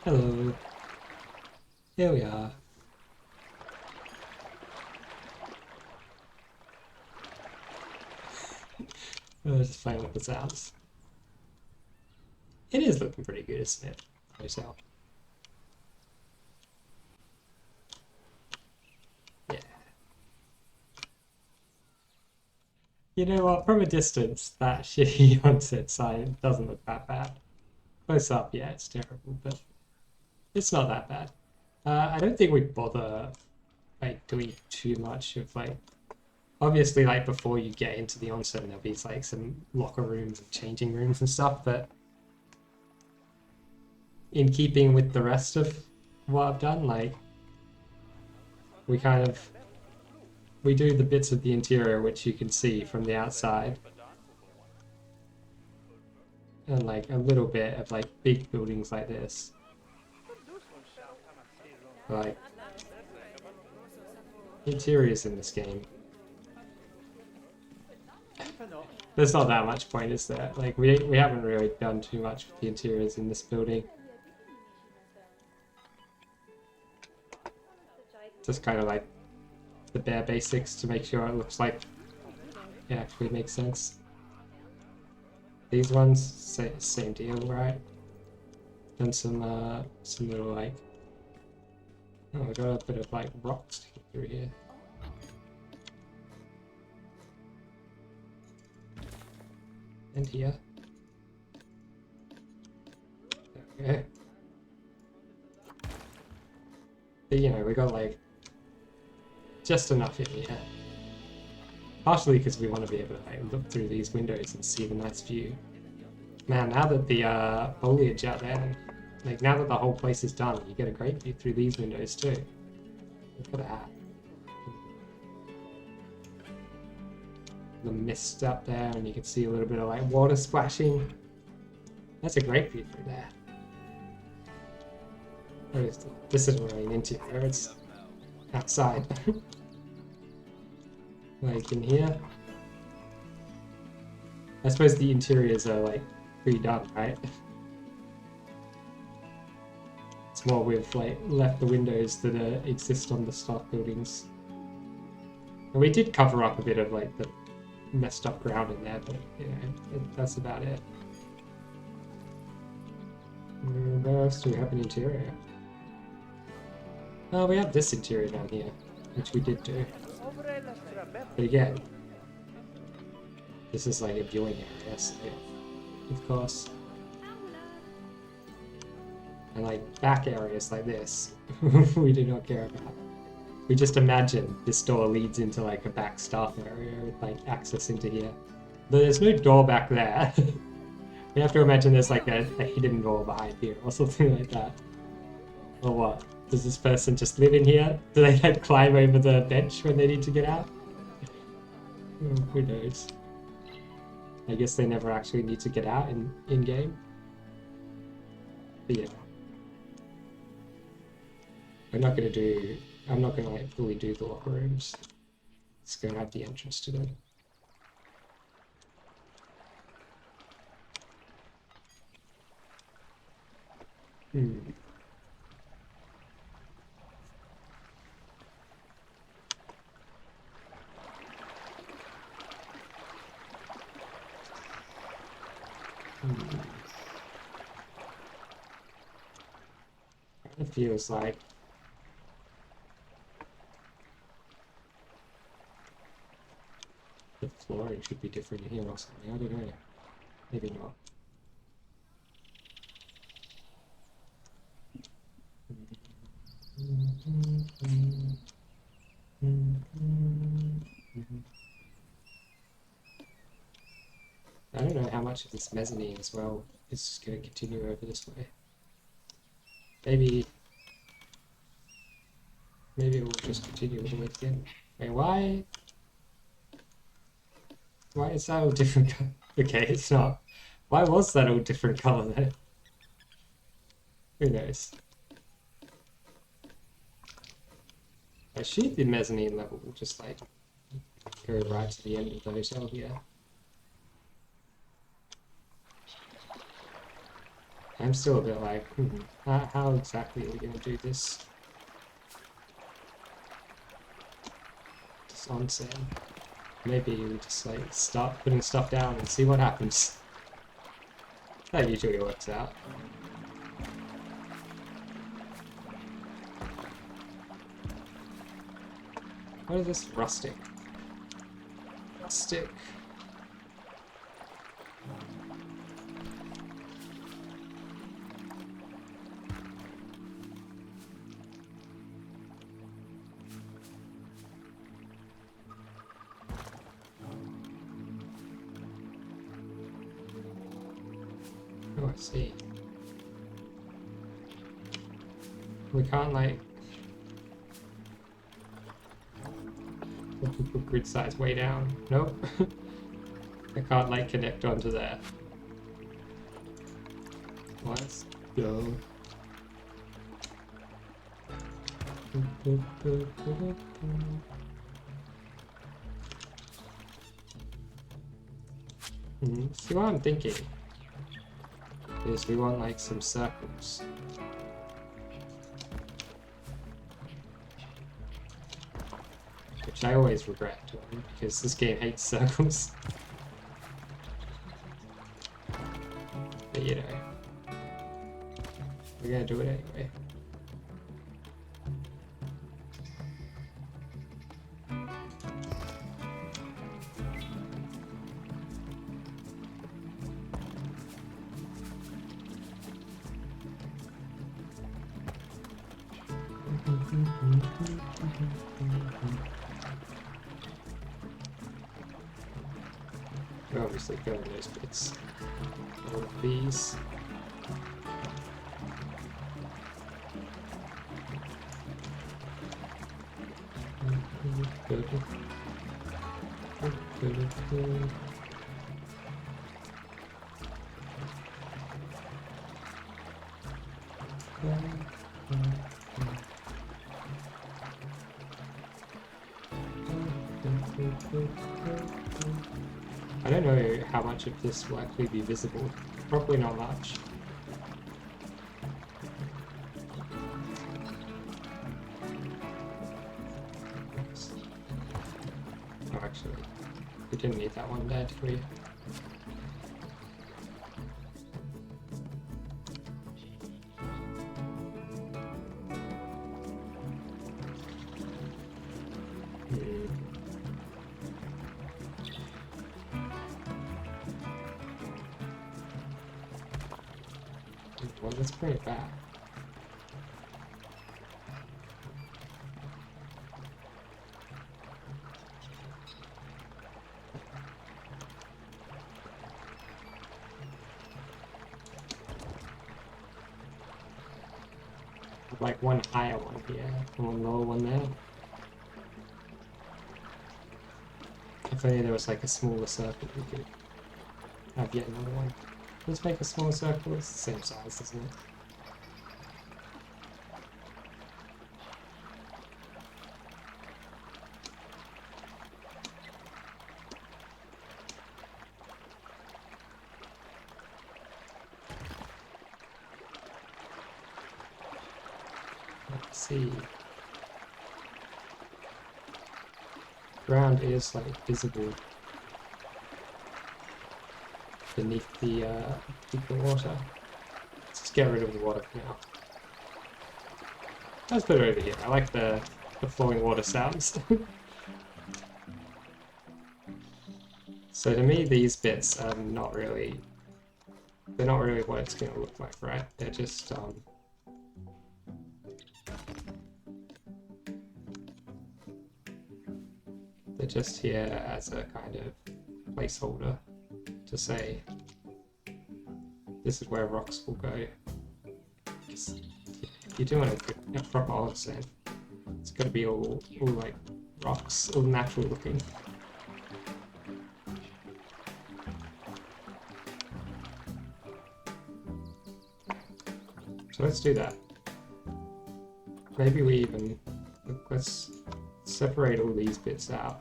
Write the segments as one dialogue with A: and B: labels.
A: Hello. Here we are. Just playing with the sounds. It is looking pretty good, isn't it? Yourself. Yeah. You know what? From a distance, that shitty onset sign doesn't look that bad. Close up, yeah, it's terrible, but it's not that bad. I don't think we bother like doing too much of like. Obviously, like before you get into the onsen, there'll be like some locker rooms and changing rooms and stuff, but in keeping with the rest of what I've done, like we kind of we do the bits of the interior which you can see from the outside, and like a little bit of like big buildings like this. Like interiors in this game, there's not that much point, is there? Like we haven't really done too much with the interiors in this building. Just kind of like the bare basics to make sure it looks like it actually makes sense. These ones, same deal, right? Done some little like, oh, I got a bit of like rocks through here. And here. There we go. But you know, we got like just enough in here. Partially because we want to be able to like look through these windows and see the nice view. Man, now that the foliage out there, like now that the whole place is done, you get a great view through these windows too. Look at that. The mist up there, and you can see a little bit of like water splashing. That's a great view through there. This isn't really an interior, it's outside. Like in here. I suppose the interiors are like pre-done, right? It's more we've like left the windows that exist on the stock buildings. And we did cover up a bit of like the messed up ground in there, but you know, that's about it. Where else do we have an interior? Oh, we have this interior down here, which we did do. But again, this is like a viewing area, so of course. And like back areas like this, we do not care about. We just imagine this door leads into like a back staff area with like access into here. But there's no door back there. We have to imagine there's like a hidden door behind here or something like that. Or what? Does this person just live in here? Do they like climb over the bench when they need to get out? Oh, who knows? I guess they never actually need to get out in game. But yeah. I'm not gonna like fully do the locker rooms. It's gonna have the entrance to them. It feels like the flooring should be different here or something. I don't know. Maybe not. I don't know how much of this mezzanine as well is going to continue over this way. Maybe it will just continue all the way again. Wait, why? Why is that all different color? Okay, it's not. Why was that all different color then? Who knows? I shoot the mezzanine level, just like go right to the end of the hotel here. I'm still a bit like, how exactly are we gonna do this? This onsen. Maybe we just like start putting stuff down and see what happens. That usually works out. What is this? Rustic. Rustic. Oh, I see. We can't like put grid size way down. Nope. I can't like connect onto there. Let's go. See what I'm thinking is we want like some circles. Which I always regret doing because this game hates circles. But you know, we're gonna do it anyway. We're obviously filling those bits. All of these. I don't know how much of this will actually be visible. Probably not much. Oh, actually, we didn't need that one there, did we? Well, let's bring it back. Like one higher one here, and one lower one there. If only there was like a smaller circle, we could have yet another one. Let's make a small circle, it's the same size, isn't it? Let's see. Ground is like visible beneath the water. Let's just get rid of the water for now. Let's put it over here. I like the flowing water sounds. So to me, these bits are not really. They're not really what it's going to look like, right? They're just they're just here as a kind of placeholder to say this is where rocks will go. If you're doing a proper onsen, it's got to be all like rocks, all natural looking. So let's do that. Maybe we even let's separate all these bits out.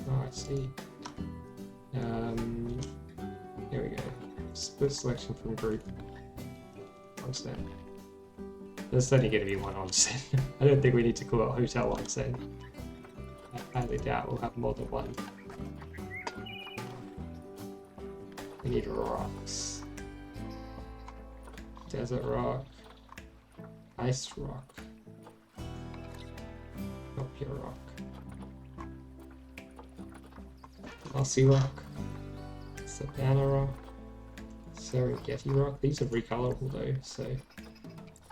A: Oh, I see. Here we go. Split selection from group. Onsen. There's only going to be one onsen. I don't think we need to call it hotel onsen. I highly doubt we'll have more than one. We need rocks. Desert rock. Ice rock. Not pure rock. Mossy rock. Savannah rock. Serengeti rock. These are recolorable though, so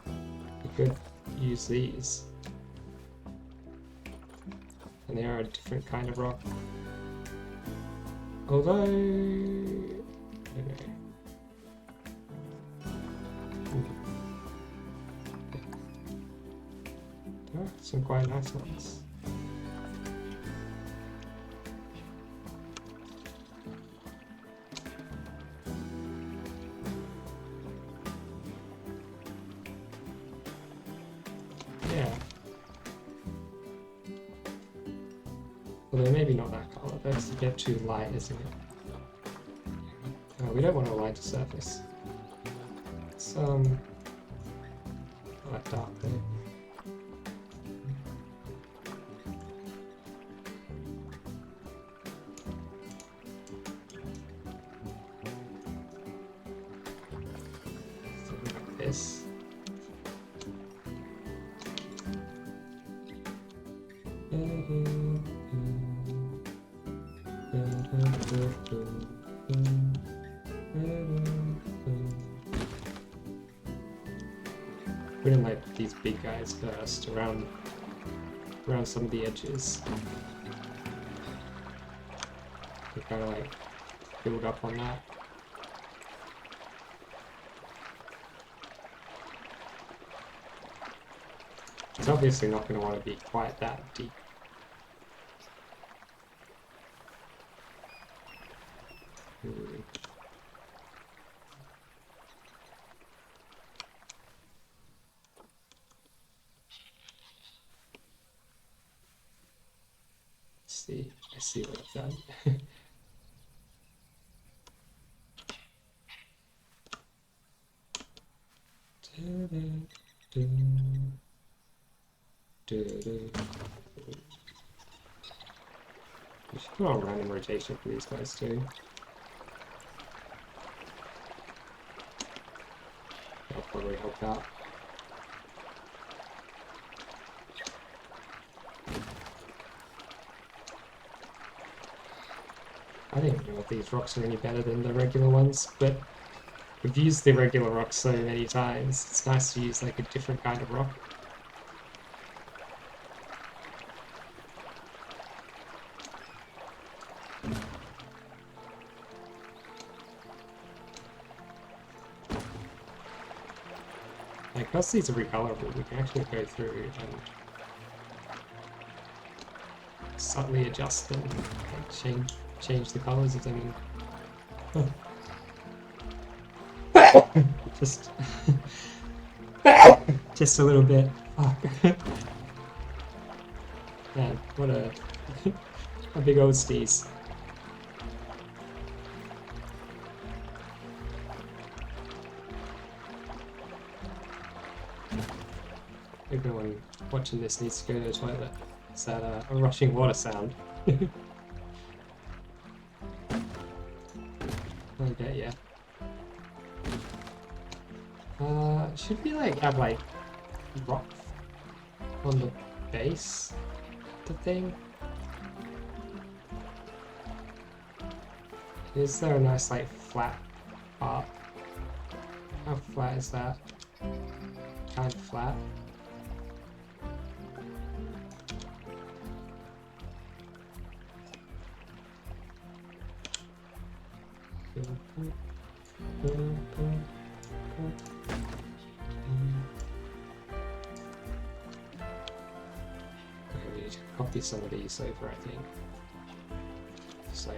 A: we could use these. And they are a different kind of rock. Although, I don't know. There are some quite nice ones. Yeah. Although maybe not that colour, that's a bit too light, isn't it? Oh, we don't want a lighter surface. It's like dark though. Something like this. Put in like these big guys first around some of the edges. We kind of like build up on that. It's obviously not going to want to be quite that deep. I see what I've done. We should put on random rotation for these guys too. That'll probably help out. I don't even know if these rocks are any better than the regular ones, but we've used the regular rocks so many times, it's nice to use like a different kind of rock. Like, because these are recolorable, we can actually go through and subtly adjust them, like change the colors of them. Just a little bit. Oh. Man, what a big old steez. Everyone watching this needs to go to the toilet. Is that a rushing water sound? I bet, yeah. Should we like have like rock on the base of the thing? Is there a nice like flat part? How flat is that? Kind of flat. Okay, we need to copy some of these over, I think. Save.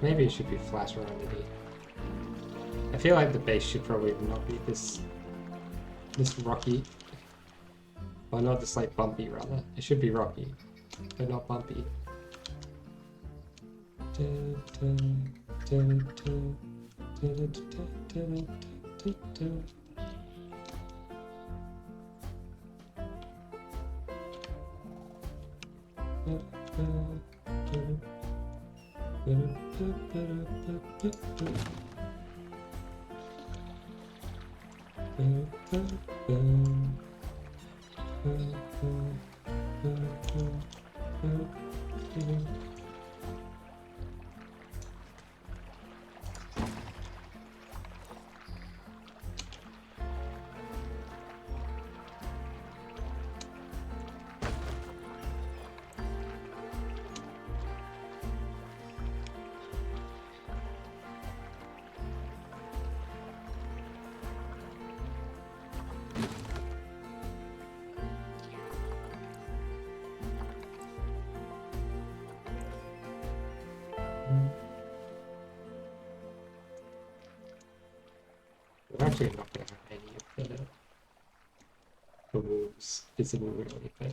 A: Maybe it should be flatter underneath. I feel like the base should probably not be this rocky. Or not this like bumpy rather. It should be rocky, but not bumpy. We're actually not going to have any of the walls visible really, but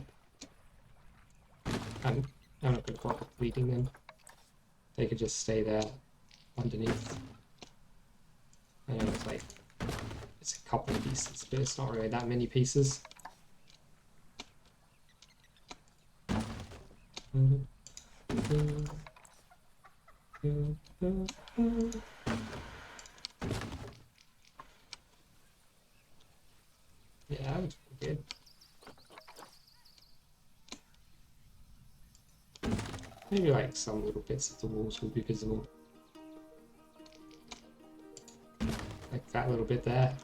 A: I'm not going to bother bleeding them. They could just stay there underneath. I know it's like, it's a couple of pieces, but it's not really that many pieces. Yeah, that looks pretty good. Maybe like some little bits of the walls will be visible. Like that little bit there.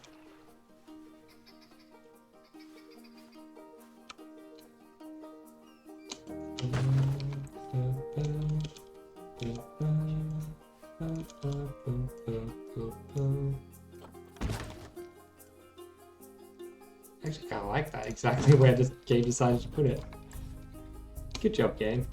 A: I actually kind of like that, exactly where the game decided to put it. Good job, game.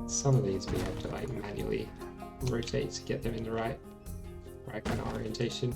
A: Some of these we have to like manually rotate to get them in the right kind of orientation.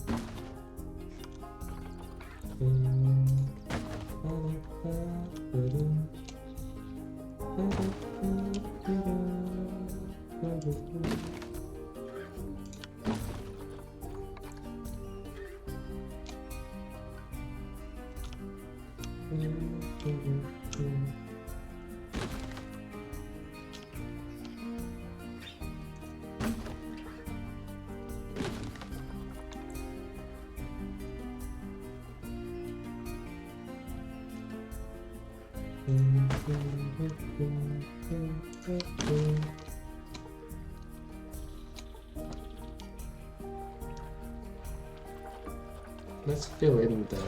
A: Let's fill in the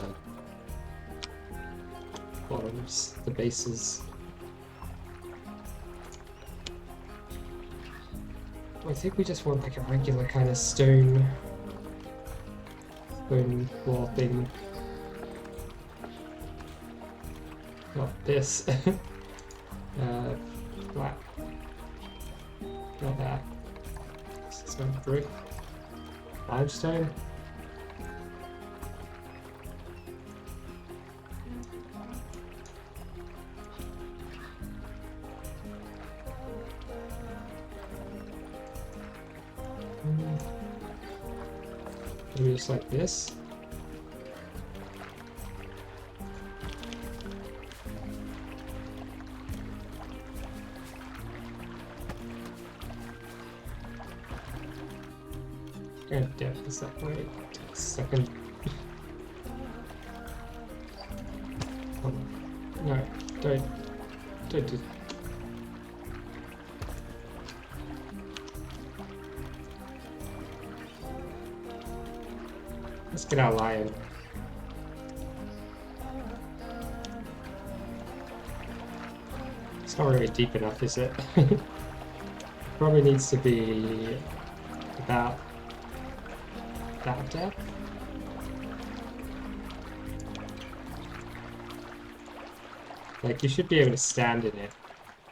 A: bottoms, the bases. I think we just want like a regular kind of stone wall thing. Not this. Flat. Not that. Stone brick. Limestone. Maybe just like this. What depth is that? Wait a second. Oh, no, don't do. Let's get our lion. It's not really deep enough, is it? Probably needs to be about that depth. Like, you should be able to stand in it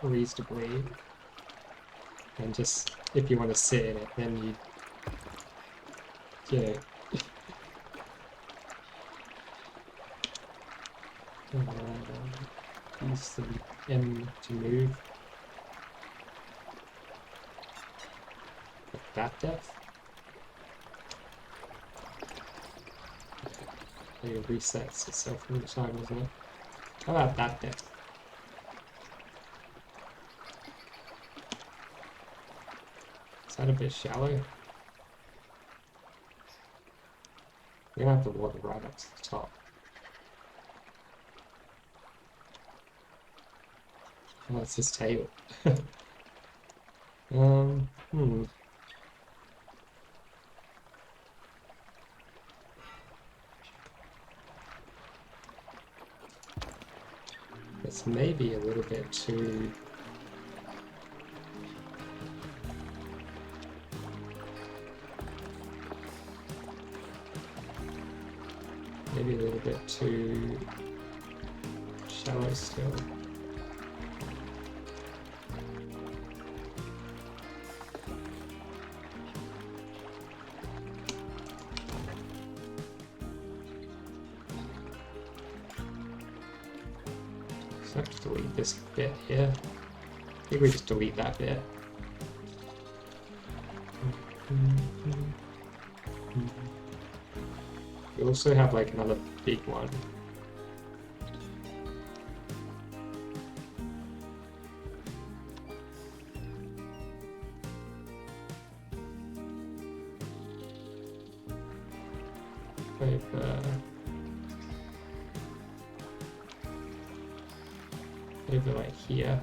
A: reasonably. And just, if you want to sit in it, then you know. Use the M to move. At that depth. It resets itself all the time, doesn't it? How about that depth? Is that a bit shallow? We're gonna have the water right up to the top. Oh, it's his tail. It's maybe a little bit too... Maybe a little bit too shallow still. So I have to delete this bit here. I think we just delete that bit. We also have like another big one. Over like here.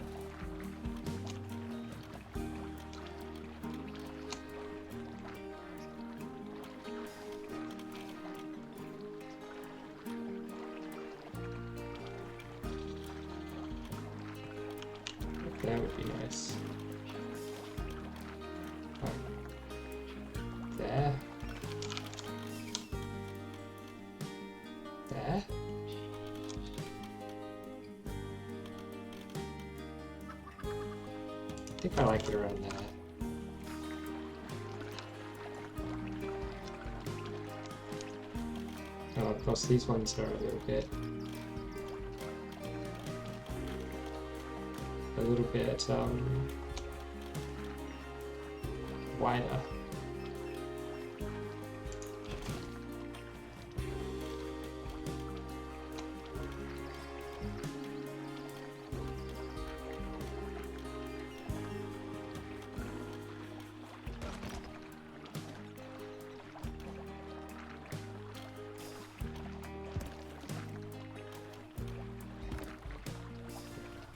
A: That would be nice. There. There. I think I like it around there. Oh, of course these ones are a little bit wider.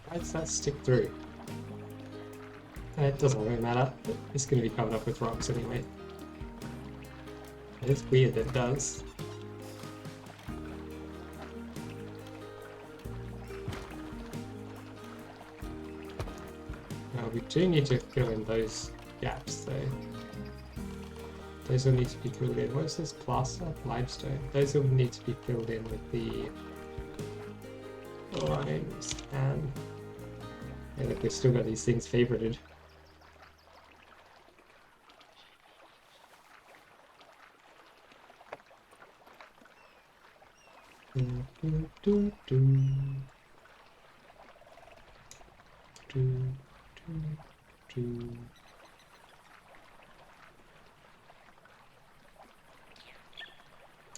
A: Why does that stick through? It doesn't really matter. It's going to be covered up with rocks anyway. It's weird that it does. We do need to fill in those gaps though. Those will need to be filled in. What is this? Plaster? Limestone. Those will need to be filled in with the limes and... Yeah, look, we've still got these things favorited.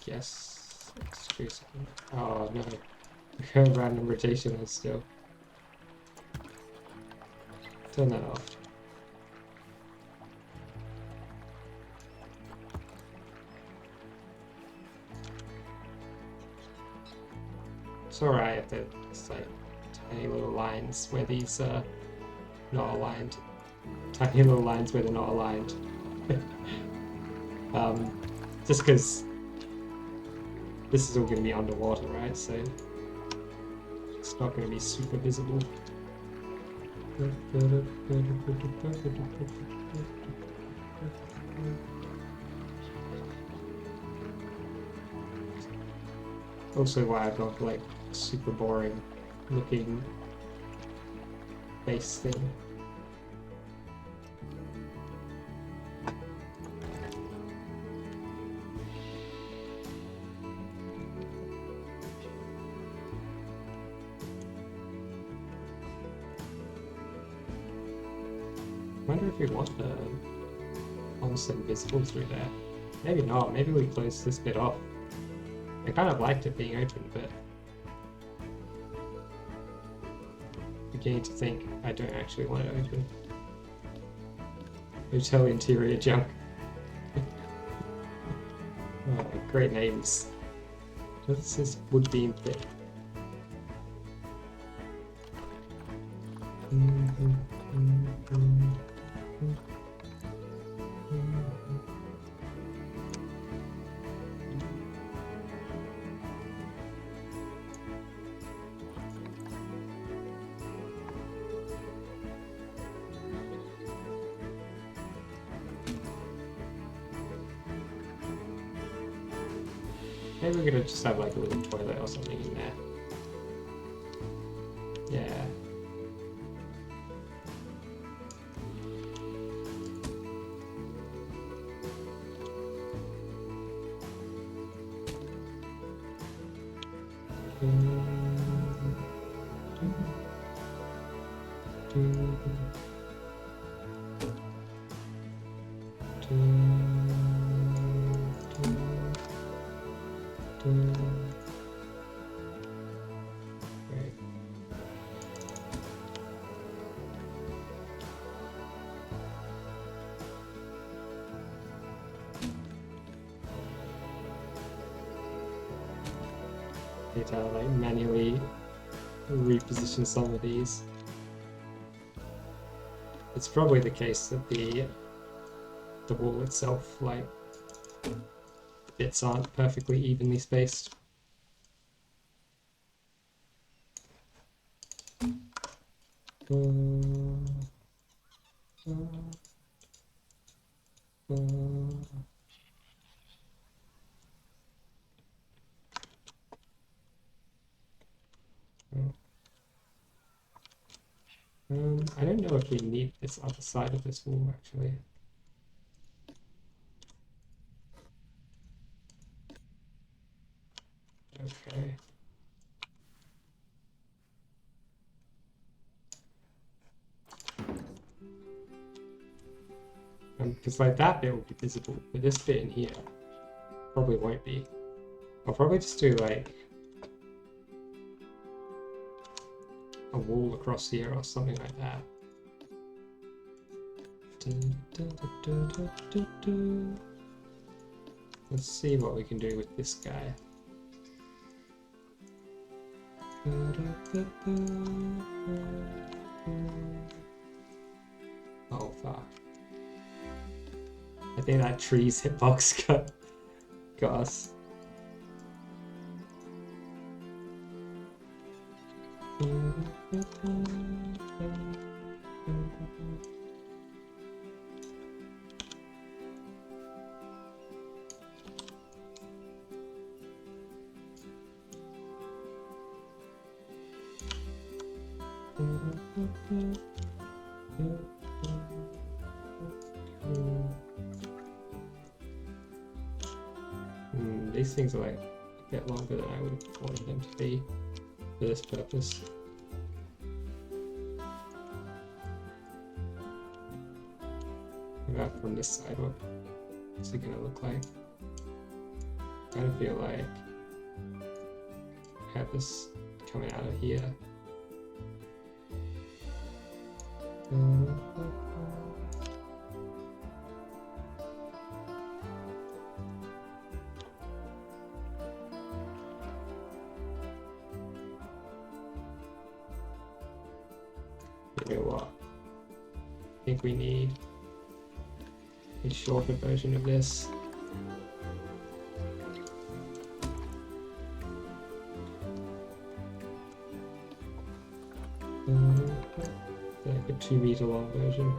A: Yes, let's do something. Oh no, random rotation is still. Turn that off. It's alright if there's like tiny little lines where these are not aligned. Tiny little lines where they're not aligned. Just because this is all going to be underwater, right? So it's not going to be super visible. Also why I've got like super boring looking base thing. I wonder if we want the onsen visible through there. Maybe not, maybe we close this bit off. I kind of liked it being open, but beginning to think I don't actually want it open. Hotel interior junk. Oh, great names. This is wood beam thing. Maybe we're gonna just have like a little toilet or something in there. Yeah. Right. Need to like manually reposition some of these. It's probably the case that the wall itself, like, the bits aren't perfectly evenly spaced. I don't know if we need this other side of this wall, actually. Okay. Because like that bit will be visible, but this bit in here probably won't be. I'll probably just do like a wall across here or something like that. Let's see what we can do with this guy. Oh fuck. I think that tree's hitbox got us. These things are like a bit longer than I would have wanted them to be for this purpose. What about from this side? What's it gonna look like? I kind of feel like I have this coming out of here. You know what? I think we need a shorter version of this. I could 2-meter long version.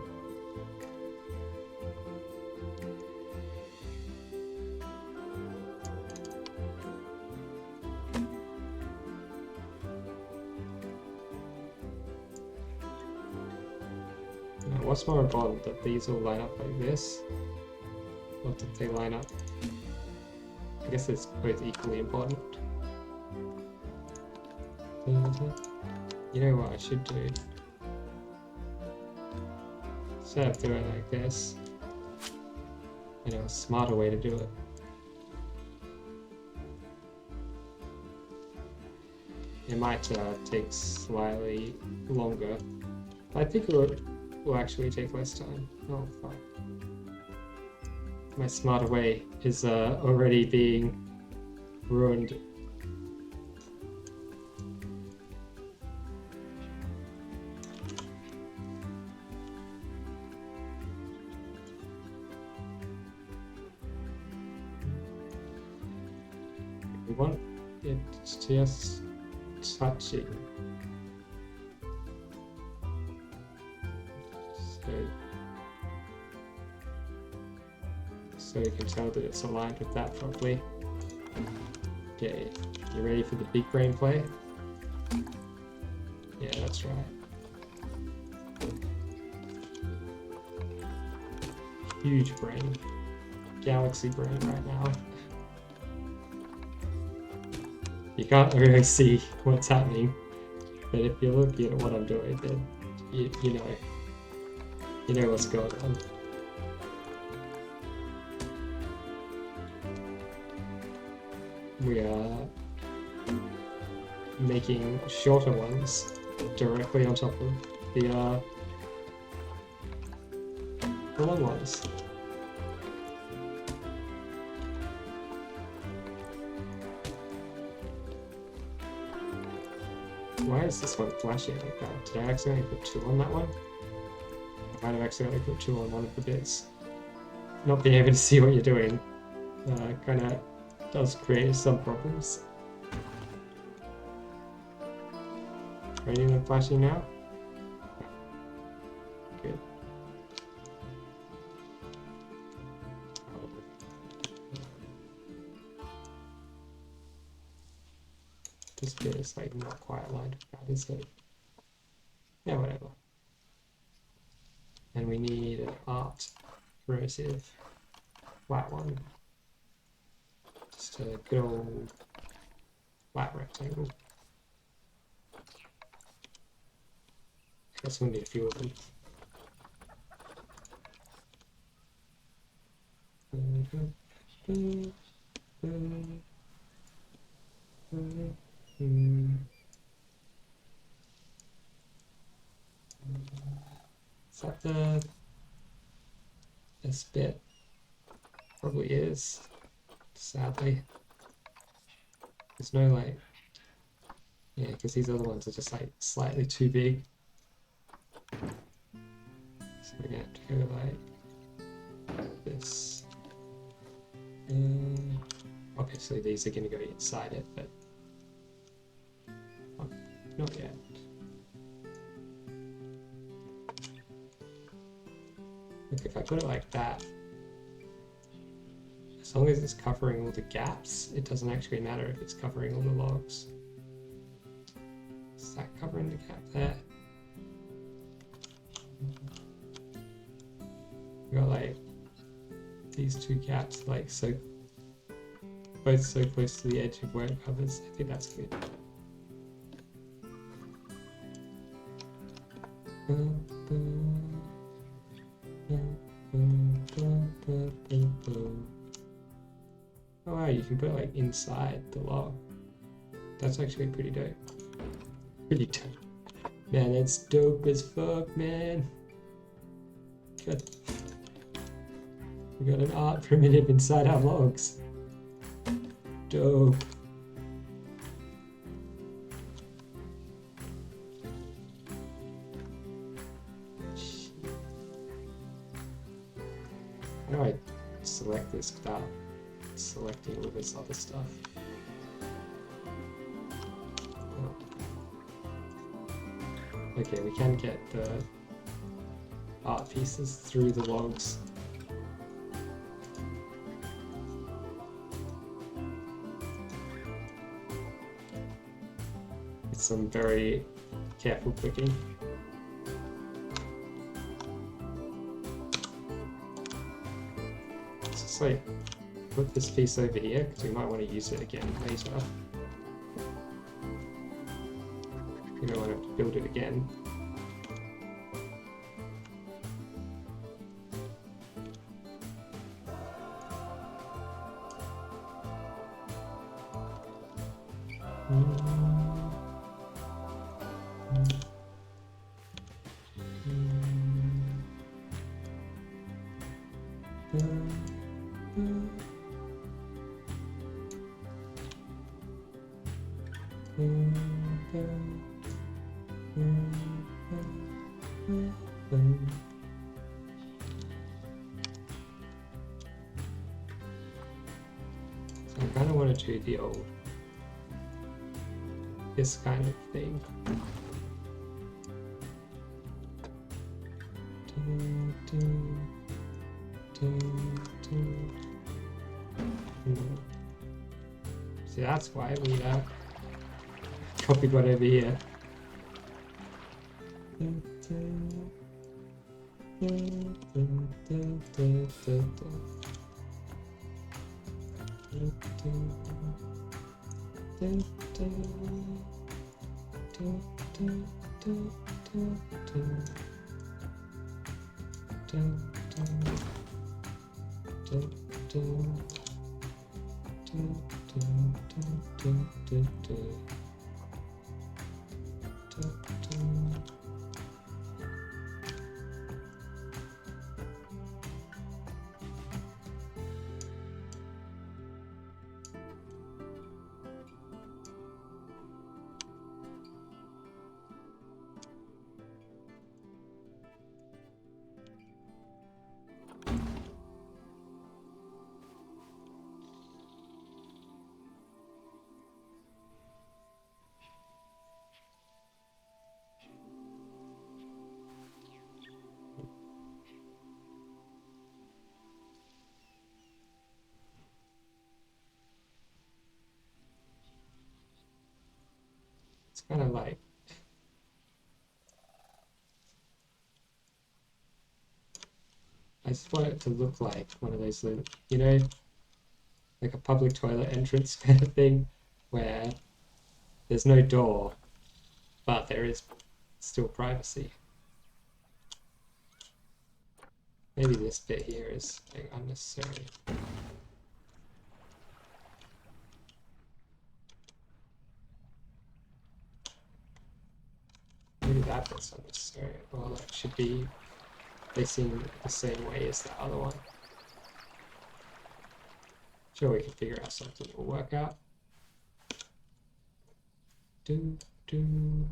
A: Now, what's more important, that these all line up like this, or that they line up? I guess it's both equally important. You know what I should do? Instead of doing it like this, I know a smarter way to do it. It might take slightly longer. I think it will actually take less time. Oh fuck. My smarter way is already being ruined. We want it just touching. So you can tell that it's aligned with that properly. Okay, you ready for the big brain play? Yeah, that's right. Huge brain. Galaxy brain right now. You can't really see what's happening, but if you're looking at what I'm doing, then you know what's going on. We are making shorter ones directly on top of the long ones. Why is this one flashing like that? Did I accidentally put 2 on that one? I might have accidentally put 2 on one of the bits. Not being able to see what you're doing kinda does create some problems. Ready and flashing now? Good. This bit is like not quite aligned with that, is it? Yeah, whatever. And we need an art primitive flat one. Just a good old flat rectangle. I guess we'll need a few of them. Is that this bit? Probably is. Sadly. There's no like... Yeah, because these other ones are just like slightly too big. So we're gonna have to go like this. Obviously these are gonna go inside it, but not yet. Look, if I put it like that, as long as it's covering all the gaps, it doesn't actually matter if it's covering all the logs. Is that covering the gap there? We got like these 2 gaps, like so, both so close to the edge of where it covers. I think that's good. Oh wow, you can put it like inside the log. That's actually pretty dope. Pretty dope. Man, that's dope as fuck, man. Good. We got an art primitive inside our logs. Dope. How do I select this without selecting all this other stuff? Oh. Okay, we can get the art pieces through the logs. With some very careful clicking. Let's just like put this piece over here because we might want to use it again later. We don't want to have to build it again. So I kind of want to do the old, this kind of thing. See, that's why we copied one over here. It's kind of like I just want it to look like one of those little, you know, like a public toilet entrance kind of thing where there's no door, but there is still privacy. Maybe this bit here is like unnecessary. Maybe that bit's unnecessary. Well, that should be facing the same way as the other one. Sure, we can figure out something that will work out. Do, do,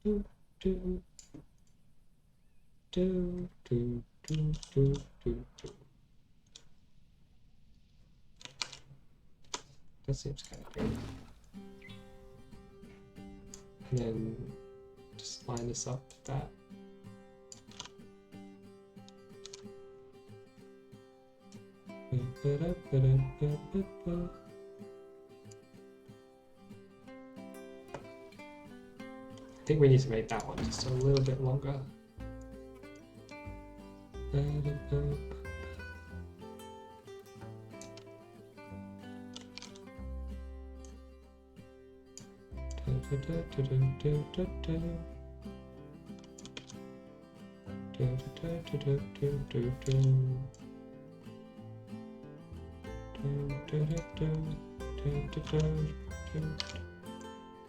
A: do, do, do, do, do, do, do, do. That seems kind of good. And then just line this up with that. I think we need to make that one just a little bit longer.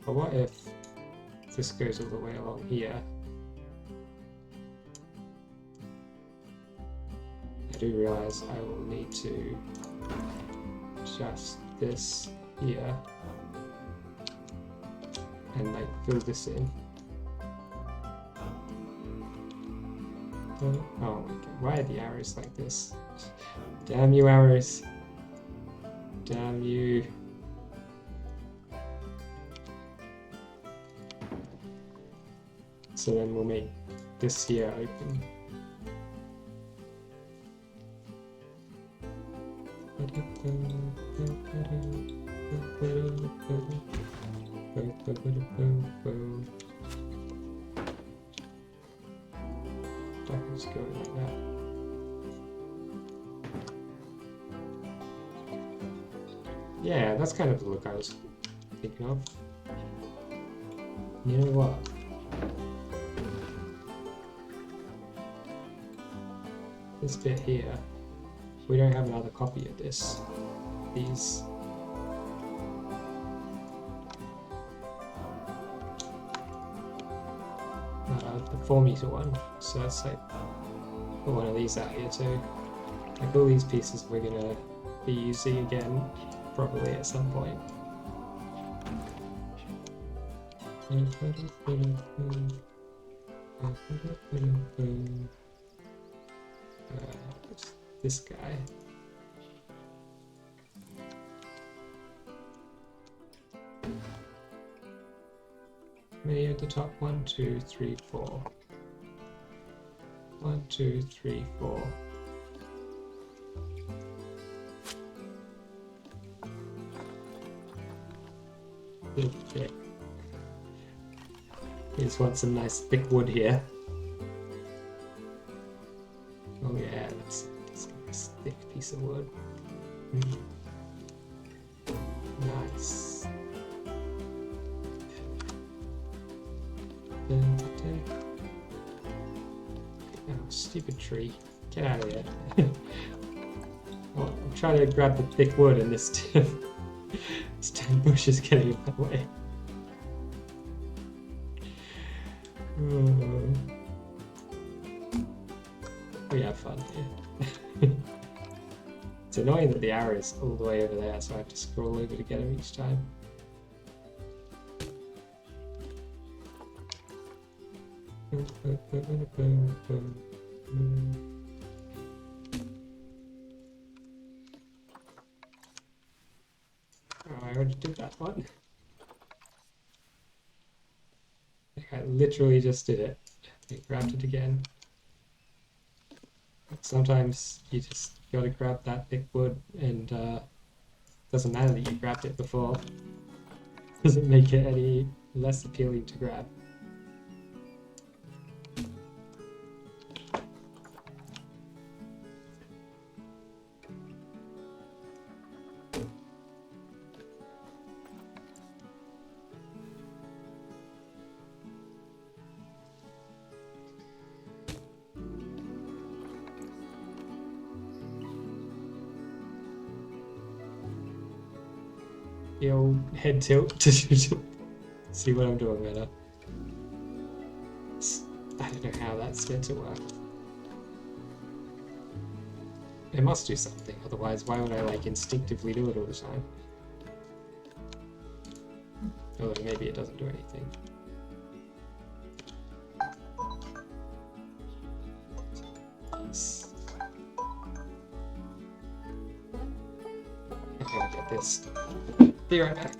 A: But what if this goes all the way along here? I do realize I will need to adjust this here and like fill this in. Oh my god, why are the arrows like this? Damn you arrows. Damn you. So then we'll make this here open. I can just go like that. Yeah, that's kind of the look I was thinking of. You know what? This bit here, we don't have another copy of this. These. The 4-meter one. So let's like put one of these out here too. Like all these pieces we're gonna be using again, probably at some point. This guy. Maybe at the top, 1, 2, 3, 4. 1, 2, 3, 4. Okay. We just want some nice thick wood here. Oh yeah, that's a nice thick piece of wood. Nice. Oh, stupid tree. Get out of here. Well, I'm trying to grab the thick wood and this damn bush is getting in my way. We have fun here. It's annoying that the arrow is all the way over there, so I have to scroll over to get him each time. Oh, I already did that one. I literally just did it. I grabbed it again. Sometimes you just gotta grab that thick wood, and doesn't matter that you grabbed it before. Doesn't make it any less appealing to grab. The old head tilt to see what I'm doing better. I don't know how that's meant to work. It must do something, otherwise why would I like instinctively do it all the time? Although maybe it doesn't do anything. Yes. I'm gonna get this. Be right back.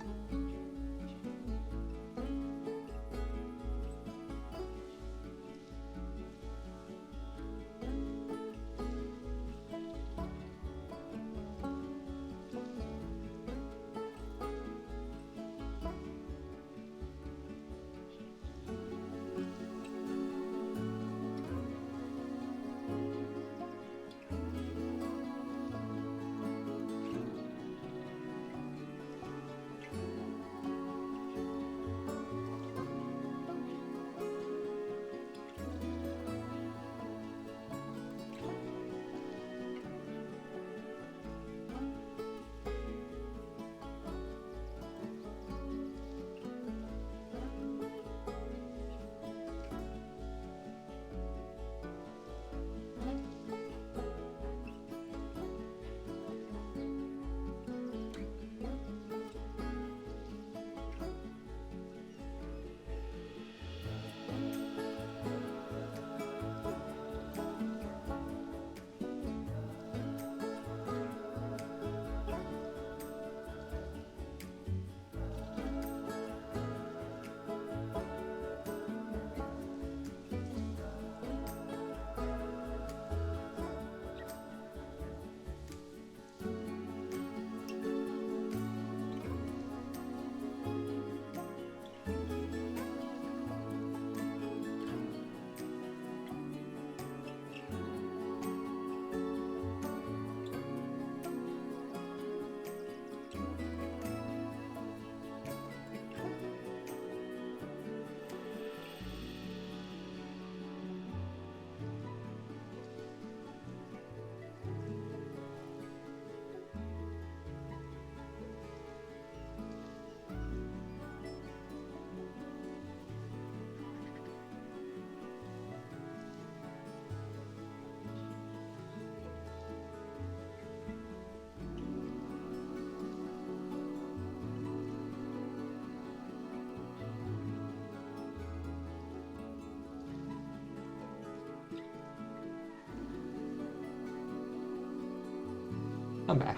A: I'm back.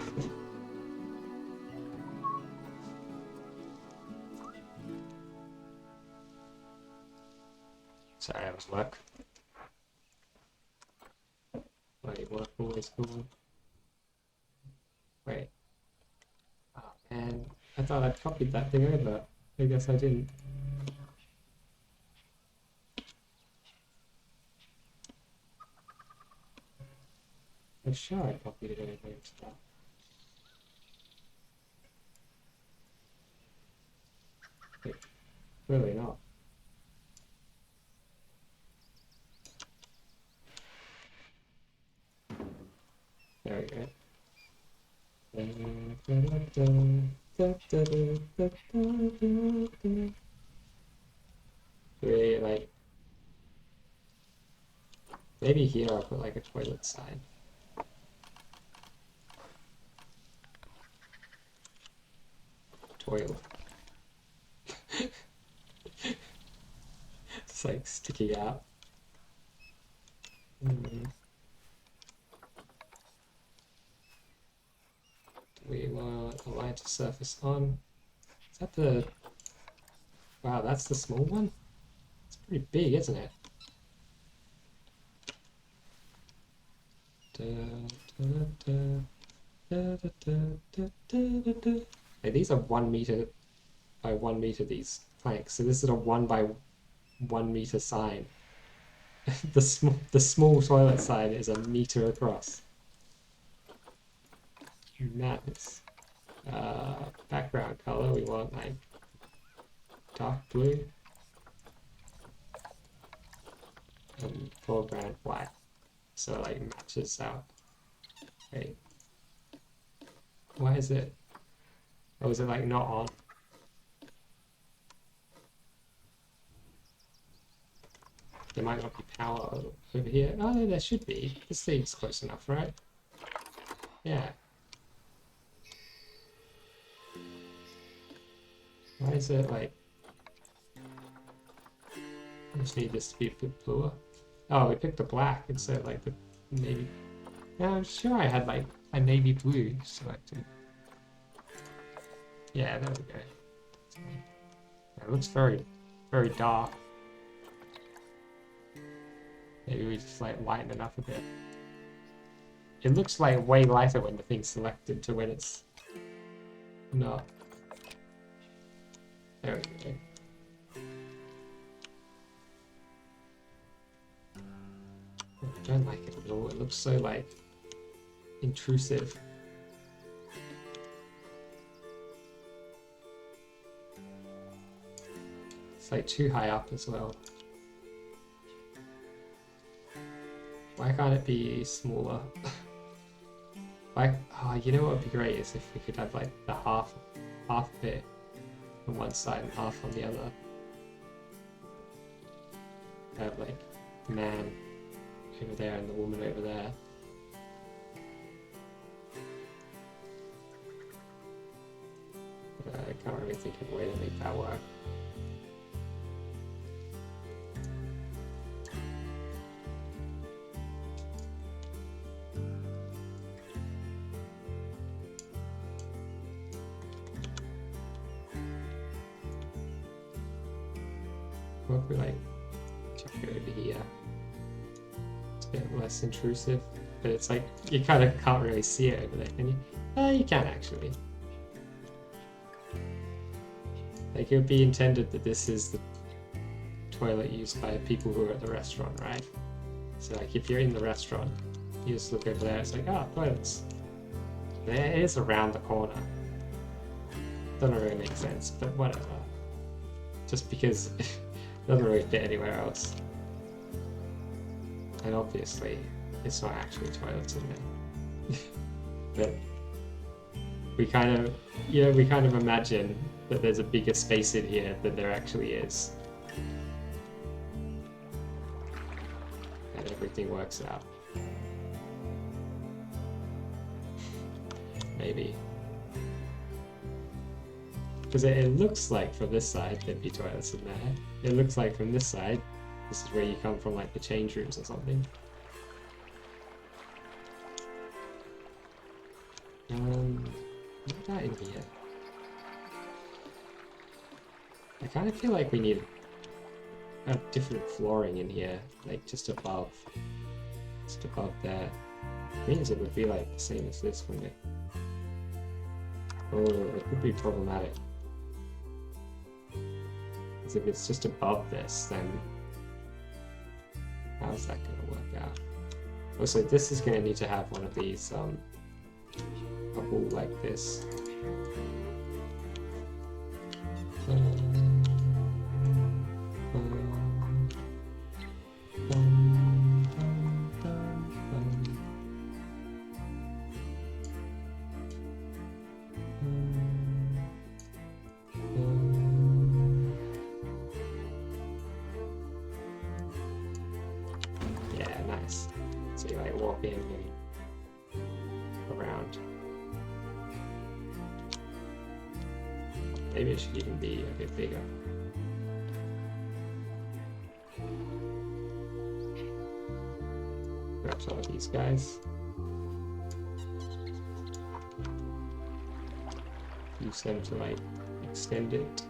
A: Sorry, I was work. Wait, work always cool. Wait. Oh man, I thought I'd copied that thing over. I guess I didn't. I'm sure I copied it over into that. Wait, clearly not. There we go. Wait, like maybe here I'll put like a toilet sign. Toilet. It's like sticky out. We want align to surface on. Is that the... Wow, that's the small one? It's pretty big, isn't it? Hey, these are 1 meter by 1 meter, these planks. So this is a 1 by 1 meter sign. The small toilet sign is 1 meter across. Madness. Background color, we want like dark blue and foreground white, so like matches out. Wait, why is it? Oh, is it like not on? There might not be power over here. Oh, no, there should be. This thing's close enough, right? Yeah. Why is it like... I just need this to be a bit bluer. Oh, we picked the black instead of like the navy. Yeah, I'm sure I had like a navy blue selected. Yeah, there we go. Yeah, it looks very, very dark. Maybe we just like lighten it up a bit. It looks like way lighter when the thing's selected to when it's not. There we go. I don't like it at all. It looks so like intrusive. It's like too high up as well. Why can't it be smaller? Like, oh, you know what would be great is if we could have like the half bit on one side and half on the other. Have like the man over there and the woman over there. I can't really think of a way to make that work. What if we like chuck it over here? It's a bit less intrusive, but it's like you kind of can't really see it over there, can you? You can actually. Like it would be intended that this is the toilet used by people who are at the restaurant, right? So like if you're in the restaurant, you just look over there, it's like, oh, toilets. There it is around the corner. Doesn't really make sense, but whatever. Just because it doesn't really fit anywhere else. And obviously, it's not actually toilets in there. But we kind of, we kind of imagine that there's a bigger space in here than there actually is. And everything works out. Maybe. Because it looks like from this side there'd be toilets in there. It looks like from this side, this is where you come from, like the change rooms or something. What about in here? I kind of feel like we need a different flooring in here, like just above there. Means it would be like the same as this, wouldn't it? Oh, it could be problematic. Because if it's just above this, then how's that going to work out? Also, this is going to need to have one of these, a wall like this. Yeah, nice. So you like walk in and around. Maybe it should even be a bit bigger. Grab some of these guys. Use them to like extend it.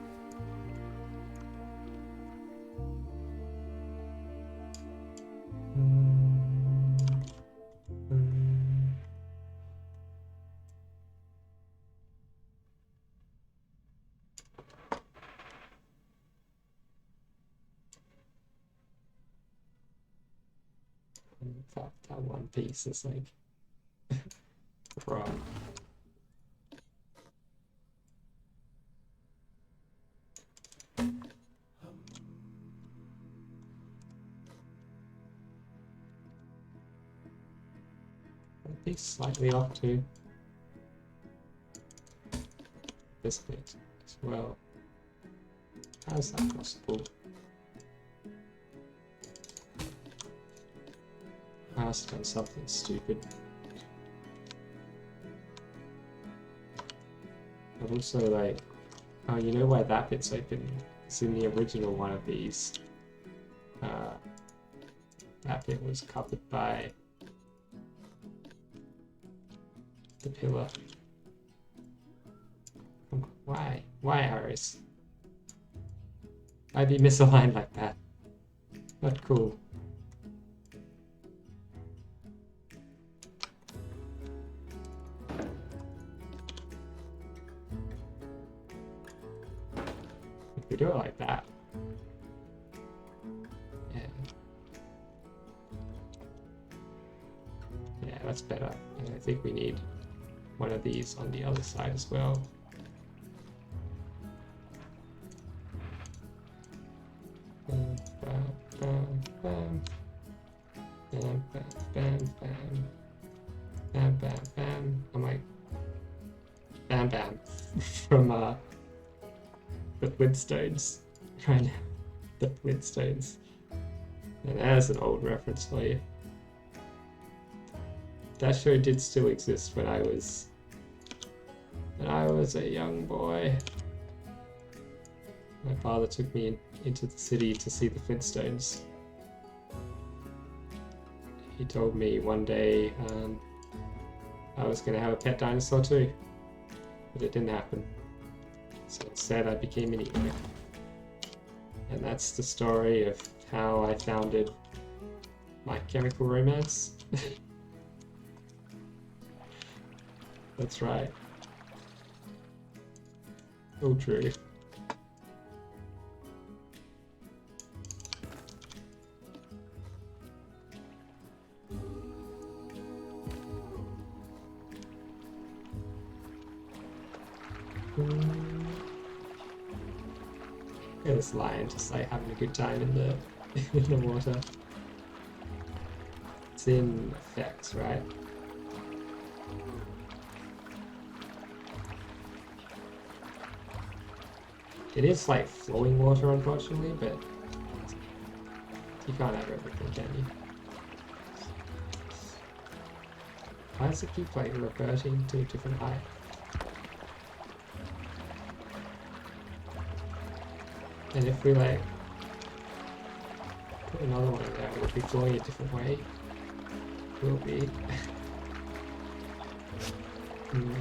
A: That one piece is like wrong. That piece slightly off too. This bit as well. How is that possible? I must have done something stupid. I've also like, oh, you know why that bit's open? It's in the original one of these. That bit was covered by the pillar. Why? Why, Iris? I'd be misaligned like that. Not cool. If we do it like that. Yeah. Yeah, that's better. And I think we need one of these on the other side as well. Bam, bam, bam, bam, bam, bam, bam, bam, bam, bam. I'm like, bam, bam, from the Flintstones, right now. The Flintstones. And there's an old reference for you. That show did still exist when I was a young boy. My father took me into the city to see the Flintstones. He told me one day I was going to have a pet dinosaur too, but it didn't happen. So instead I became an emu. And that's the story of how I founded My Chemical Romance. That's right. All true. Look at this lion just like having a good time in the in the water. It's in effects, right? It is like flowing water, unfortunately, but you can't have everything, can you? Why does it keep like reverting to a different height? And if we like put another one in there, it would be flowing a different way. Will be. Mm.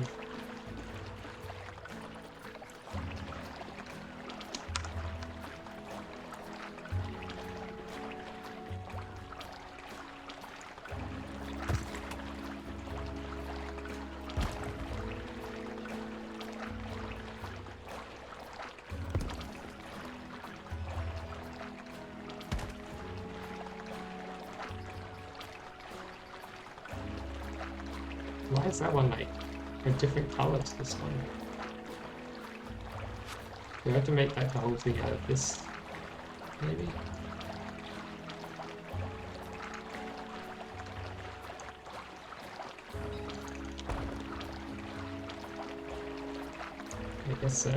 A: Why is that one like a different color to this one? Do I have to make like the whole thing out of this? Maybe? I guess so.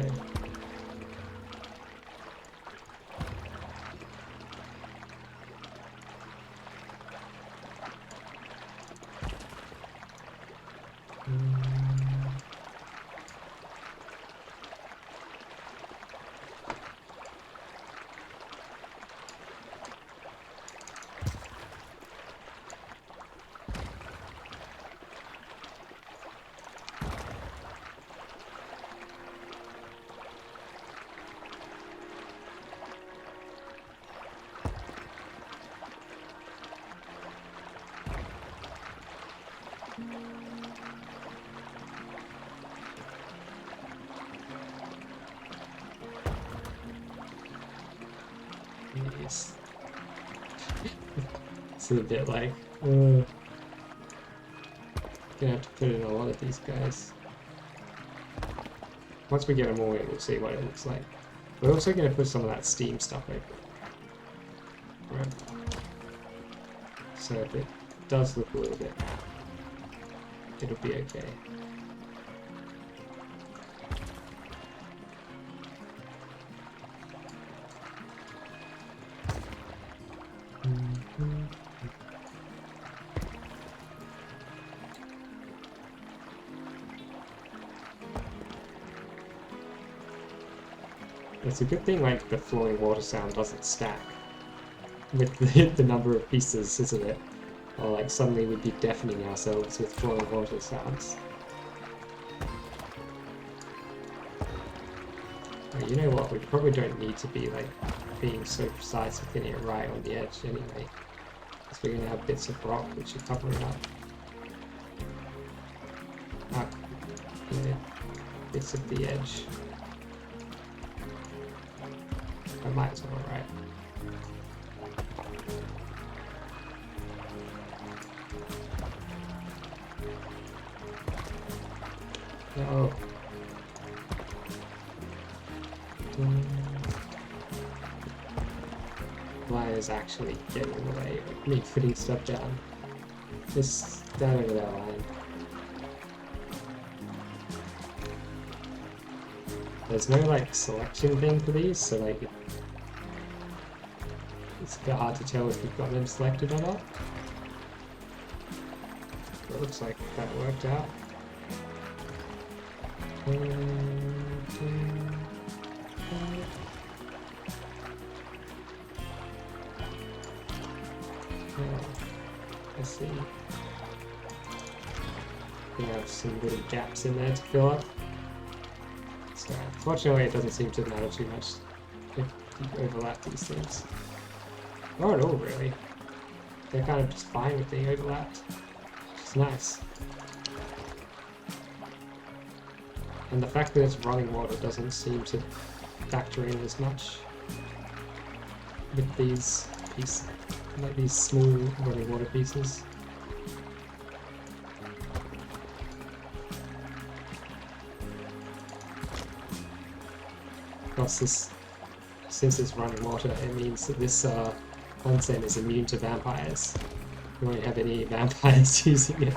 A: Yes. It's a bit like, gonna have to put in a lot of these guys. Once we get them all in, we'll see what it looks like. We're also gonna put some of that steam stuff over. Right. So if it does look a little bit, it'll be okay. It's a good thing like the flowing water sound doesn't stack with the number of pieces, isn't it? Or like suddenly we'd be deafening ourselves with flowing water sounds. Oh, you know what, we probably don't need to be like being so precise with getting it right on the edge anyway. Because we're going to have bits of rock which are covering up. Yeah, bits of the edge. I might as well, right? No. Why is actually getting in the way of me putting stuff down? Just down over that line. There's no like selection thing for these, so like it's a bit hard to tell if you've got them selected or not. It looks like that worked out. I see. We have some little gaps in there to fill up. So, fortunately, it doesn't seem to matter too much if you overlap these things. Not at all, really. They're kind of just fine with being overlapped, which is nice. And the fact that it's running water doesn't seem to factor in as much with these pieces, like these small running water pieces. Plus, since it's running water, it means that this onsen is immune to vampires. We won't have any vampires using it.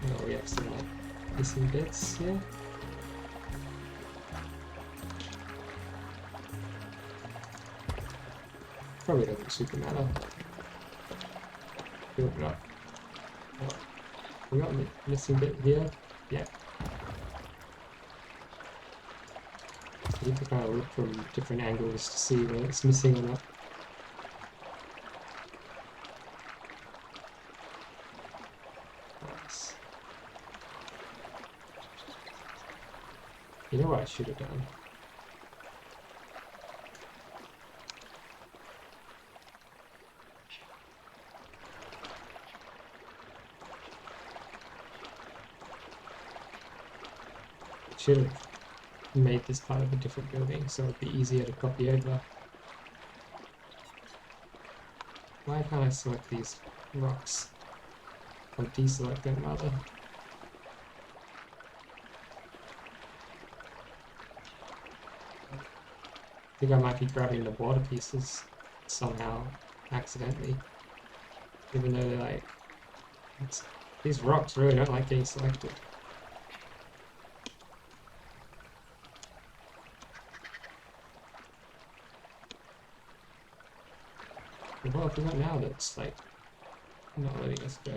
A: Oh, we have some like missing bits here. Probably doesn't super matter. Build it up. Oh, we got a missing bit here. Yeah. You need to kind of look from different angles to see whether it's missing or not. Nice. You know what I should have done? Should have made this part of a different building so it'd be easier to copy over. Why can't I select these rocks? Or deselect them rather. I think I might be grabbing the water pieces somehow accidentally. Even though they're like... these rocks really don't like getting selected. What have we got now that's like not letting us go?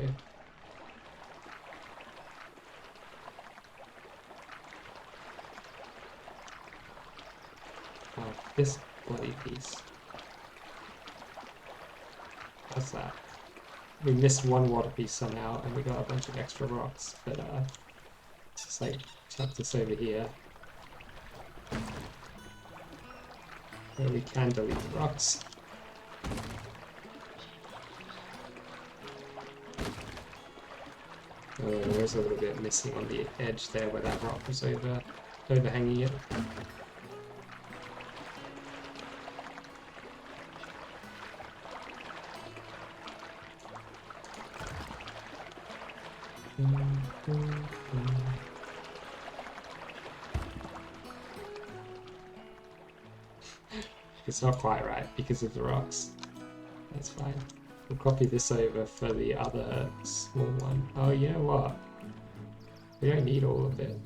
A: Oh, this bloody piece. What's that? We missed one water piece somehow and we got a bunch of extra rocks, but just like chuck this over here. Where we can delete the rocks. Oh, there is a little bit missing on the edge there where that rock was overhanging it. It's not quite right because of the rocks. That's fine. We'll copy this over for the other small one. Oh, you know what? We don't need all of it.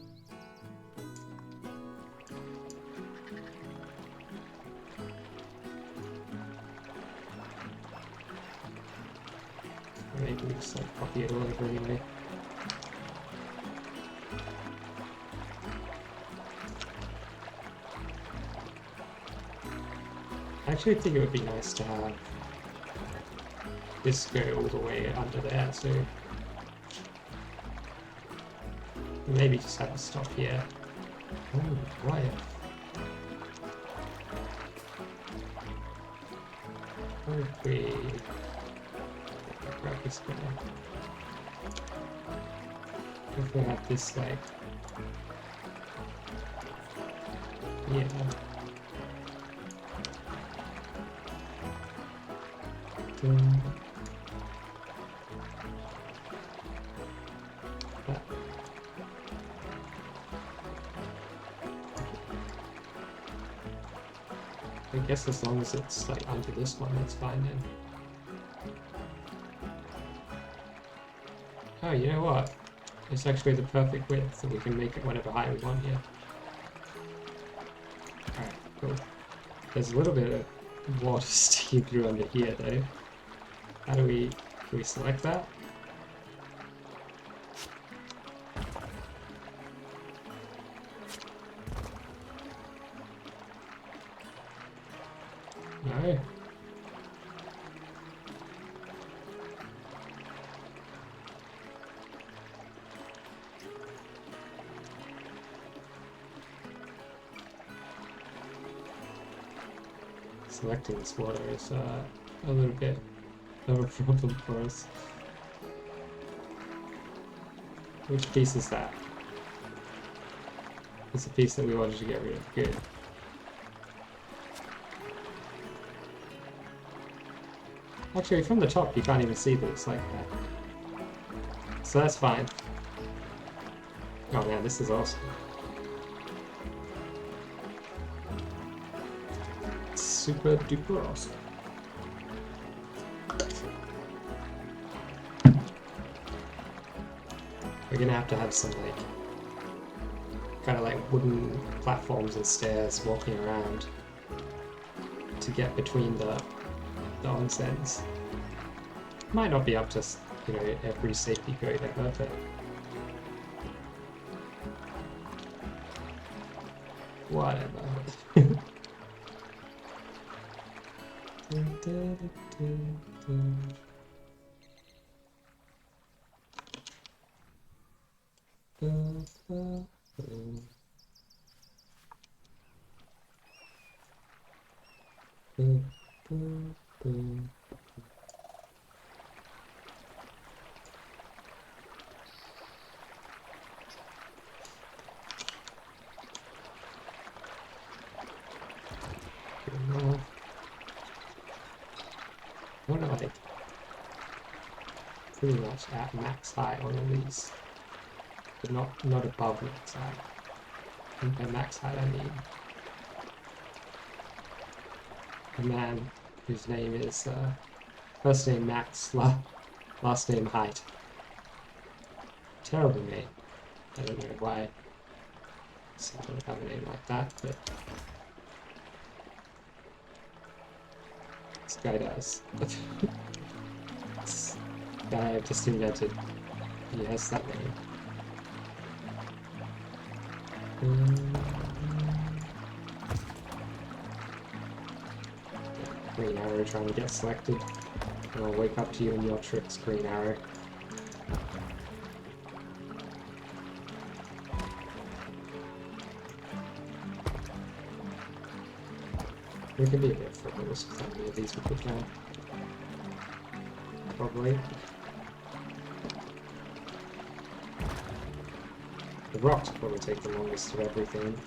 A: Maybe we just like copy it all over anyway. I actually think it would be nice to have this go all the way under there, so maybe just have it stop here. Oh, right. What if we grab this guy? If we have this like, yeah. I guess as long as it's like under this one, that's fine then. Oh, you know what? It's actually the perfect width, so we can make it whatever height we want here. Alright, cool. There's a little bit of water sticking through under here though. How do we... can we select that? No. Selecting this water is a little bit of a problem for us. Which piece is that? It's the piece that we wanted to get rid of. Good. Actually, from the top, you can't even see that it's like that. So that's fine. Oh man, this is awesome. Super duper awesome. We're gonna have to have some like kind of like wooden platforms and stairs walking around to get between the onsens. Might not be up to, you know, every safety code ever, but whatever. pretty much at max height on all these, but not above max height. And by max height I mean a man whose name is first name Max, last name Height. Terrible name. I don't know why someone would have a name like that, but this guy does. This guy I've just invented. He has that name. Green arrow trying to get selected. And I'll wake up to you in your tricks, green arrow. We can be a bit frivolous with how many of these we put down. Probably. The rocks probably take the longest of everything.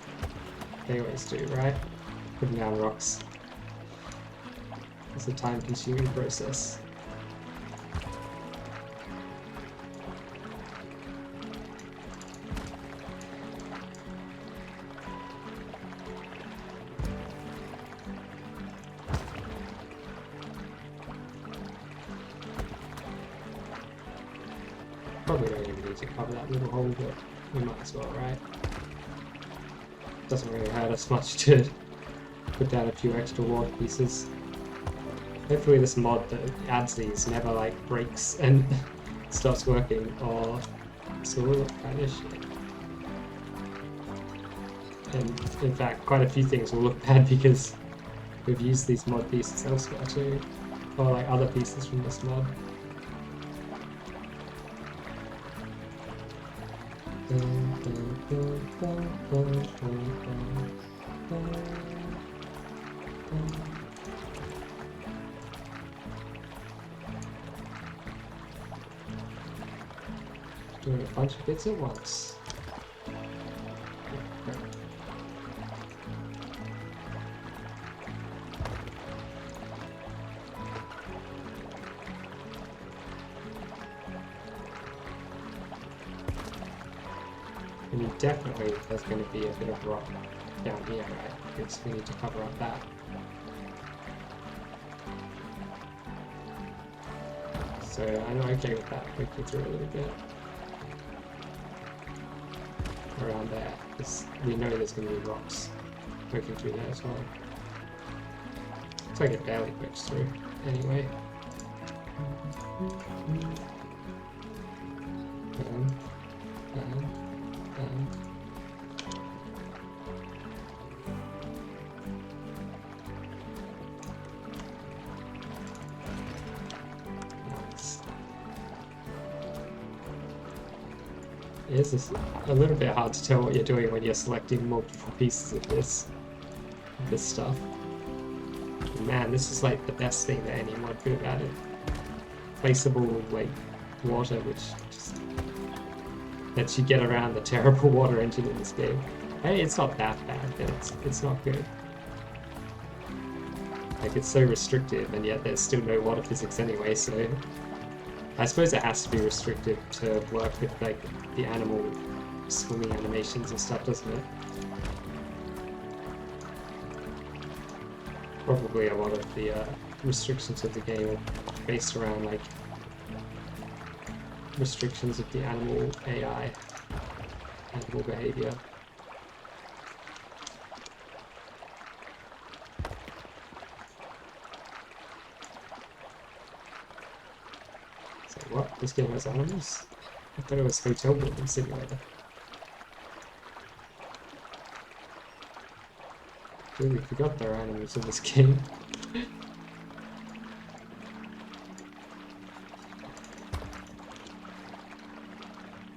A: They always do, right? Putting down rocks. It's a time-consuming process. Probably don't even need to cover that little hole, but we might as well, right? Doesn't really hurt us much to put down a few extra water pieces. Hopefully this mod that adds these never like breaks and stops working, or so will look kind of shit. And in fact, quite a few things will look bad because we've used these mod pieces elsewhere too, or like other pieces from this mod. Doing a bunch of bits at once. I mean, definitely there's going to be a bit of rock down here, right? Because we need to cover up that. So I'm okay with that, poking through a little bit. Around there, because we know there's going to be rocks poking through there as well. Looks like it barely pokes through, anyway. Nice. It's just a little bit hard to tell what you're doing when you're selecting multiple pieces of this stuff. Man, this is like the best thing that any mod could have added. Placeable like water, which just lets you get around the terrible water engine in this game. Hey, it's not that bad, but it's not good. Like, it's so restrictive, and yet there's still no water physics anyway, so I suppose it has to be restrictive to work with like the animal swimming animations and stuff, doesn't it? Probably a lot of the restrictions of the game are based around like restrictions of the animal AI, animal behavior. So what? This game has animals? I thought it was Hotel Building Simulator. Really forgot there are animals in this game.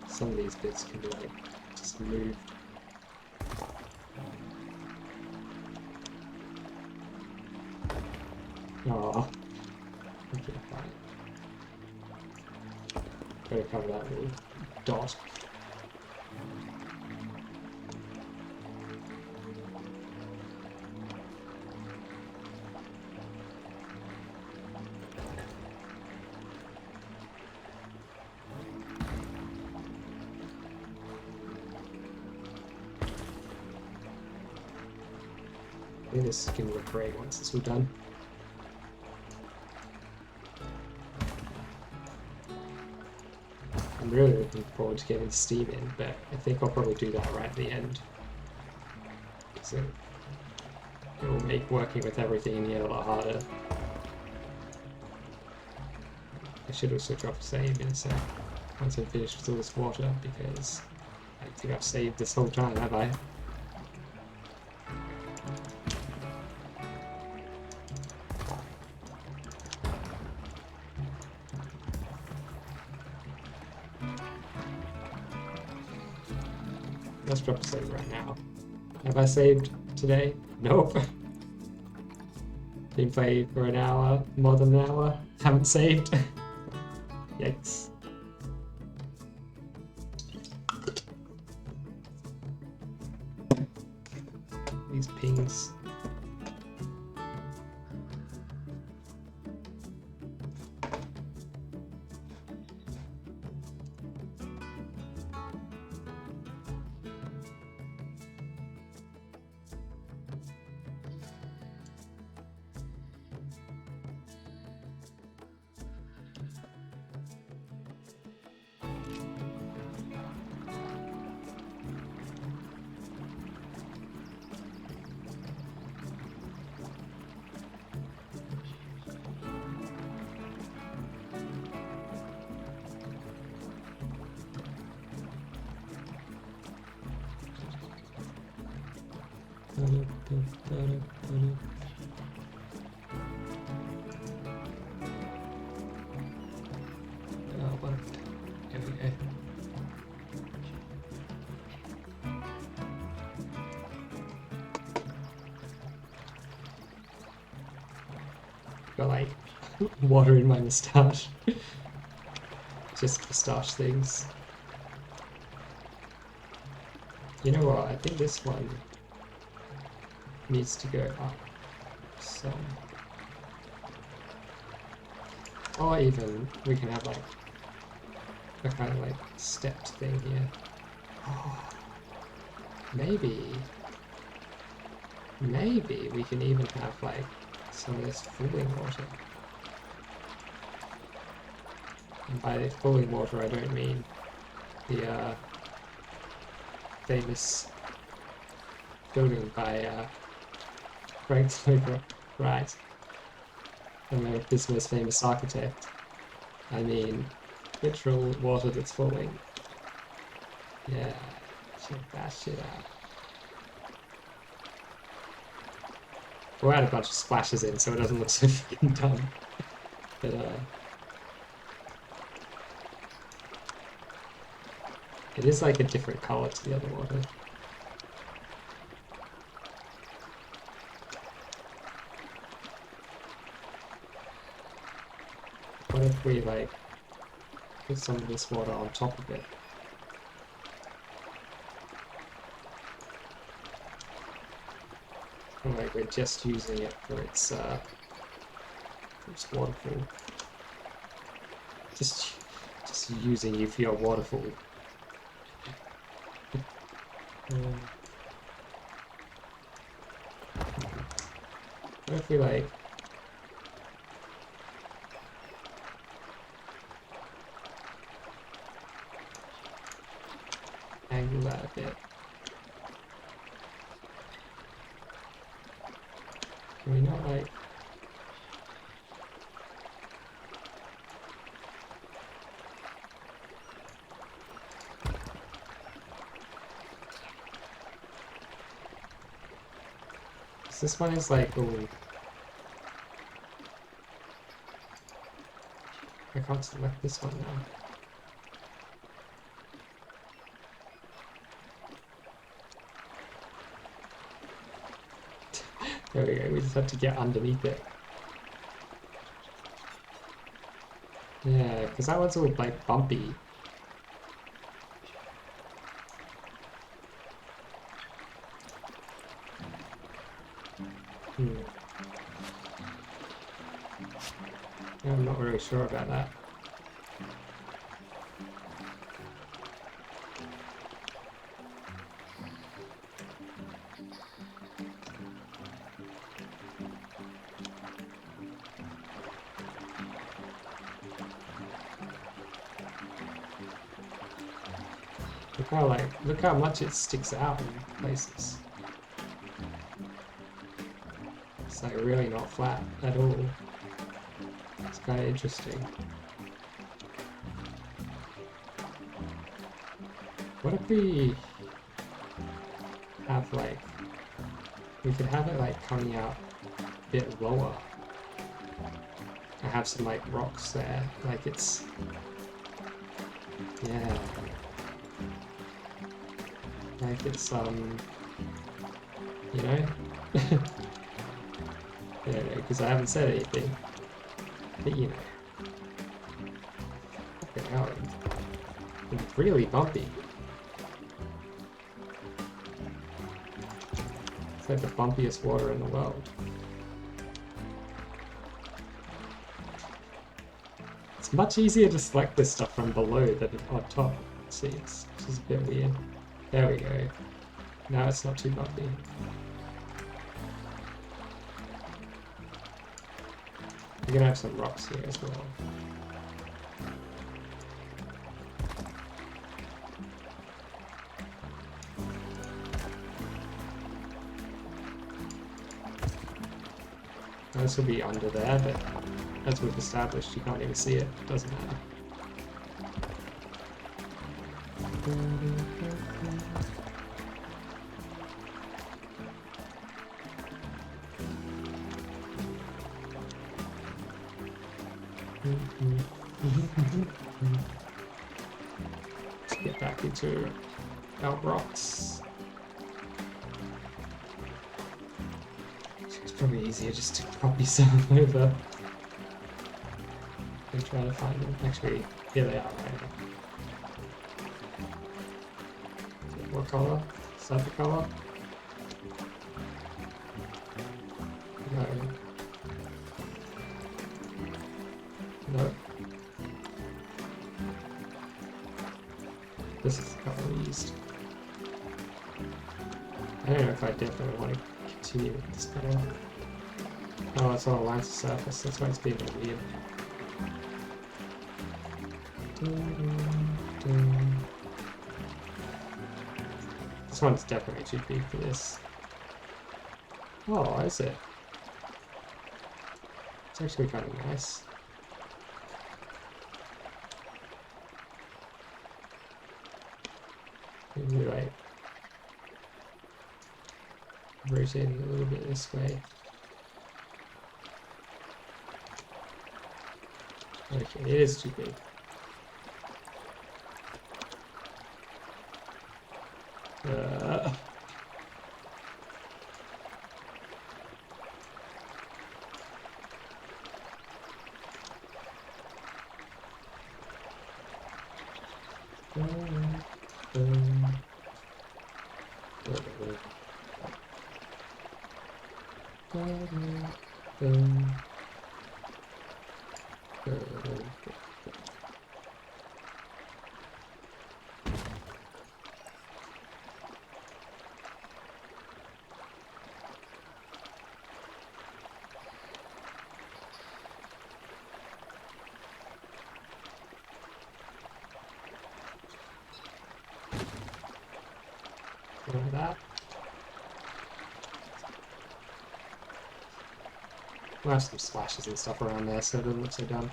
A: Some of these bits can be like just moved. Oh, okay, fine. Gotta cover that little dot. I think this is going to look great once this is all done. I'm really looking forward to getting steam in, but I think I'll probably do that right at the end. So it will make working with everything in here a lot harder. I should also drop a save in a sec once I'm finished with all this water, because I don't think I've saved this whole time, have I? Let's drop a save right now. Have I saved today? Nope. Been playing for an hour, more than an hour. Haven't saved. Yikes. These pings. Oh, well, here we go. Got like water in my moustache. Just moustache things. You know what? I think this one needs to go up some. Or even we can have like a kind of like stepped thing here. Oh, maybe we can even have like some of this falling water. And by falling water I don't mean the famous building by Frank Lloyd Wright. America's most famous architect. I mean, literal water that's falling. Yeah, check that shit out. We'll add a bunch of splashes in so it doesn't look so fucking dumb. But it is like a different color to the other water. What if we like put some of this water on top of it? And like we're just using it for its waterfall. Just using you for your waterfall. What if we like angle that a bit? Can we not like this one is like, oh, I can't select this one now. There we go, we just have to get underneath it. Yeah, because that one's all like bumpy. Yeah, I'm not really sure about that. Look how much it sticks out in places. It's like really not flat at all. It's kind of interesting. What if we have like, we could have it like coming out a bit lower. I have some like rocks there, like it's, yeah. Like it's, you know? Yeah, because I haven't said anything. But you know. Fucking hell. It's really bumpy. It's like the bumpiest water in the world. It's much easier to select this stuff from below than on top. See, it's just a bit weird. There we go. Now it's not too bumpy. We're gonna have some rocks here as well. Now this will be under there, but as we've established, you can't even see it. It doesn't matter. Let's get back into our rocks. It's probably easier just to copy some over and try to find them. Actually, here they are right now. What color? Is that the color? No. No. This is the color we used. I don't know if I definitely want to continue with this color. Oh, it's on a lines of surface, that's why it's being a bit weird. This one's definitely too big for this. Oh, is it? It's actually kind of nice. Maybe like rotating a little bit this way. Okay, it is too big. Like that. We'll have some splashes and stuff around there so it doesn't look so dumb.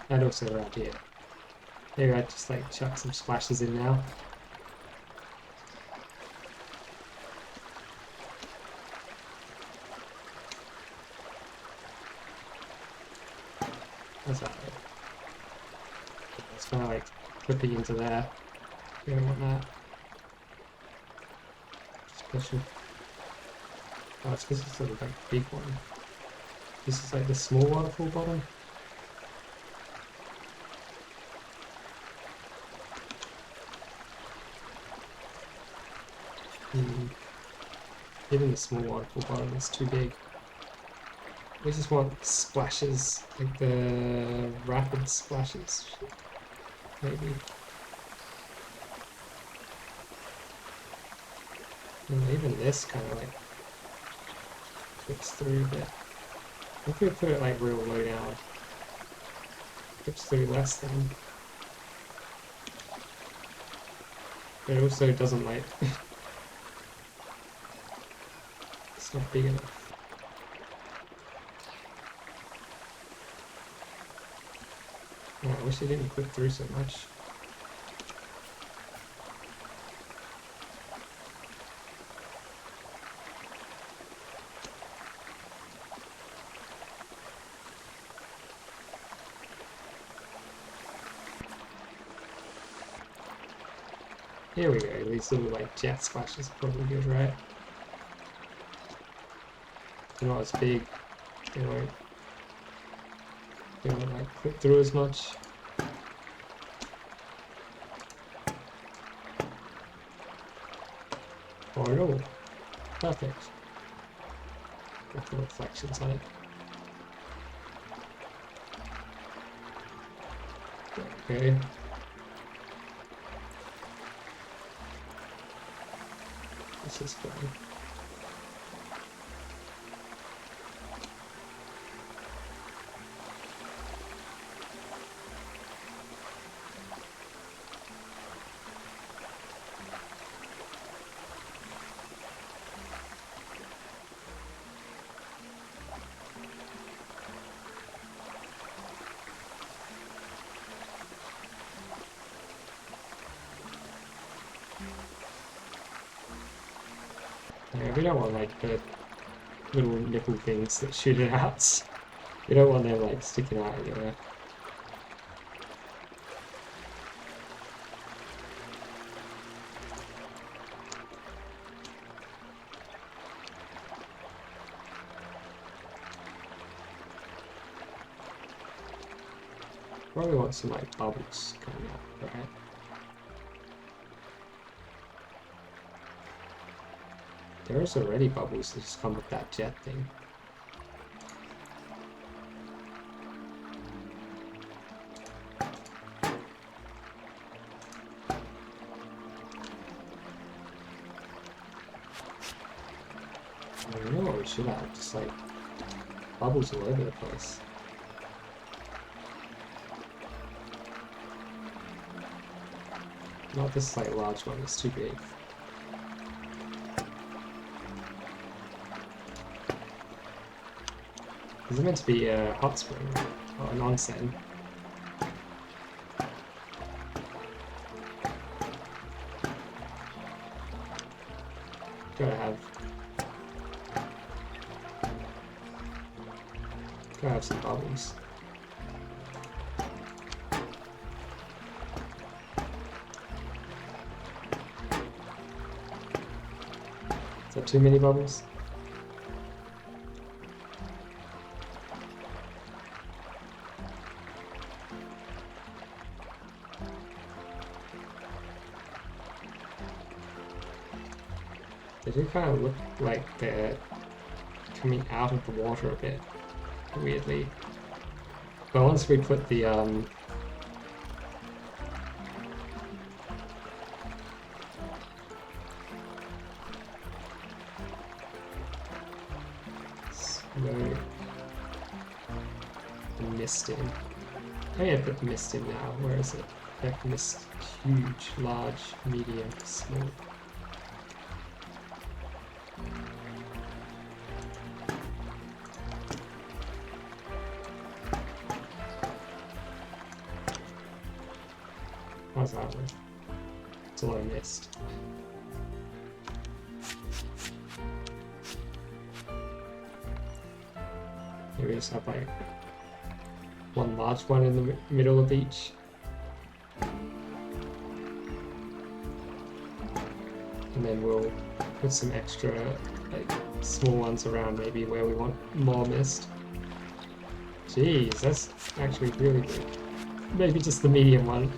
A: And also around here. Maybe I'd just like chuck some splashes in now. How's that? It's kind of like clipping into there. We don't want that. Special. Oh, it's because it's sort of like a big one. This is like the small waterfall bottom. Even the small waterfall bottom is too big. We just want splashes, like the rapid splashes, maybe. And even this kind of like fits through a bit. I think we put it like real low down. Fits through less than. But it also doesn't like... It's not big enough. Oh, I wish it didn't clip through so much. Here we go, these little like jet splashes are probably good, right? They're not as big, they won't like clip through as much. Oh no, perfect. Got the reflections on it. Okay. This is fun. Yeah, we don't want like the little nipple things that shoot it out. We don't want them like sticking out anywhere. Probably want some like bubbles coming out, right? There's already bubbles that just come with that jet thing. I don't know what we should have, just like bubbles all over the place. Not this like large one, it's too big. Is it meant to be a hot spring or an onsen? Gotta have some bubbles. Is that too many bubbles? They do kind of look like they're coming out of the water a bit, weirdly. But once we put the mist in. Oh yeah, put the mist in now. Where is it? Like mist, huge, large, medium, small. How's that one? It's a lot of mist. Here we just have like one large one in the middle of each. And then we'll put some extra like small ones around maybe where we want more mist. Jeez, that's actually really good. Maybe just the medium one.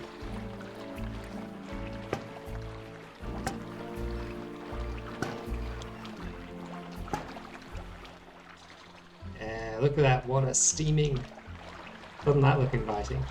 A: Look at that water steaming. Doesn't that look inviting?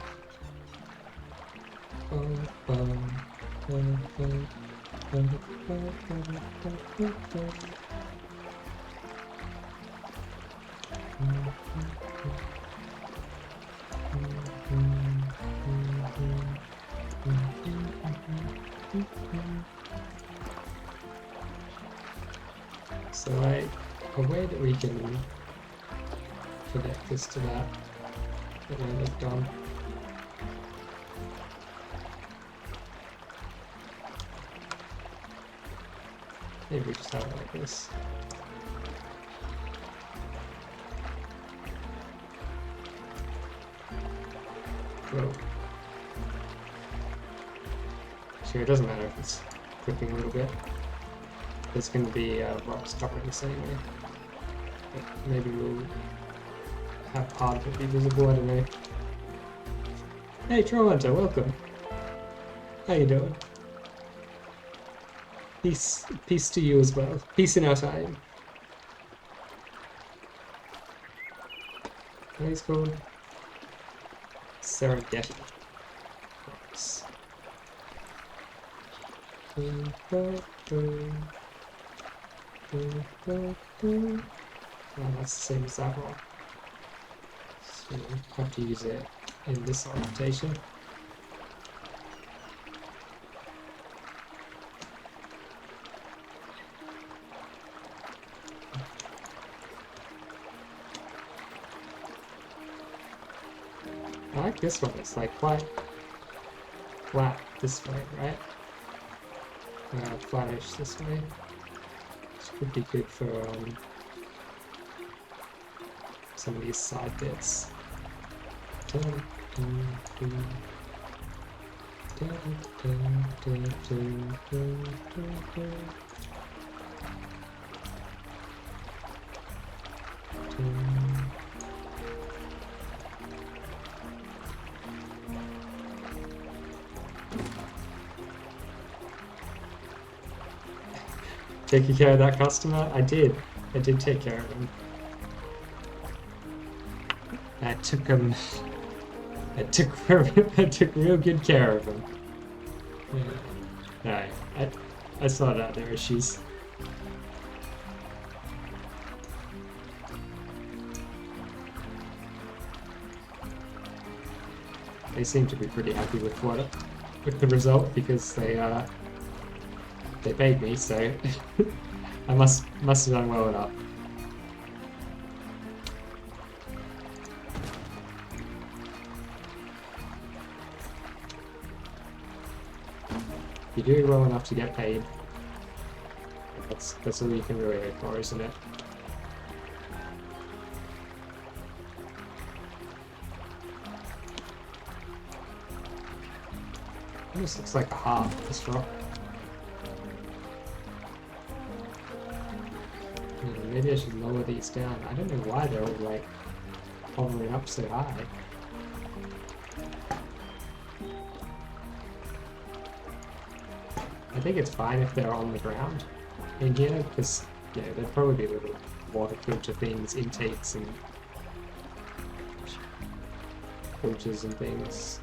A: So like a way that we can connect this to that I looked on. Maybe we just have it like this. Whoa. Sure, it doesn't matter if it's clipping a little bit. There's going to be rocks covering this anyway. But maybe we'll have part of it be visible, I don't know. Hey Troll Hunter, welcome. How you doing? Peace to you as well. Peace in our time. What is it called? Serengeti. Rocks. Oh, that's the same as that rock. So we have to use it in this orientation. I like this one, it's like quite flat this way, right? Flattish this way. This could be good for some of these side bits. Taking care of that customer? I did take care of him. I took him. I took real good care of him. Yeah. No, I sorted out their issues. They seem to be pretty happy with the result because they paid me, so I must have done well enough. You do well enough to get paid. That's all you can really hope for, isn't it? Almost looks like a heart, this rock. Maybe I should lower these down. I don't know why they're all like hovering up so high. I think it's fine if they're on the ground in here, because yeah, there'd probably be little water filter things, intakes and filters and things.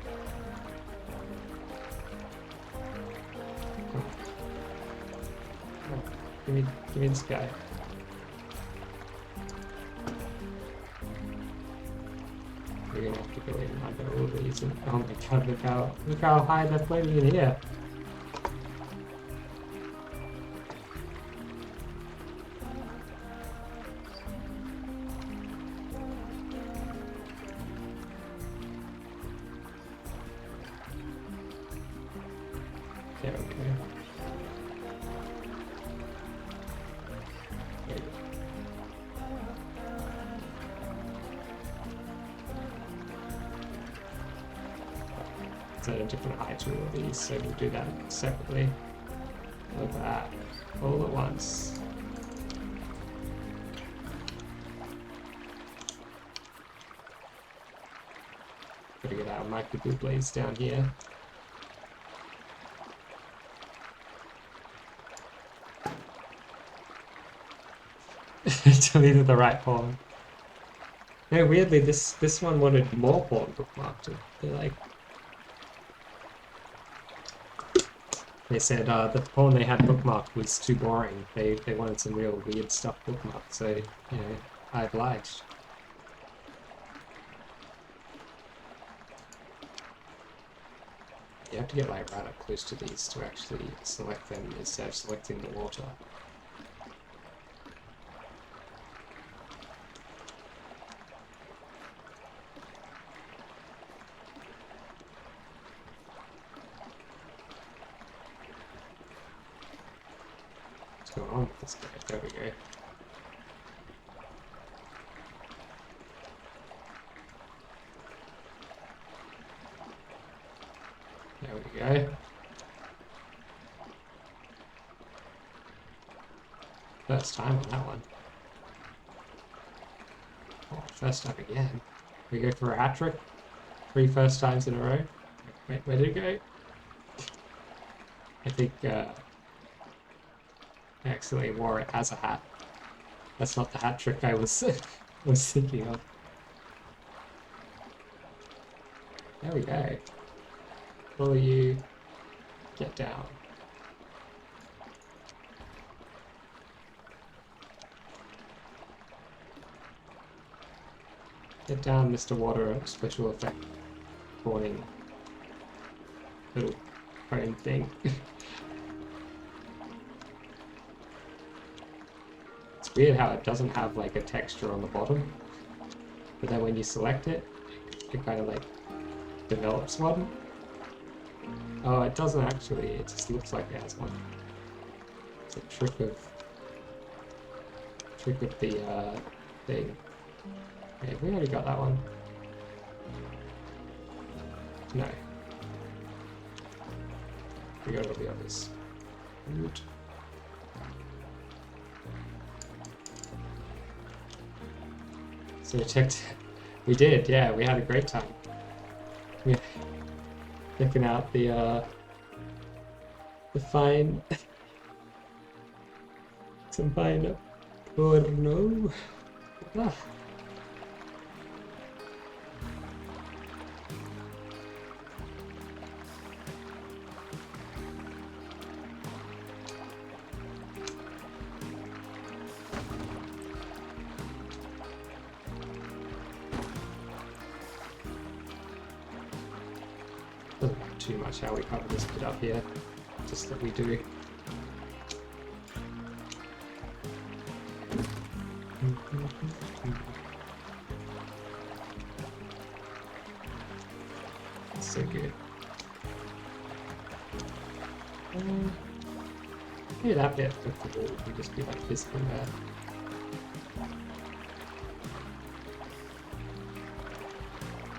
A: Oh, give me this guy. We're gonna have to go in under all these and oh my god, look how high they're floating in here. Okay. It's at a different height to all of these, so we'll do that separately. Like that, all at once. Gotta get our micro blue blades down here. Deleted the right pawn. No, weirdly, this one wanted more pawn bookmarked. They said the pawn they had bookmarked was too boring. They wanted some real weird stuff bookmarked, so you know, I obliged. You have to get like right up close to these to actually select them instead of selecting the water. going on with this guy? There we go. There we go. First time on that one. Oh, first time again. We go for a hat trick. 3 first times in a row. Wait, where did it go? I think I accidentally wore it as a hat. That's not the hat trick I was was thinking of. There we go. Will you get down? Get down, Mr. Water special effect warning. Little phone thing. It's weird how it doesn't have like a texture on the bottom, but then when you select it, it kind of like develops one. Oh, it doesn't actually, it just looks like it has one. It's a trick of the thing. Okay, we already got that one. No. We got all the others. Good. So we checked. We did, yeah. We had a great time. Yeah, checking out the fine, some fine porno. Ah. Doesn't matter too much how we cover this bit up here, just that we do. It's so good. Maybe that bit of the wall would just be like visible there.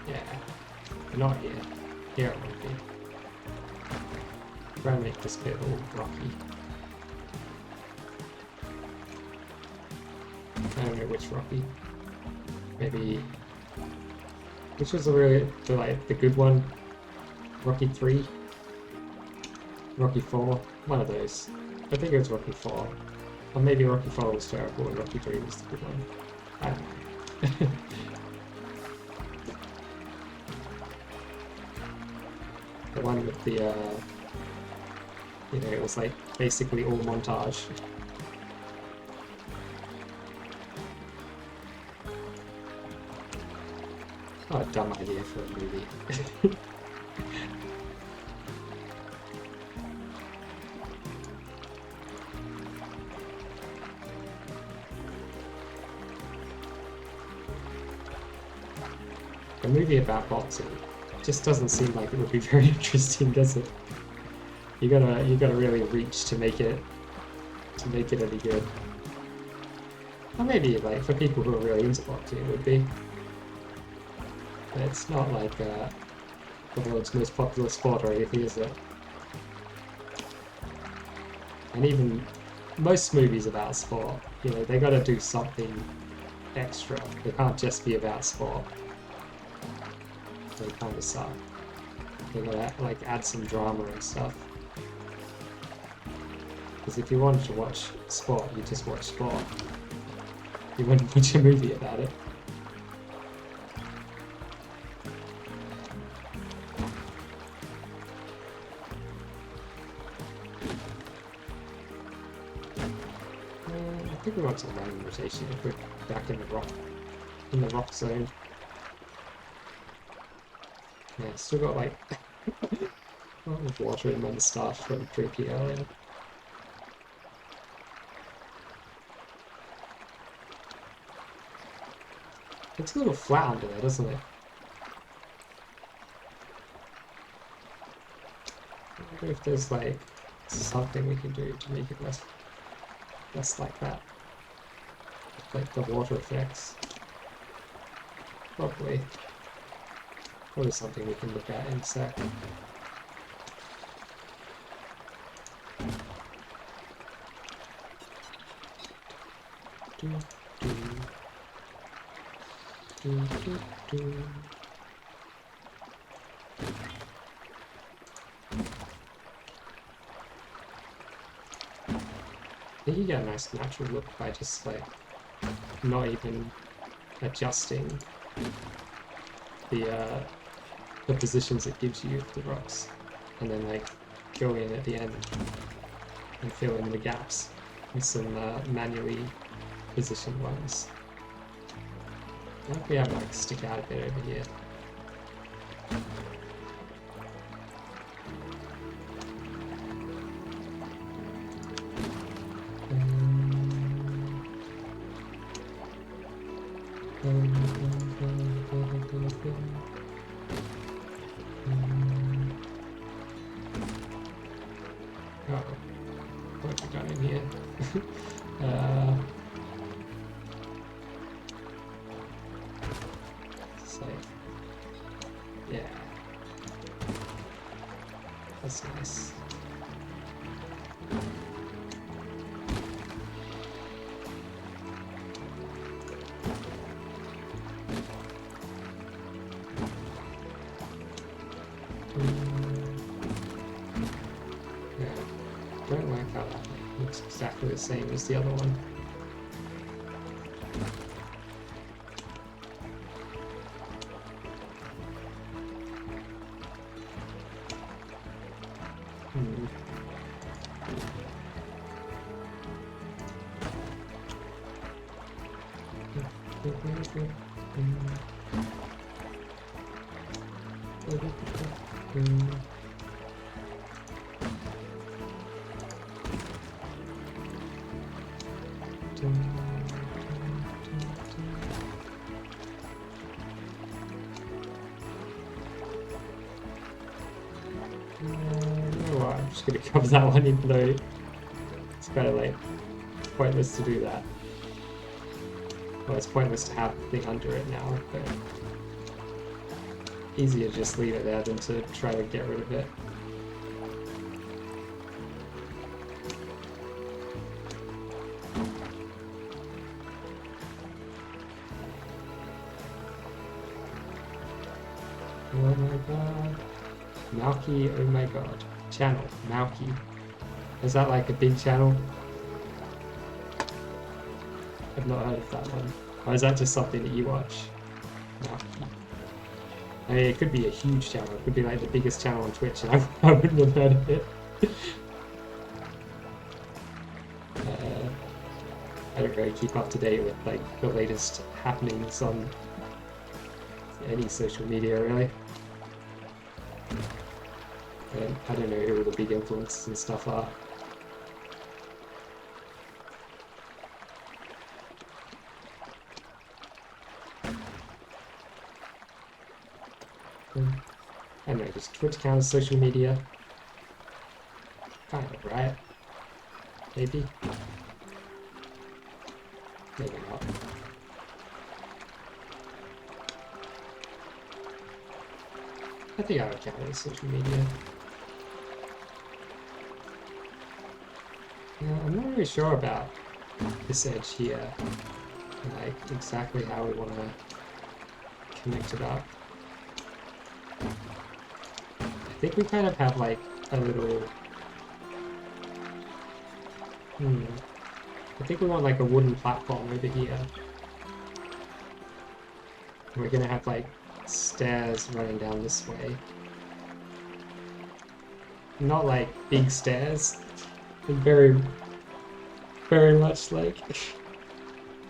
A: Yeah, but not here. Here it would be. Try and make this bit all rocky. I don't know which rocky. Maybe which was the good one? Rocky 3? Rocky 4? One of those. I think it was Rocky 4. Or maybe Rocky 4 was terrible and Rocky 3 was the good one. I don't know. The one with the, it was like basically all montage. Oh, a dumb idea for a movie. A movie about boxing just doesn't seem like it would be very interesting, does it? You gotta really reach to make it any good. Or maybe like for people who are really into boxing, it would be. But it's not like the world's most popular sport or anything, is it? And even most movies about sport, they gotta do something extra. They can't just be about sport. They kind of suck. They gotta like add some drama and stuff. Because if you wanted to watch sport, you just watch sport. You wouldn't watch a movie about it. I think we want some random rotation if we're back in the rock zone. Yeah, still got like a lot of water in my moustache from drinking earlier. It's a little flat under there, doesn't it? I wonder if there's like something we can do to make it less Just like that. Like the water effects. Probably something we can look at in a sec. Do, do, do, do, do. I think you get a nice natural look by just like not even adjusting the positions it gives you of the rocks, and then like go in at the end and fill in the gaps with some manually positioned ones. I think we have like stick out a bit over here. Oh, what have we got in here? It's like, yeah, that's nice. I don't like how that looks exactly the same as the other one. I'm just gonna cover that one even though it's kind of like pointless to do that. Well, it's pointless to have the thing under it now, but easier to just leave it there than to try to get rid of it. Oh my god. Malky, oh my god. Channel, Malky. Is that like a big channel? I've not heard of that one. Or is that just something that you watch? Malky. I mean, it could be a huge channel. It could be like the biggest channel on Twitch, and I wouldn't have heard of it. I don't really keep up to date with like the latest happenings on any social media, really. I don't know who the big influencers and stuff are. I don't know, does Twitch count as social media? Kind of, right? Maybe? Maybe not. I think I would count it as social media. Yeah, I'm not really sure about this edge here, and like exactly how we want to connect it up. I think we kind of have like a little... I think we want like a wooden platform over here. And we're gonna have like stairs running down this way. Not like big stairs. Very, very much like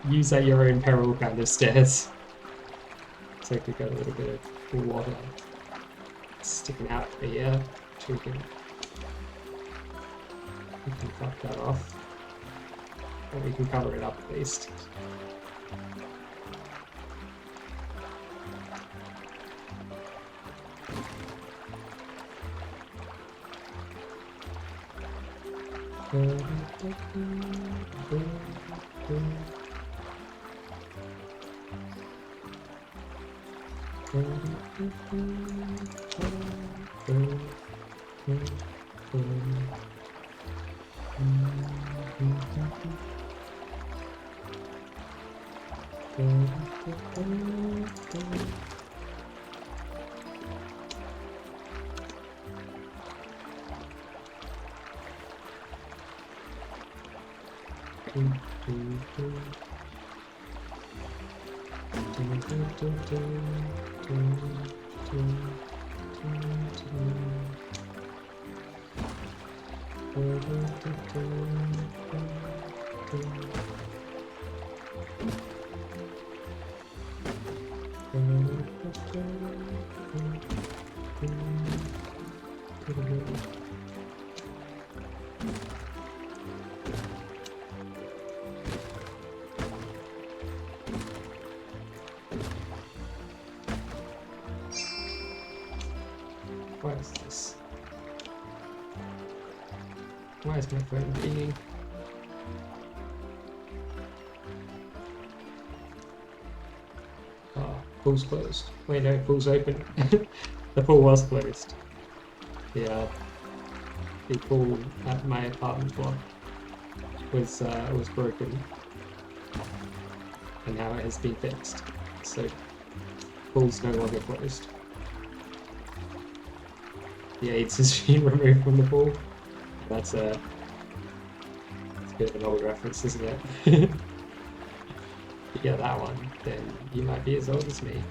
A: use at your own peril kind of stairs. It's like we've got a little bit of water sticking out over here, which we can cut that off. Or we can cover it up at least. What is this? Why is my phone pinging? Oh, pool's closed. Wait, no, pool's open. The pool was closed. The pool at my apartment block was broken, and now it has been fixed. So, pool's no longer closed. The AIDS has been removed from the pool. That's a bit of an old reference, isn't it? If you get that one, then you might be as old as me.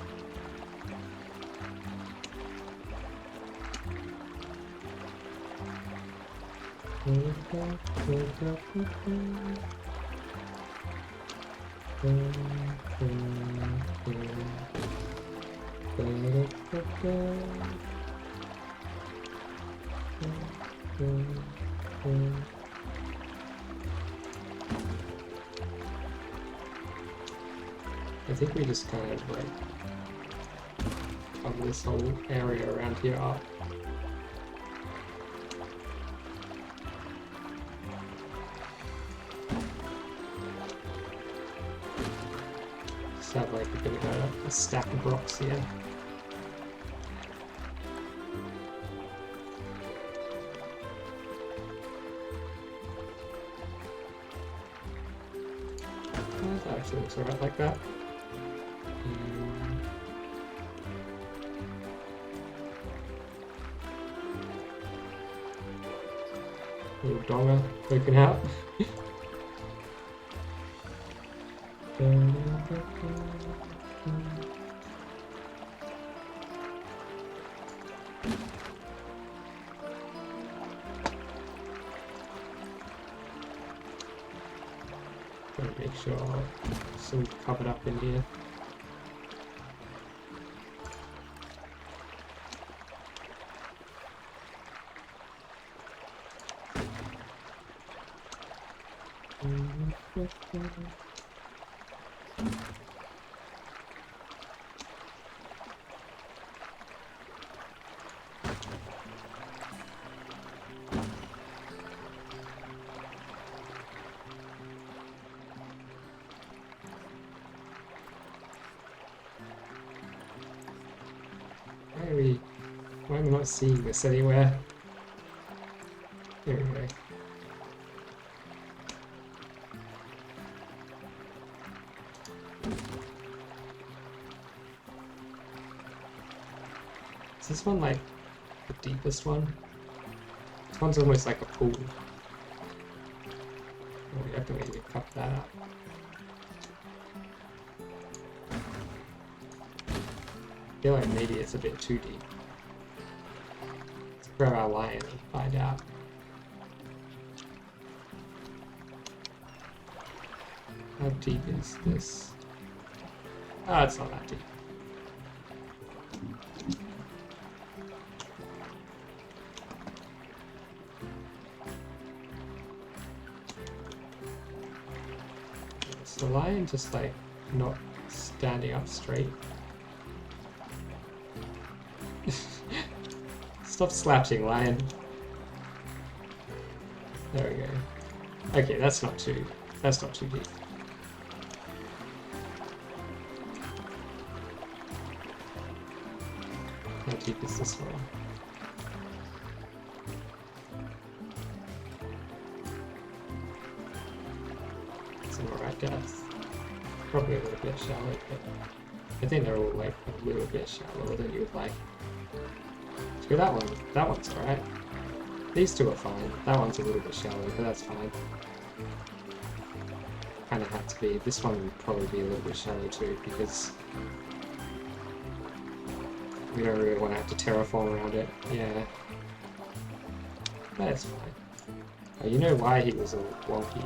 A: I think we just kind of like cover this whole area around here up. Just have like a bit of a stack of rocks here. That actually looks alright like that. Little donga poking out. Gotta make sure it's all covered up in here. Why am I not seeing this anywhere? Here we go. Is this one like the deepest one? This one's almost like a pool. Oh, we have to maybe cut that up. I feel like maybe it's a bit too deep. Let's grab our lion and find out. How deep is this? Ah, it's not that deep. Is the lion just like not standing up straight? Stop slouching, lion. There we go. Okay, that's not too deep. How deep is this one? It's an alright depth. Probably a little bit shallow, but I think they're all like a little bit shallower than you would like. So that one's alright. These two are fine. That one's a little bit shallow, but that's fine. Kind of had to be. This one would probably be a little bit shallow too, because we don't really want to have to terraform around it. Yeah. That's fine. Oh, you know why he was all wonky?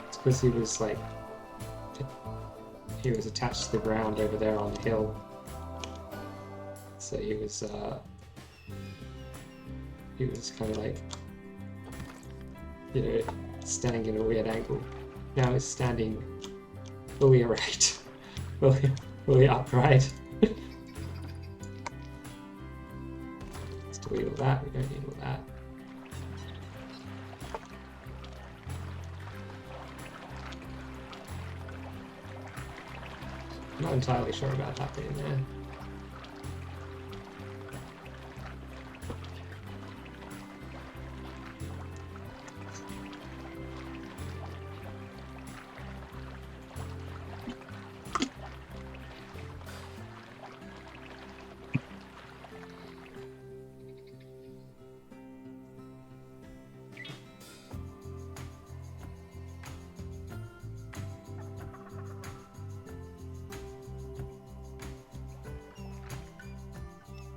A: It's because he was like... He was attached to the ground over there on the hill. So he was kind of like, you know, standing in a weird angle. Now he's standing fully erect, fully upright. Let's delete all that, we don't need all that. I'm not entirely sure about that being there.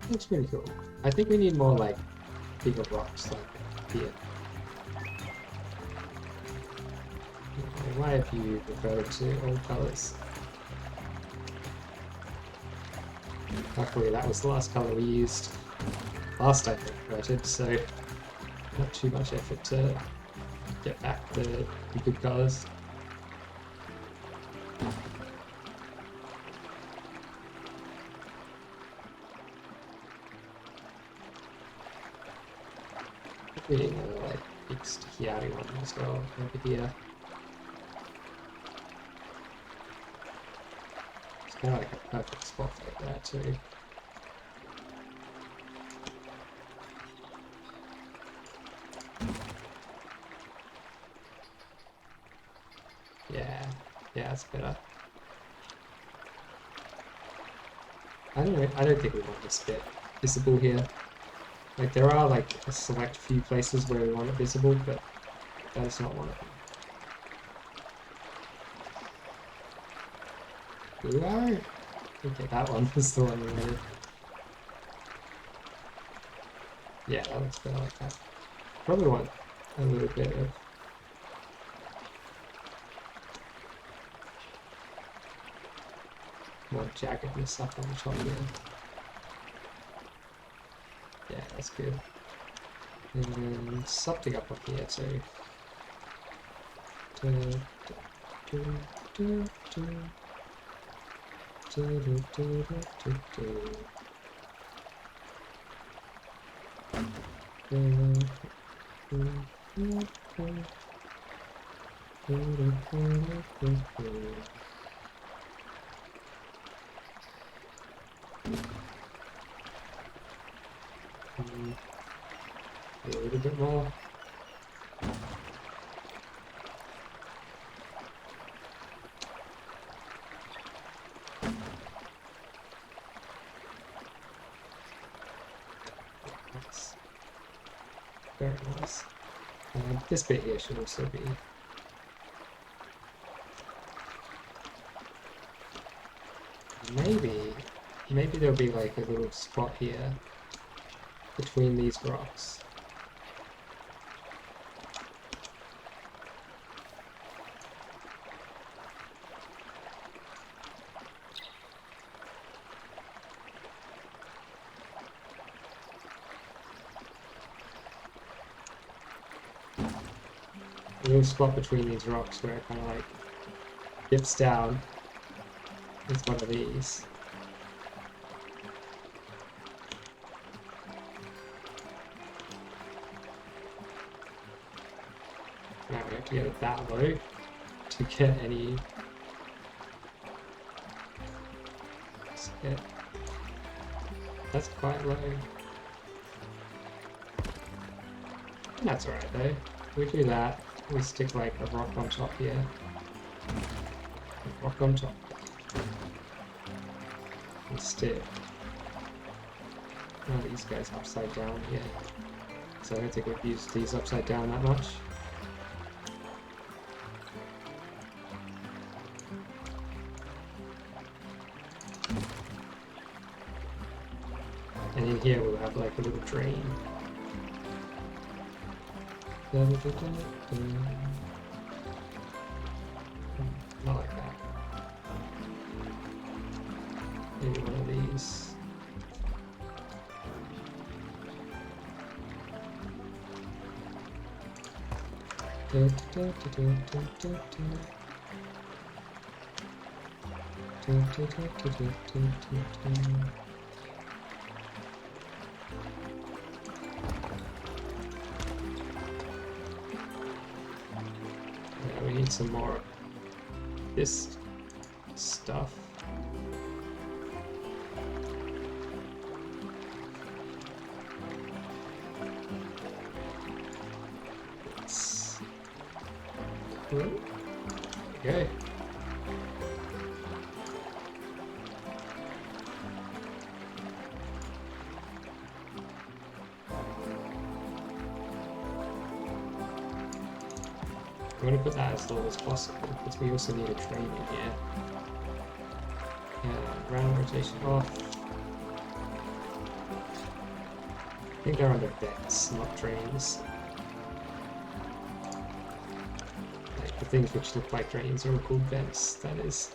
A: Looks pretty cool. I think we need more like bigger rocks like here. Why have you referred to old colours? Luckily that was the last colour we used last time we converted, so not too much effort to get back the good colours. We need another like big sticky outy one as well over here. It's kind of like a perfect spot like that too. Yeah, it's better. I don't think we want this bit visible here. Like, there are, like, a select few places where we want it visible, but that is not one of them. Blue arrow? Okay, that one was the one we wanted. Yeah, that looks better like that. Probably want a little bit of... more jaggedness up on the top here. Yeah, that's good. And something up here too. A little bit more. Nice. Very nice. This bit here should also be maybe there'll be like a little spot here between these rocks. A little spot between these rocks where it kind of like dips down. It's one of these. Now we have to get it that low to get any. That's quite low. That's alright though. We do that. We stick like a rock on top here. A rock on top. And stick. Oh, these guys upside down here. So I don't think we've used these upside down that much. And in here we'll have like a little drain. Not like that. Maybe one of these. Yeah, we need some more of this stuff. Okay. I'm going to put that as low as possible because we also need a train in here. Yeah, round rotation off. I think they're under vents, not trains. Like the things which look like trains are called vents, that is.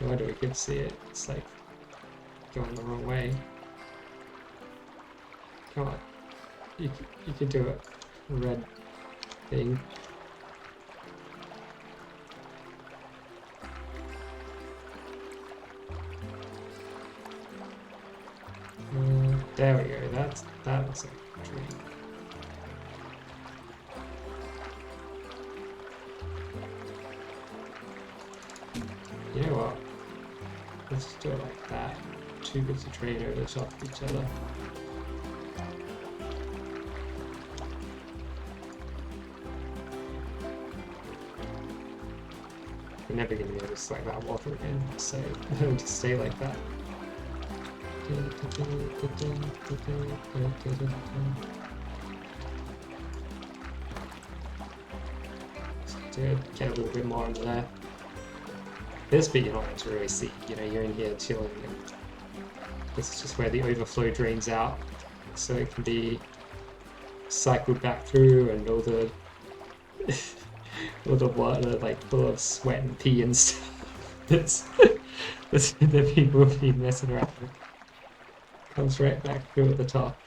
A: No wonder we could see it. It's like going the wrong way. Come on. You could do it. Red thing. There we go. That looks like a tree. You know what? Let's just do it like that. Two bits of train over the top of each other. We're never going to be able to select that water again, so it'll just stay like that. To get a little bit more under there. This bit you're not going to really see, you know, you're in here chilling, and this is just where the overflow drains out, so it can be cycled back through, and all the all the water like full of sweat and pee and stuff that people have been messing around with comes right back through at the top.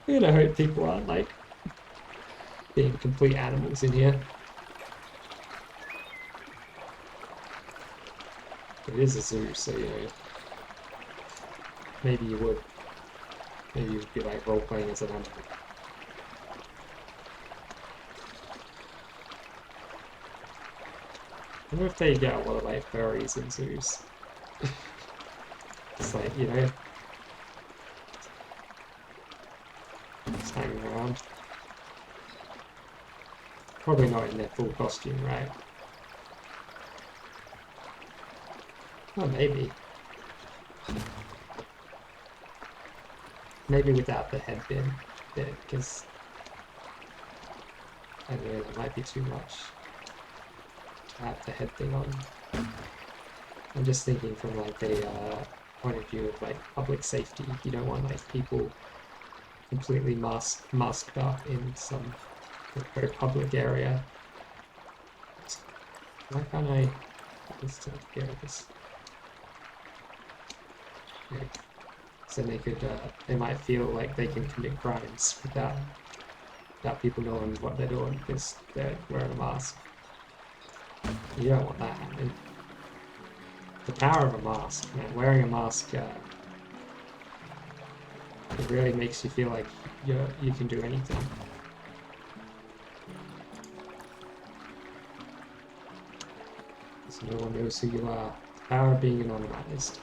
A: I'm gonna hope people aren't like being complete animals in here. It is a zoo, so you know, maybe you would be like role playing as an animal. I wonder if they get a lot of like furries in zoos. It's like, you know, just hanging around. Probably not in their full costume, right? Well, maybe. Maybe without the head bit, because I don't know, that might be too much to have the head thing on. I'm just thinking from like a point of view of like public safety. You don't want like people completely masked up in some very public area. Why can't I just get rid of this? Okay. So they might feel like they can commit crimes without people knowing what they're doing because they're wearing a mask. You don't want that happening. The power of a mask, man. Wearing a mask It really makes you feel like you can do anything. So no one knows who you are. The power of being anonymized.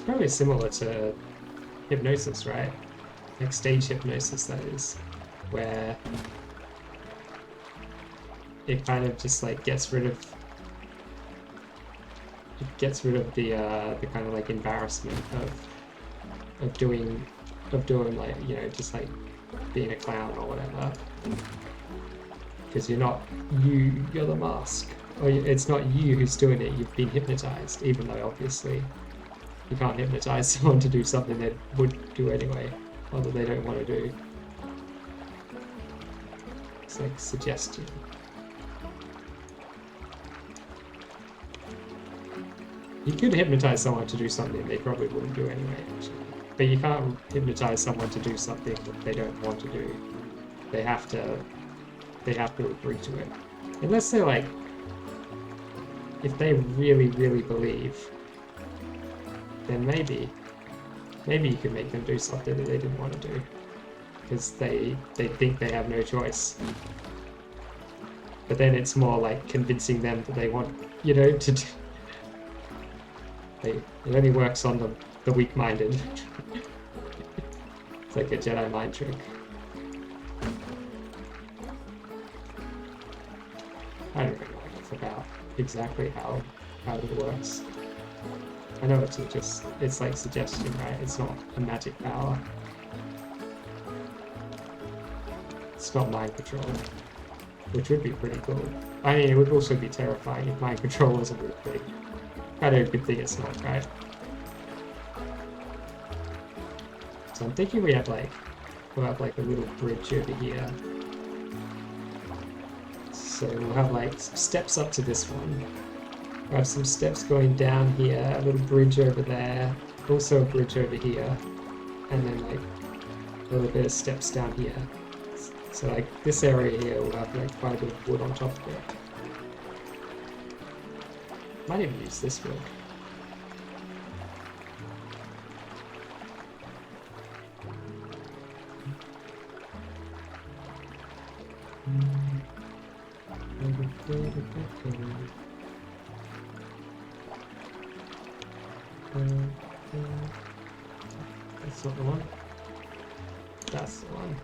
A: Probably similar to hypnosis, right? Like stage hypnosis, that is, where it kind of just like gets rid of the kind of like embarrassment of doing like, you know, just like being a clown or whatever, because you're not you're the mask, or it's not you who's doing it. You've been hypnotized, even though obviously you can't hypnotize someone to do something they would do anyway, or that they don't want to do. It's like suggestion. You could hypnotize someone to do something they probably wouldn't do anyway, actually. But you can't hypnotize someone to do something that they don't want to do. They have to agree to it. Unless they're like, if they really, really believe, then maybe you could make them do something that they didn't want to do, because they think they have no choice. But then it's more like convincing them that they want, you know, to do. It only works on the weak-minded. It's like a Jedi mind trick. I don't really know enough about exactly how it works. I know it's like suggestion, right? It's not a magic power. It's not mind control, which would be pretty cool. I mean, it would also be terrifying if mind control was a real thing. Kind of a good thing it's not, right? So I'm thinking we'll have like a little bridge over here. So we'll have like some steps up to this one. We'll have some steps going down here, a little bridge over there, also a bridge over here, and then like a little bit of steps down here. So like this area here will have like quite a bit of wood on top of it. Might even use this wood. That's not the one. That's the one.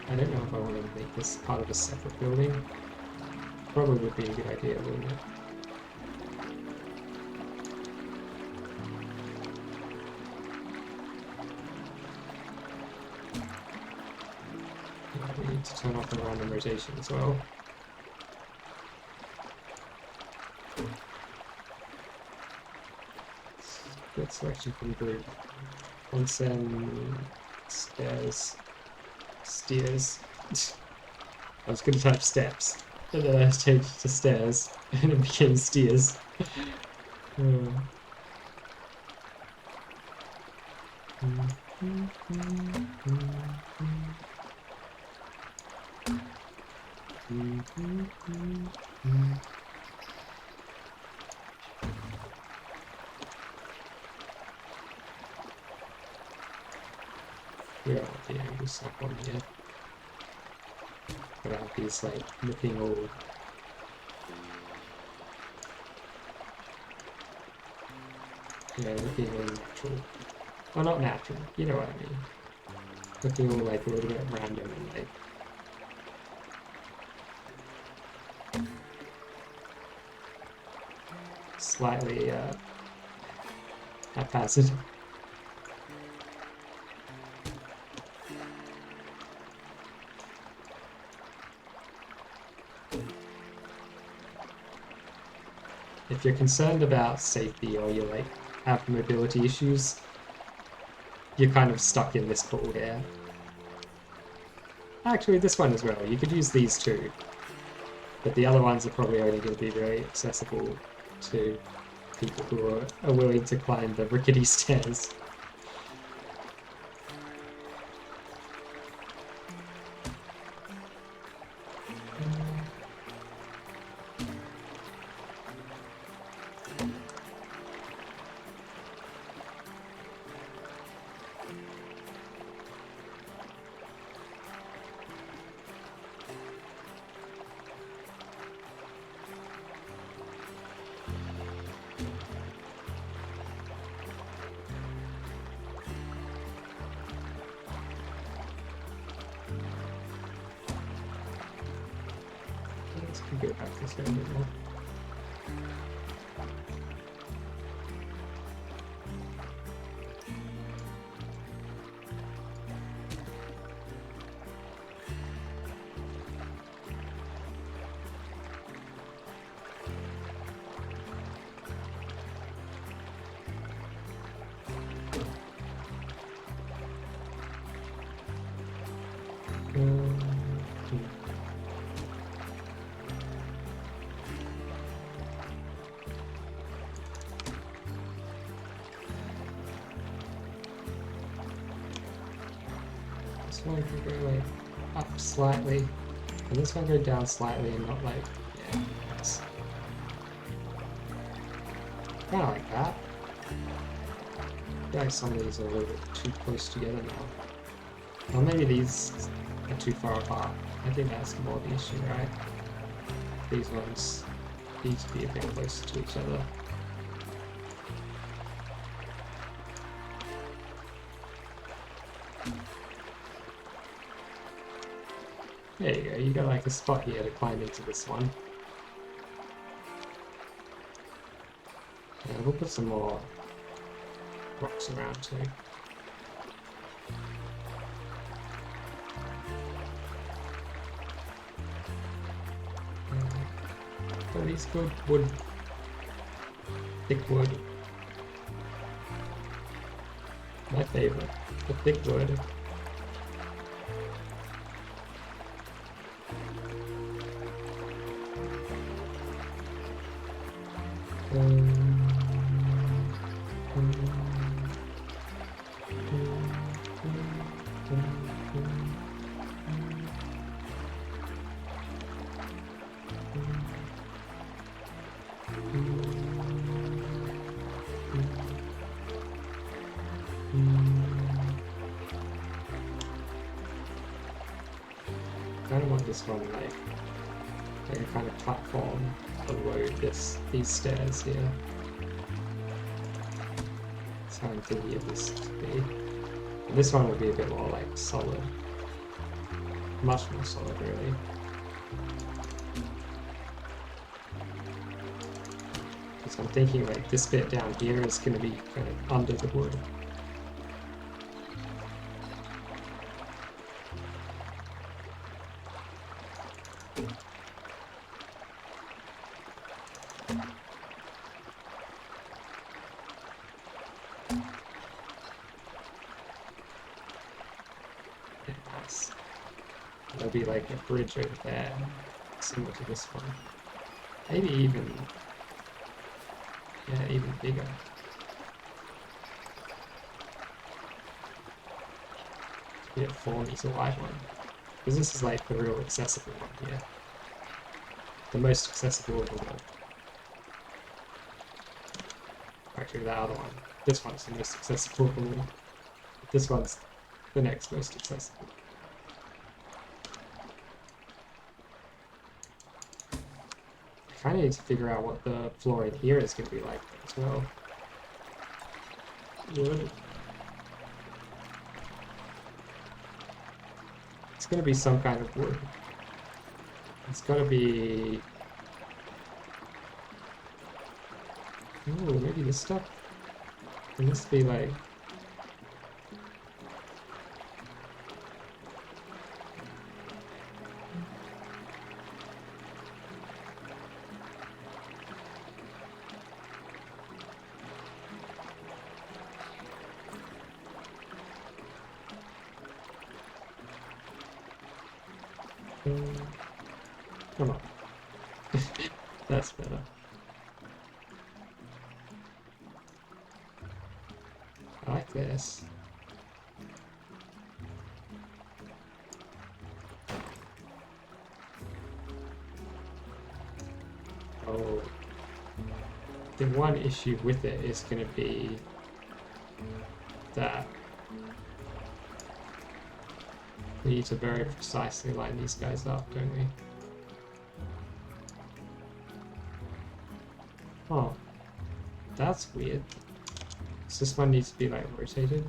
A: I don't know if I want to make this part of a separate building. Probably would be a good idea, wouldn't it? Yeah, we need to turn off the random rotation as well. Good selection from group. Onsen, stairs. Steers. I was going to type steps, and then I changed to stairs, and it became steers. Where are the angles up on here? Without these like looking all looking all natural. Well, not natural, you know what I mean. Looking all like a little bit random and like slightly haphazard. If you're concerned about safety or you like have mobility issues, you're kind of stuck in this pool here. Actually, this one as well. You could use these two. But the other ones are probably only going to be very accessible to people who are willing to climb the rickety stairs. Let's go back this way a bit more. This one can go like up slightly, and this one go down slightly and not like, yeah, nice. Kinda like that. I feel like some of these are a little bit too close together now. Or maybe these are too far apart. I think that's more the issue, right? These ones need to be a bit closer to each other. There you go, you got like a spot here to climb into this one. Yeah, we'll put some more rocks around too. Oh, these good wood. Thick wood. My favorite. The thick wood. I kind of want this one like a kind of platform below these stairs here. That's how I'm thinking of this to be. And this one will be a bit more like solid. Much more solid really. Because I'm thinking like this bit down here is going to be kind of under the wood. There'll be like a bridge over there, similar to this one. Maybe even, yeah, even bigger. Yeah, 4 meter wide one. Because this is like the real accessible one here. The most accessible of them all. Actually, that other one. This one's the most accessible of them all. This one's the next most accessible. I kind of need to figure out what the floor in here is going to be like as well. Wood. It's going to be some kind of wood. It's got to be... Ooh, maybe this stuff? It must be like... Come on. That's better. I like this. Oh, the one issue with it is going to be that we need to very precisely line these guys up, don't we? Oh, that's weird. So this one needs to be like rotated.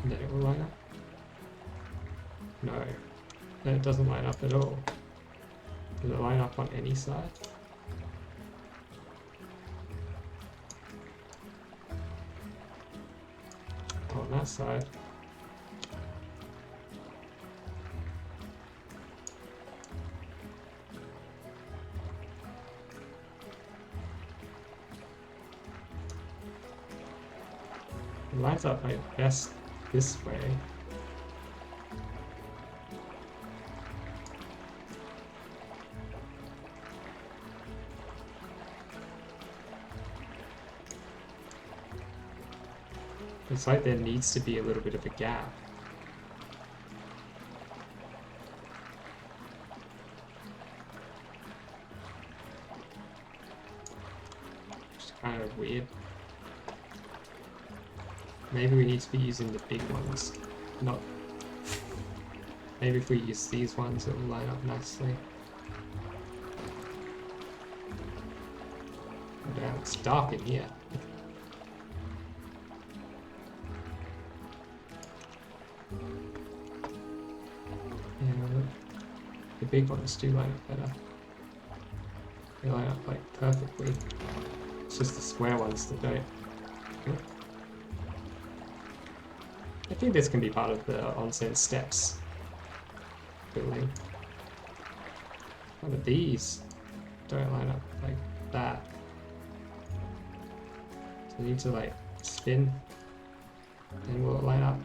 A: And then it will line up. No, then it doesn't line up at all. Does it line up on any side? On that side. It lines up like best this way. It's like there needs to be a little bit of a gap. Which is kind of weird. Maybe we need to be using the big ones, not... Maybe if we use these ones, it will line up nicely. Oh, damn, it's dark in here. Yeah, the big ones do line up better. They line up like perfectly. It's just the square ones that don't. I think this can be part of the onsen steps building. One of these don't line up like that. So you need to like spin, then will it line up?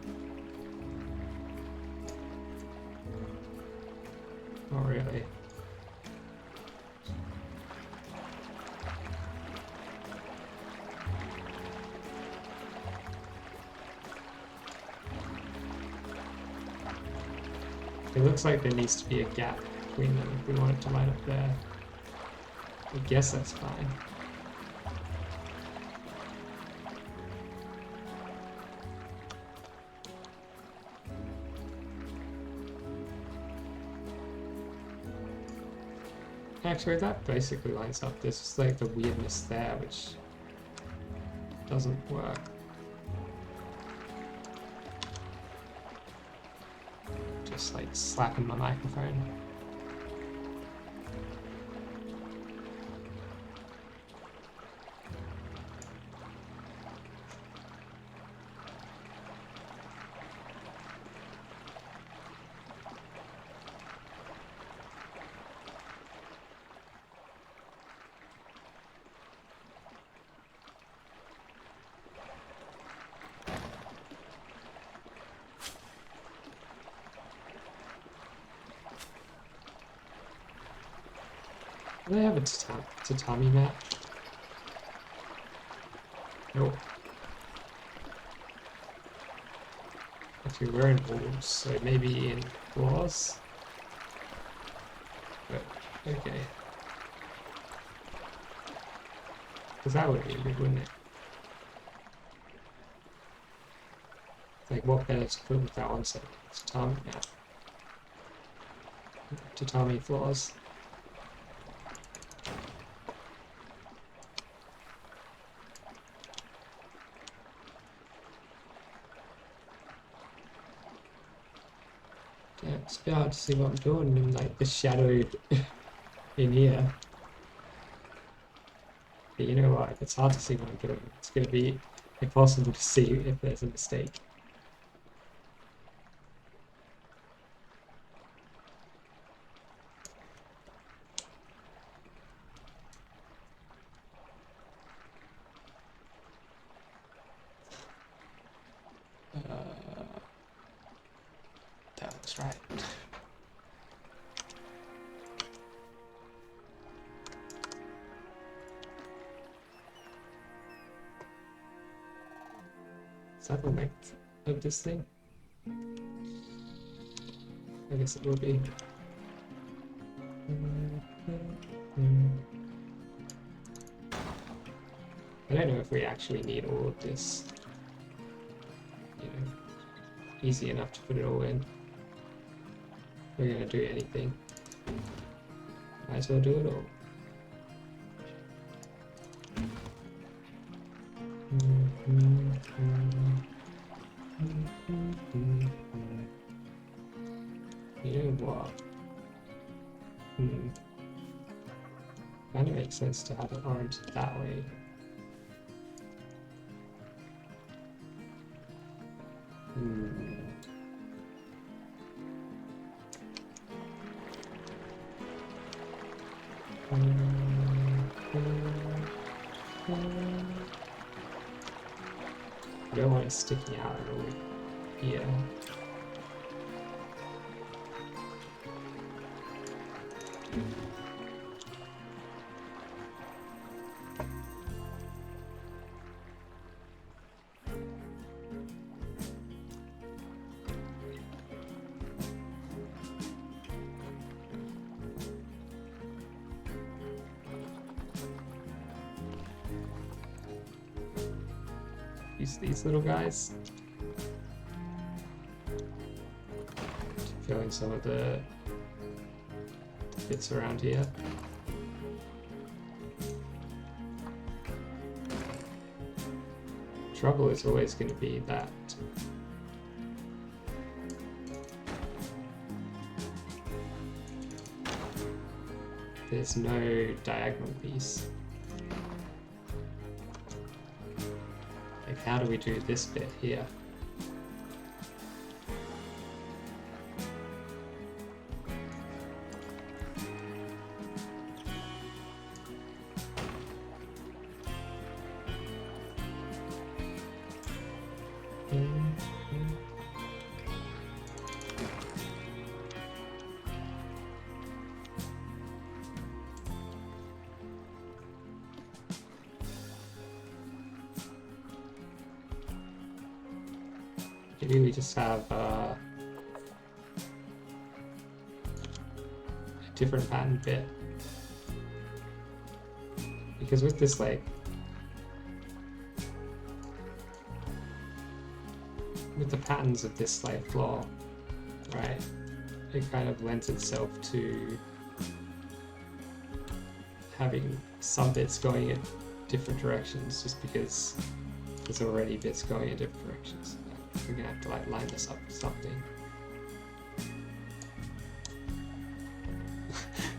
A: Not really. It looks like there needs to be a gap between them if we want it to line up there. I guess that's fine. Actually, that basically lines up. There's just like the weirdness there, which doesn't work. Just like slapping my microphone. Do they have a tatami mat? Nope. Actually, we're in walls, so maybe in floors? But, okay. Because that would be good, wouldn't it? Like, what better to put with that onsen? Tatami mat. Tatami floors. Yeah, it's a bit hard to see what I'm doing in like the shadow in here. But you know what, if it's hard to see what I'm doing, it's going to be impossible to see if there's a mistake. That looks right. that the length of this thing? I guess it will be. I don't know if we actually need all of this. You know, easy enough to put it all in. We're gonna do anything. Might as well do it all. You know what? Kind of makes sense to have it oriented that way. I don't want it sticking out at all here. Use these little guys. Fill in some of the bits around here. Trouble is always going to be that there's no diagonal piece. Like, how do we do this bit here? Maybe we just have a different pattern bit. Because with this, like, with the patterns of this slave floor, right, it kind of lends itself to having some bits going in different directions just because there's already bits going in different directions. We're gonna have to like line this up with something.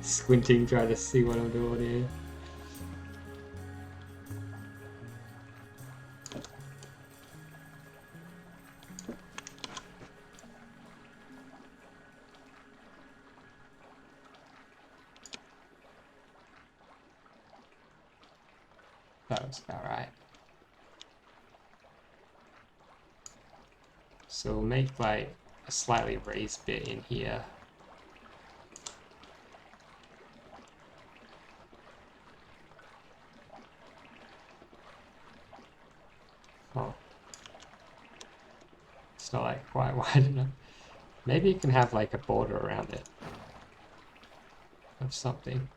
A: Squinting, trying to see what I'm doing here. That was about right. So we'll make like a slightly raised bit in here. Oh. It's not like quite wide enough. Maybe it can have like a border around it of something.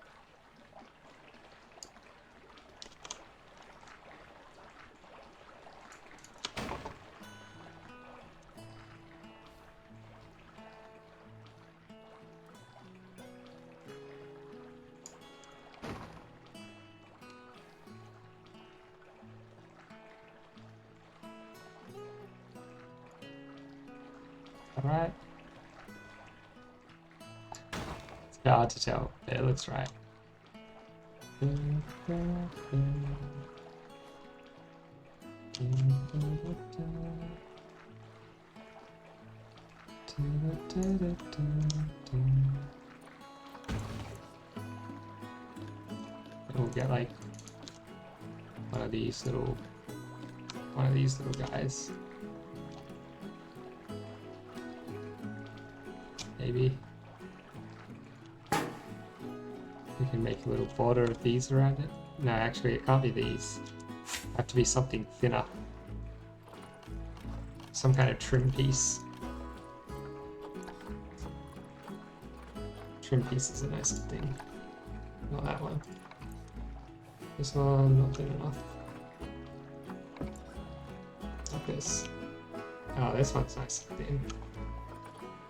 A: Alright. It's a bit hard to tell, but it looks right. We'll get like one of these little guys. Maybe we can make a little border of these around it. No, actually it can't be these. Have to be something thinner. some kind of trim piece. Trim piece is a nice thing. Not that one. This one, not thin enough. Not this. Oh, this one's nice and thin.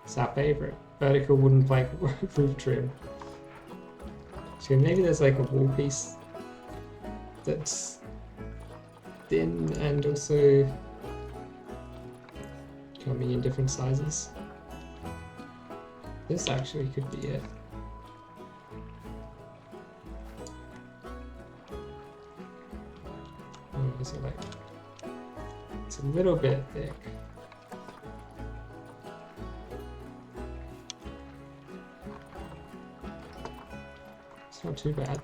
A: It's our favorite. Vertical wooden plank roof trim. So maybe there's like a wall piece that's thin and also coming in different sizes. This actually could be it. Oh, is it like... It's a little bit thick. It's not too bad.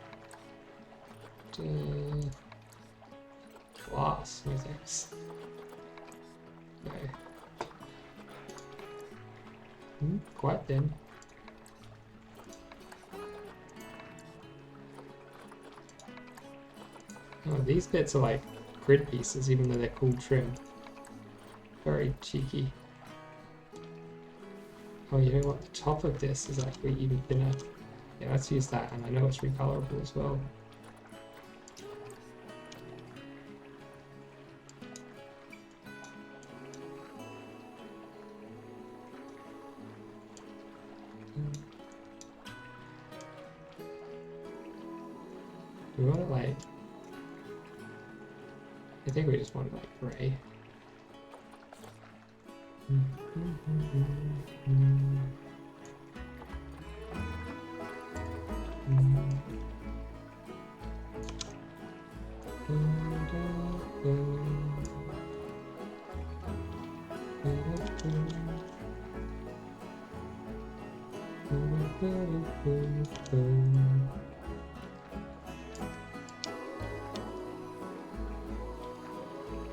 A: Glass, no thanks. Okay. Quite thin. Oh, these bits are like grid pieces, even though they're called trim. Very cheeky. Oh, you know what? The top of this is actually even thinner. Yeah, let's use that, and I know it's recolorable as well. We want it like... I think we just want it like gray.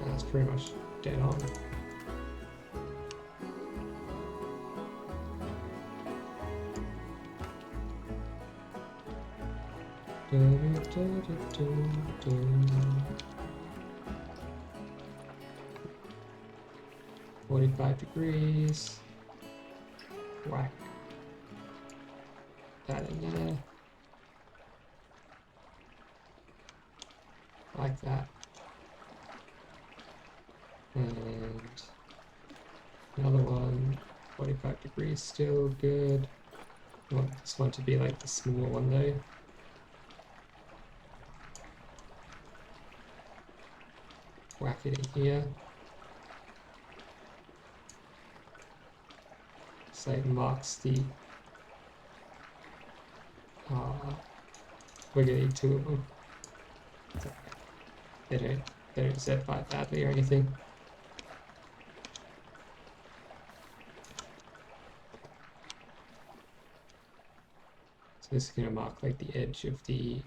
A: That's pretty much dead on. $45. Whack that in there. Like that. And another one, 45 degrees, still good. I want this one to be like the smaller one though. Whack it in here. So it marks the... we're gonna need two of them. They don't set by badly or anything. So this is going to mark like the edge of the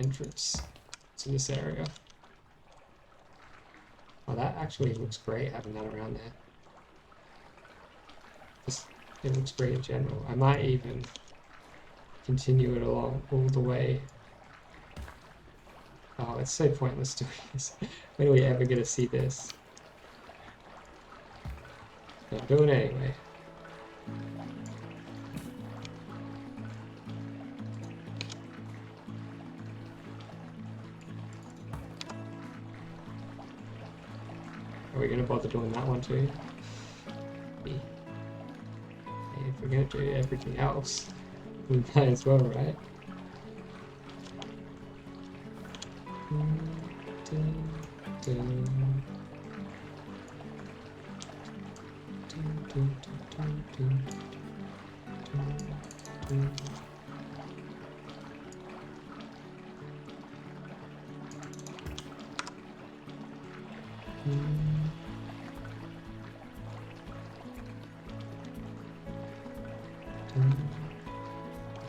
A: entrance to this area. Oh, that actually looks great having that around there. It looks great in general. I might even continue it along all the way. Oh, it's so pointless doing this. When are we ever going to see this? But I'm doing it anyway. Are we going to bother doing that one too? Hey, if we're going to do everything else, we might as well, right?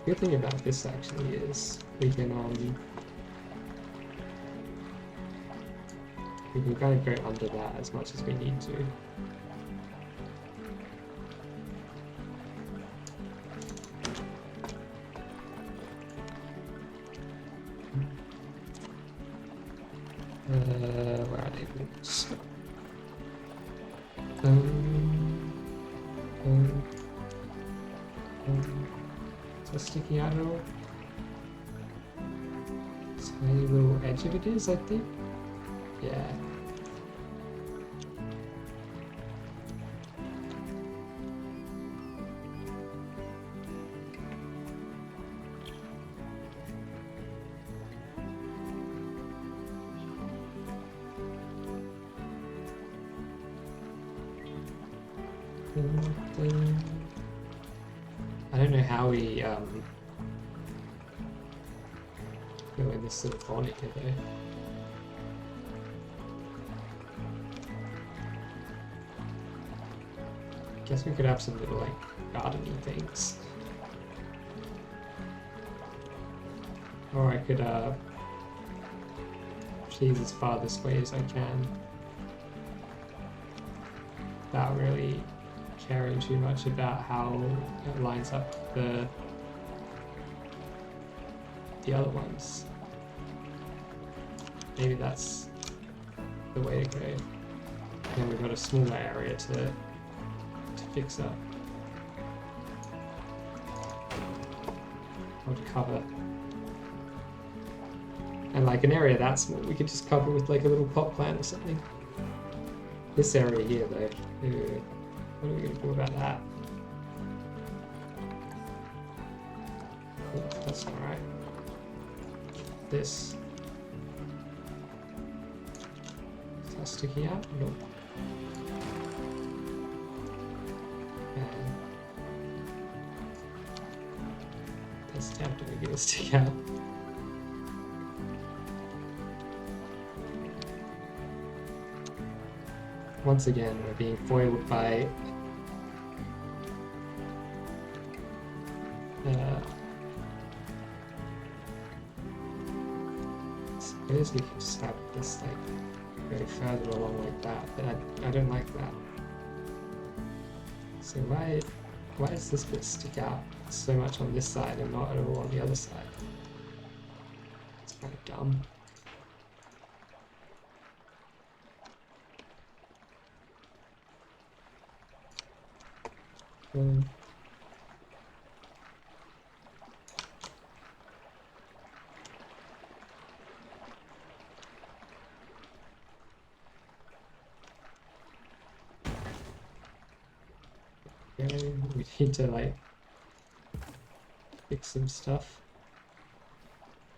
A: The good thing about this actually is we can kind of go under that as much as we need to. Where are labels. Um, um, is that sticking out at all? Tiny little edge of it is, I think. Yeah. I don't know how we go in this little bonnet here though. Guess we could have some little like gardening things. Or I could cheese as far this way as I can. Without really caring too much about how it lines up with the other ones. Maybe that's the way to go. Then we've got a smaller area to fix up. Or to cover. And like an area that small, we could just cover with like a little pot plant or something. This area here though, what are we going to do about that? Oh, that's not right. This. Is that sticking out? Nope. And that's definitely going to stick out. Once again, we're being foiled by I suppose we could just have this like go further along like that, but I don't like that. So why does this bit stick out so much on this side and not at all on the other side? It's kind of dumb. Okay, we need to like fix some stuff.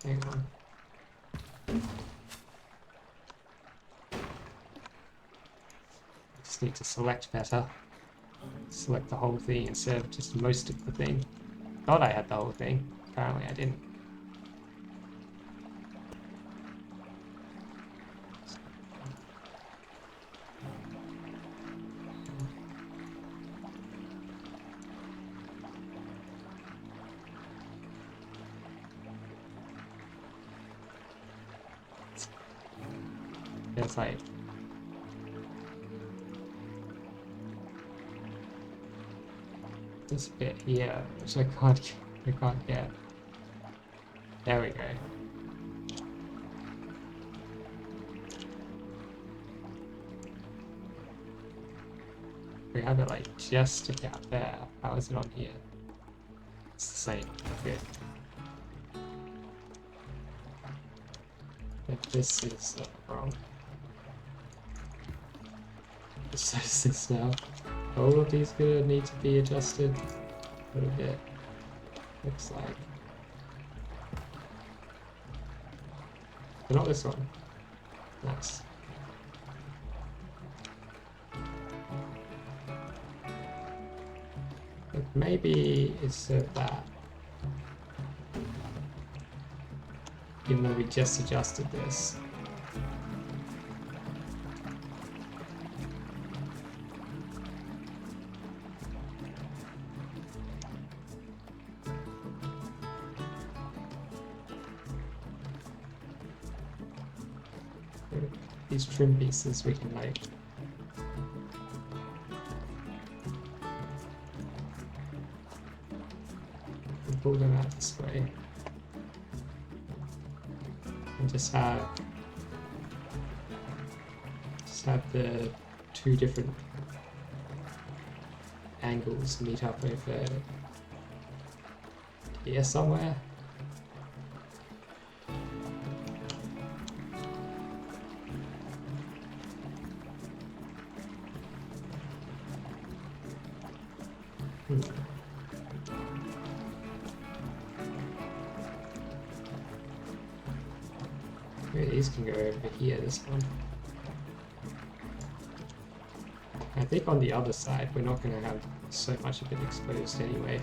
A: Hang on. Just need to select better. Select the whole thing instead of just most of the thing. Thought I had the whole thing. Apparently I didn't. It's like this bit here, which I can't get. There we go. We have it like just stick out there. How is it on here? It's the same. Good. But this is wrong. So is this now. All of these gonna need to be adjusted a little bit. Looks like. But not this one. Nice. But maybe it's that. Even though we just adjusted this. These trim pieces we can like pull them out this way and just have Just have the two different angles meet up over here somewhere. Maybe these can go over here, this one. I think on the other side, we're not going to have so much of it exposed anyway.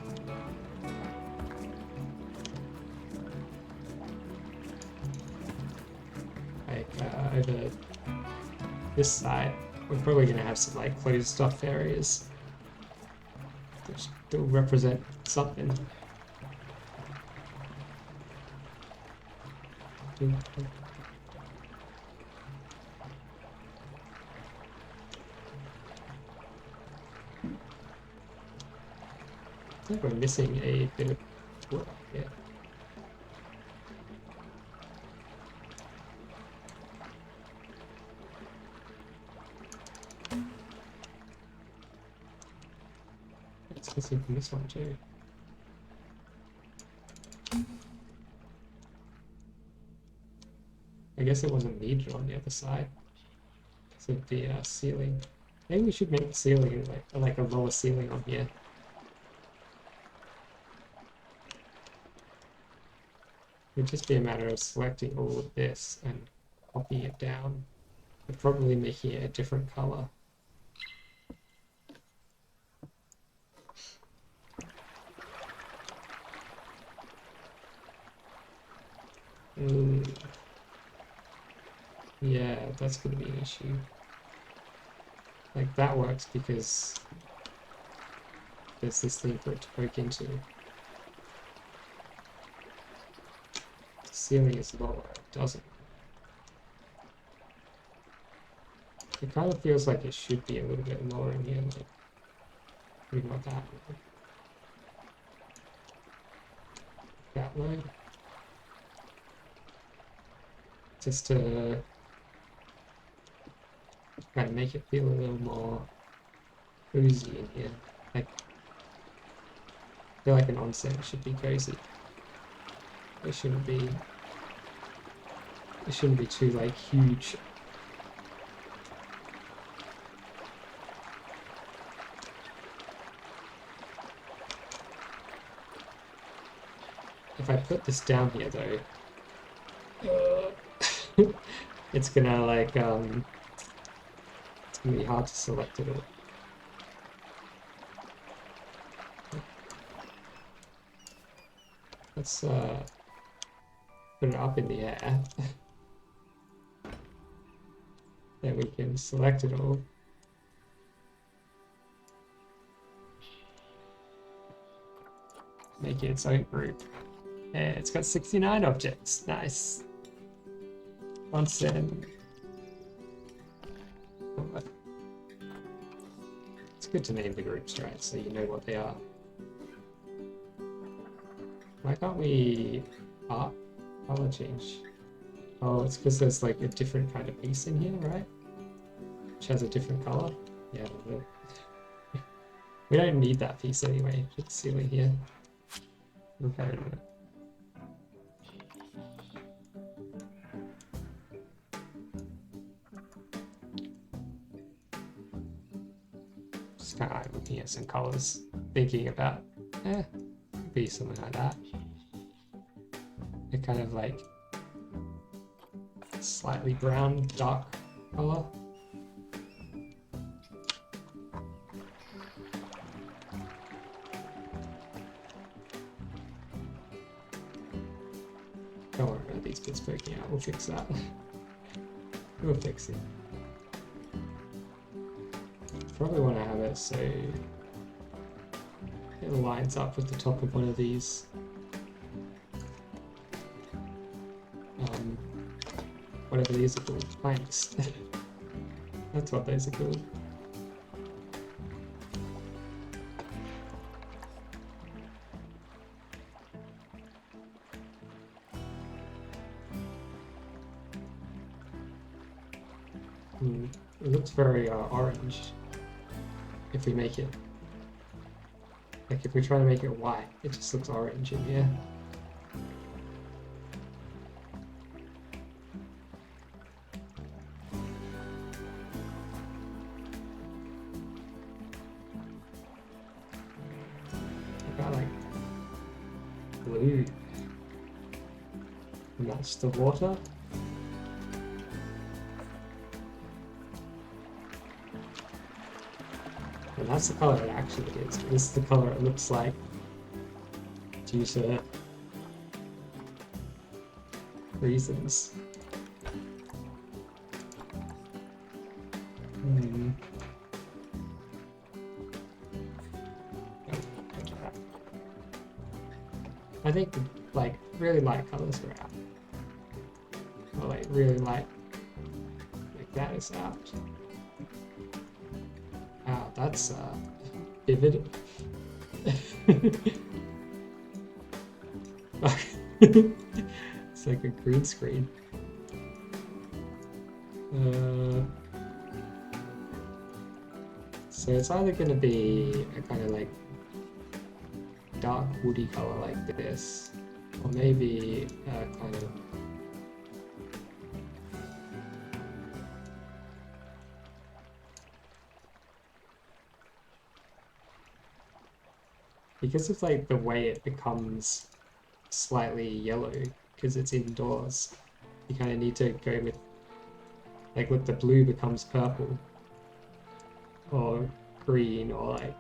A: Like, over this side, we're probably going to have some, like, closed off areas. Which still represent something. I think we're missing a bit of wood up here. It's missing from this one too. I guess it wasn't needed on the other side because of the ceiling. Maybe we should make the ceiling like a lower ceiling on here. It would just be a matter of selecting all of this and copying it down, but probably making it a different color. Yeah, that's going to be an issue. Like, that works because there's this thing for it to poke into. The ceiling is lower, it doesn't. It kind of feels like it should be a little bit lower in here, like, maybe not that low. That low. Just to kind of make it feel a little more cozy in here. Like, I feel like an onsen should be cozy. It shouldn't be too like huge. If I put this down here though, it's gonna like it's gonna be hard to select it all. Let's put it up in the air. Then we can select it all. Make it its own group. Yeah, it's got 69 objects. Nice. Onsen. It's good to name the groups, right? So you know what they are. Why can't we color change? Oh, it's because there's like a different kind of piece in here, right? Which has a different color. Yeah, we don't need that piece anyway. Put the ceiling here. Okay. Just kind of looking at some colors, thinking about, could be something like that. A kind of like slightly brown, dark color. Don't worry about these bits poking out, we'll fix that. We'll fix it. Probably want to have it so it lines up with the top of one of these. Whatever these are called, planks. That's what those are called. It looks very orange if we make it. Like if we try to make it white, it just looks orange in here. I got like blue. And that's the water. And that's the color it actually is. This is the color it looks like due to reasons. I think like really light colors are out. Or like really light, like that is out. Wow, that's vivid. It's like a green screen. So it's either going to be a kind of like dark woody color like this, or maybe kind of because of like the way it becomes slightly yellow because it's indoors. You kind of need to go with like look, the blue becomes purple or green, or like,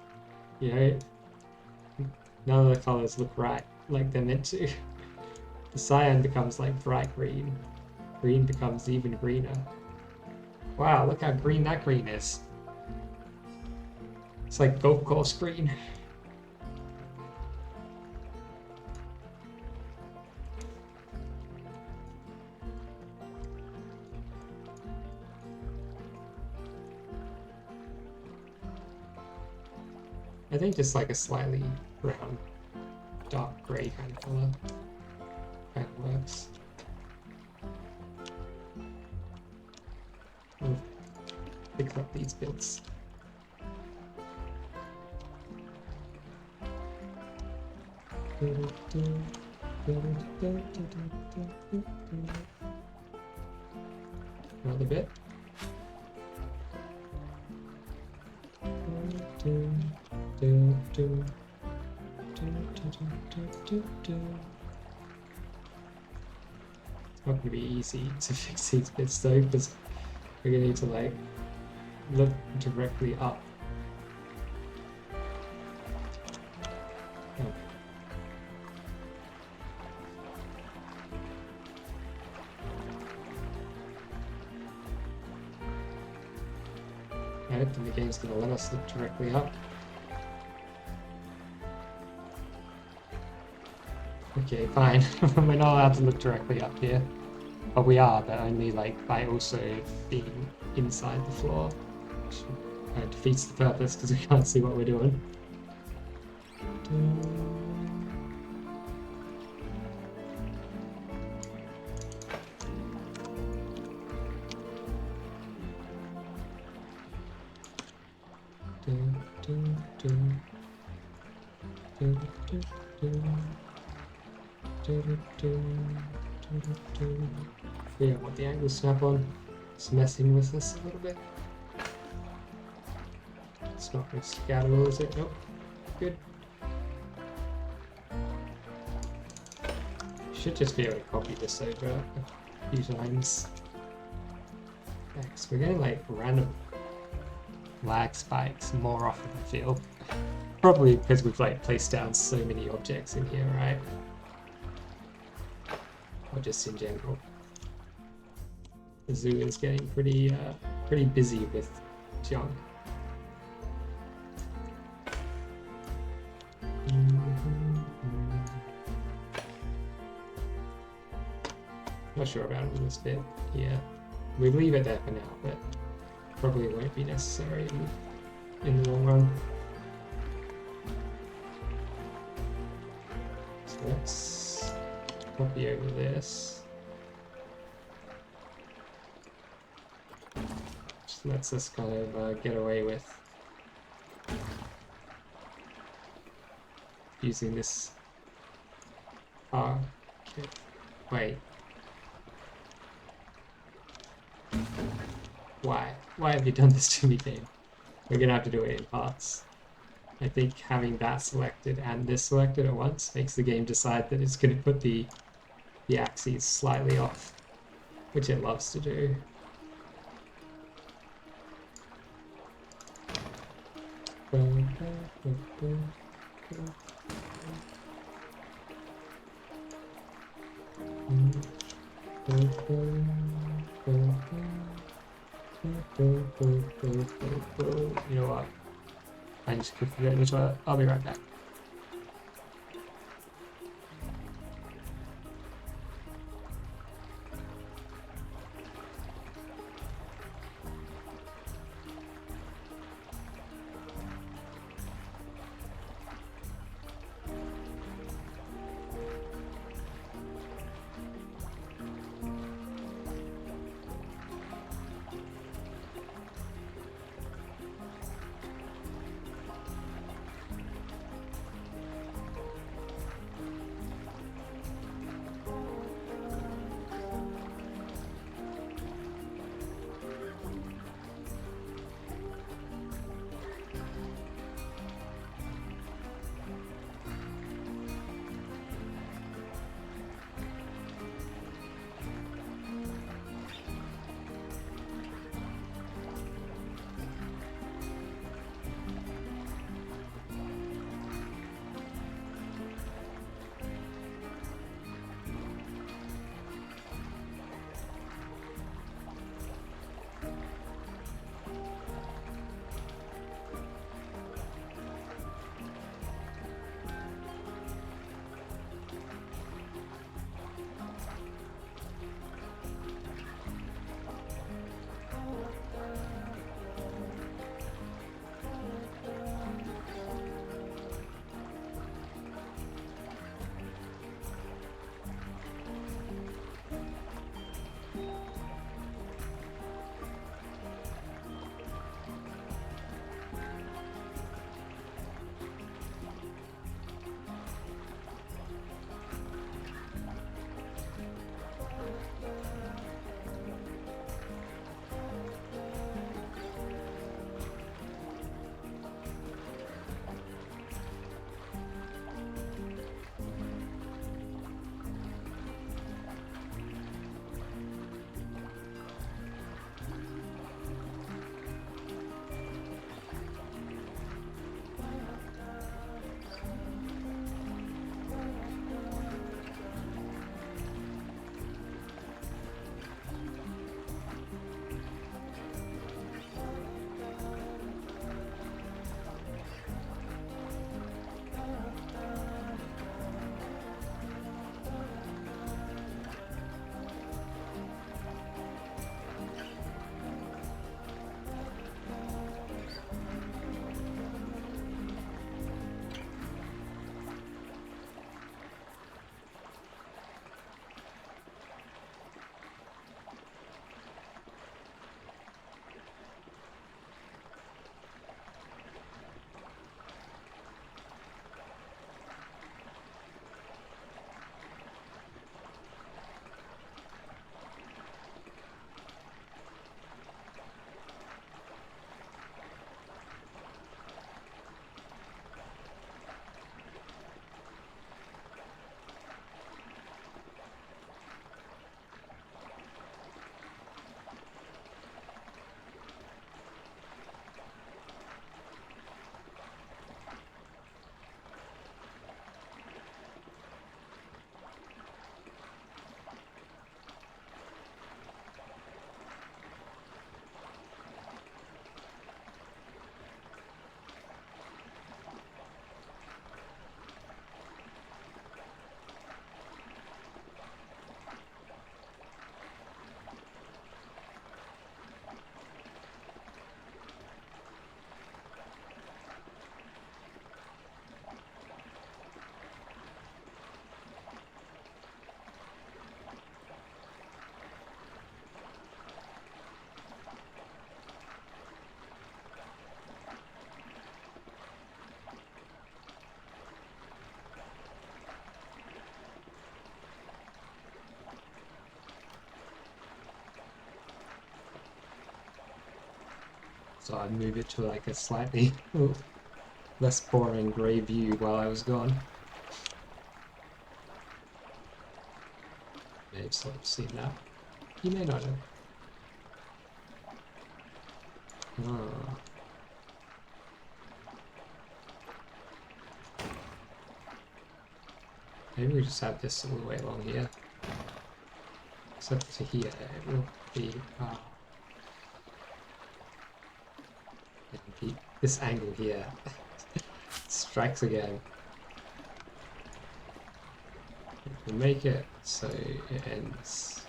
A: you know, none of the colors look right like they're meant to. The cyan becomes like bright green. Green becomes even greener. Wow, look how green that green is. It's like golf course green. I think just like a slightly brown, dark grey kind of colour kind of works. We'll pick up these bits. Another bit. It's not going to be easy to fix these bits though, because we're going to need to like look directly up. Oh. I don't think the game's going to let us look directly up. Okay, fine. We're not allowed to look directly up here. But we are, but only like by also being inside the floor. Which kind of defeats the purpose because we can't see what we're doing. We don't want the angle snap on. It's messing with us a little bit. It's not going to scatter, is it? Nope. Good. Should just be able to copy this over a few times. Next, we're getting like random lag spikes more often I feel. Probably because we've like placed down so many objects in here, right? Or just in general. The zoo is getting pretty busy with junk. Not sure about this bit here. We leave it there for now, but probably won't be necessary in the long run. So let's copy over this. lets us kind of get away with using this. Oh, okay. Wait. Why? Why have you done this to me, game? We're gonna have to do it in parts. I think having that selected and this selected at once makes the game decide that it's gonna put the axes slightly off, which it loves to do. You know what? I just could forget which one. I'll be right back. So I'd move it to like a slightly less boring grey view while I was gone. May have sort of seen that. You may not have. Ah. Maybe we just have this all the way along here. Except to here, it will be... it'll be this angle here. Strikes again. We'll make it so it ends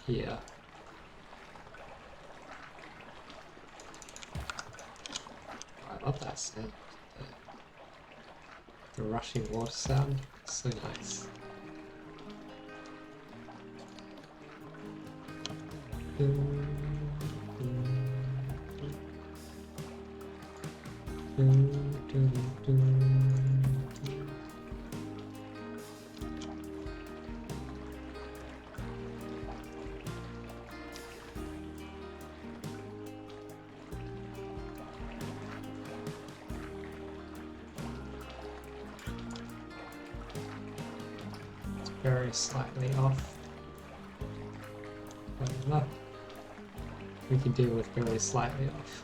A: here. I love that sound. The rushing water sound. So nice. Very slightly off. Whatever. We can deal with very slightly off.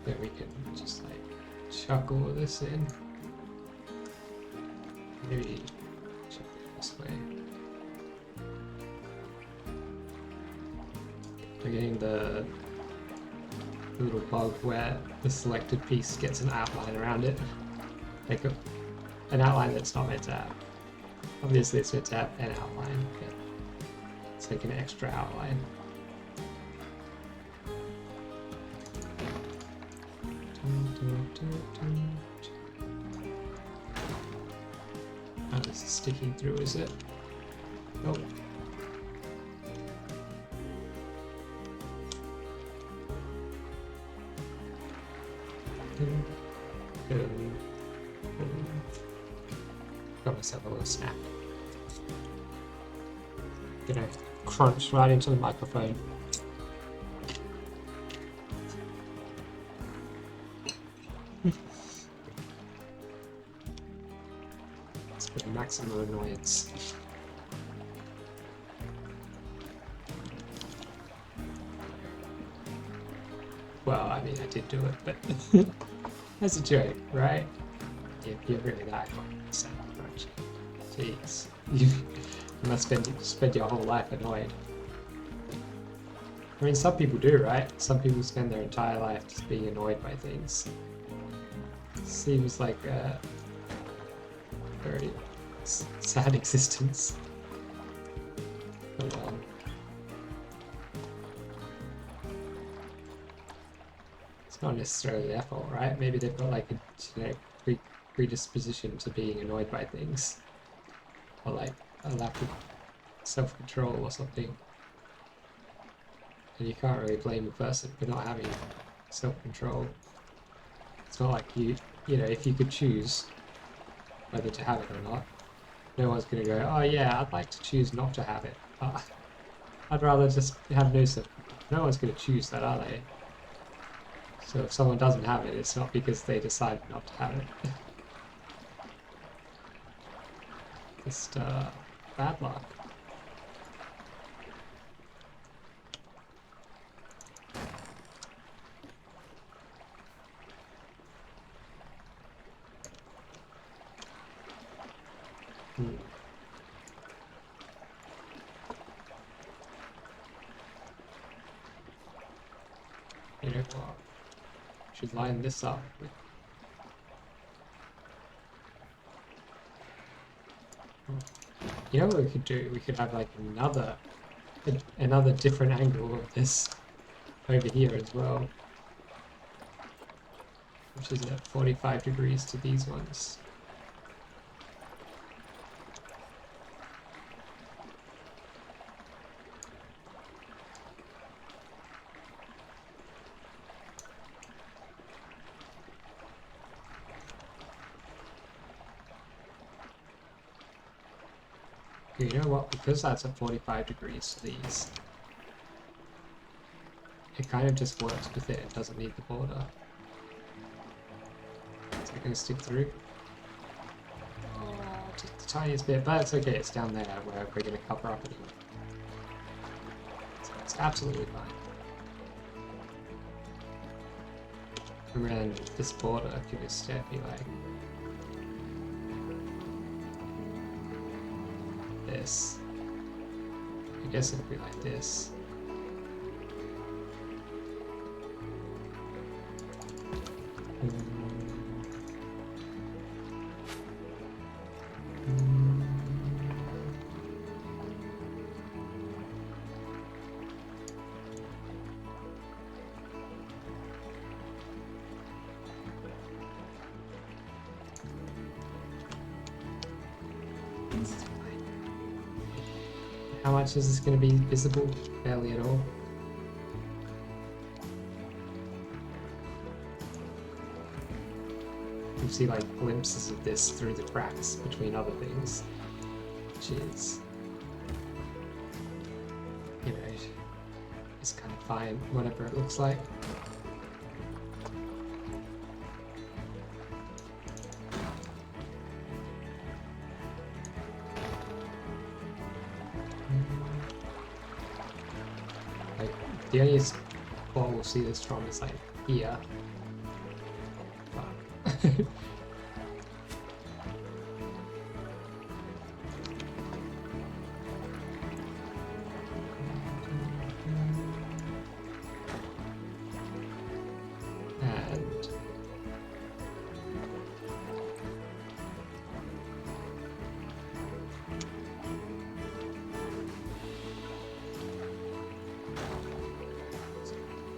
A: Then we can just like chuck all this in. Maybe chuck it this way. We're getting the little bug where the selected piece gets an outline around it. Like an outline that's not meant to have. Obviously it's meant to have an outline, but it's like an extra outline. Oh, this is sticking through, is it? Nope. Got myself a little snack. Gonna crunch right into the microphone. It's for maximum annoyance. Well, I mean, I did do it, but that's a joke, right? If you're really that sad, aren't you? Jeez. You must spend your whole life annoyed. I mean, some people do, right? Some people spend their entire life just being annoyed by things. Seems like a very sad existence. But, it's not necessarily their fault, right? Maybe they've got like a genetic predisposition to being annoyed by things. Or like a lack of self-control or something. And you can't really blame a person for not having self-control. It's not like you know, if you could choose whether to have it or not, no one's going to go, oh yeah, I'd like to choose not to have it. I'd rather just have no self-control. No one's going to choose that, are they? So if someone doesn't have it, it's not because they decided not to have it. Just bad luck. You know what? Should line this up with. You know what we could do? We could have like another different angle of this over here as well. which is at 45 degrees to these ones. You know what, because that's at 45 degrees to these, it kind of just works with it, it doesn't need the border. Is it going to stick through? Oh, just the tiniest bit, but it's okay, it's down there where we're going to cover up anyway. So it's absolutely fine. And then this border can instead be like this. I guess it'll be like this. How much is this going to be visible? Barely at all. You see like glimpses of this through the cracks between other things, which is, you know, it's kind of fine, whatever it looks like. The only spot we'll see this from is like here. And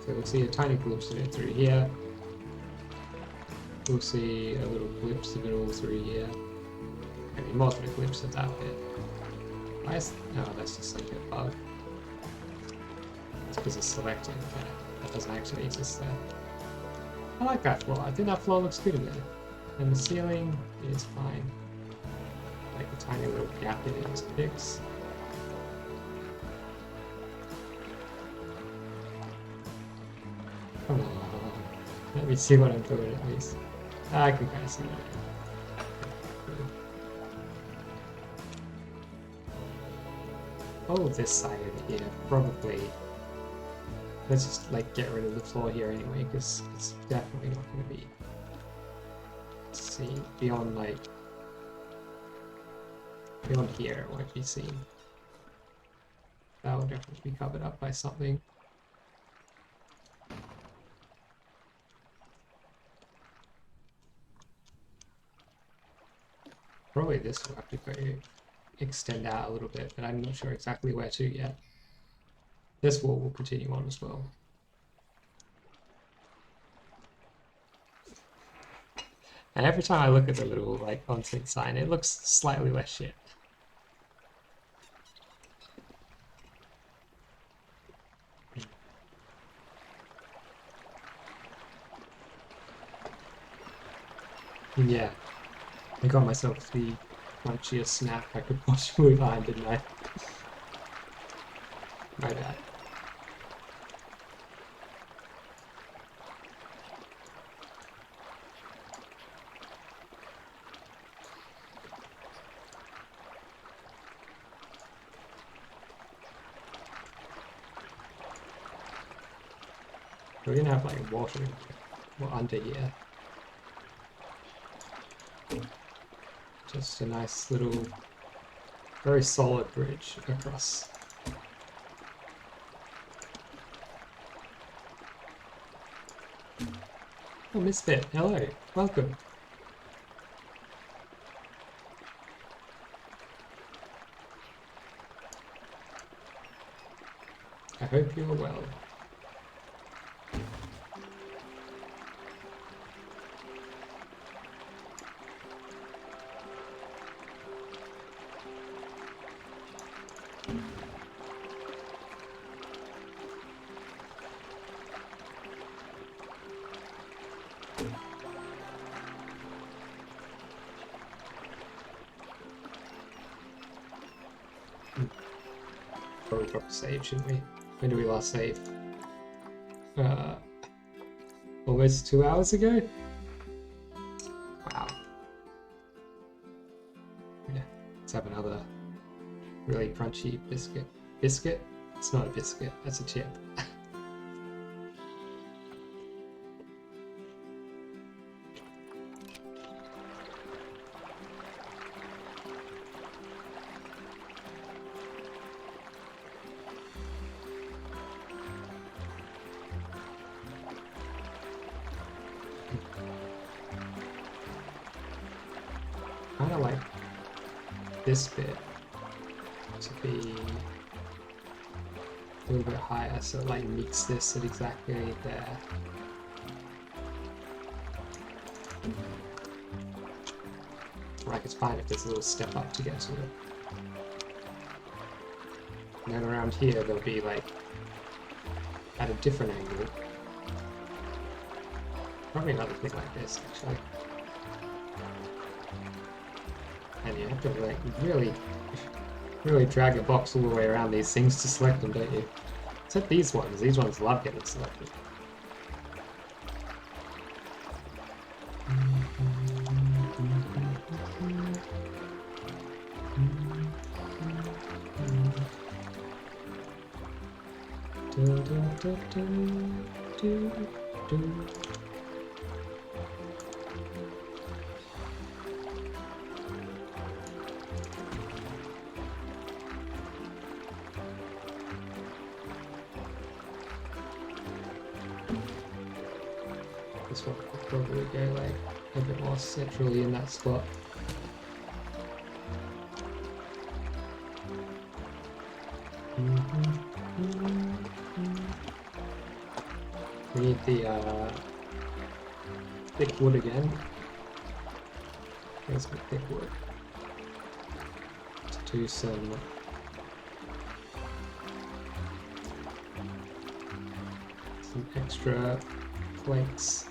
A: so we'll see a tiny glimpse of it through here. We'll see a little glimpse of it all through here. Maybe more than a glimpse of that bit. Why is... no, that's just like a bug. It's because it's selecting. Okay. That doesn't actually exist there. I like that floor. I think that floor looks good in there. And the ceiling is fine. Like a tiny little gap in it to fix. Come on. Let me see what I'm doing at least. I can kind of see that. Oh, this side over here, probably. Let's just like get rid of the floor here anyway, because it's definitely not going to be seen beyond like beyond here. It won't be seen. That will definitely be covered up by something. Probably this will have to go extend out a little bit, but I'm not sure exactly where to yet. This wall will continue on as well. And every time I look at the little like onsen sign, it looks slightly less shit. Yeah, I got myself the crunchiest snack I could possibly find, didn't I? My bad. We're gonna have like water under here. Just a nice little, very solid bridge across. Oh, Misfit, hello, welcome. I hope you are well. probably drop a save, shouldn't we? When did we last save? Almost 2 hours ago? Wow. Yeah, let's have another really crunchy biscuit. Biscuit? It's not a biscuit, that's a chip. Kind of like this bit to be a little bit higher, so it like meets this at exactly there. Like it's fine if there's a little step up to get to it. And then around here there'll be like at a different angle. Probably another thing like this actually. And you have to like really drag a box all the way around these things to select them, don't you? Except these ones. These ones love getting selected. This one will probably go like a bit more centrally in that spot. We need the thick wood again. Where's my thick wood? To do some extra planks.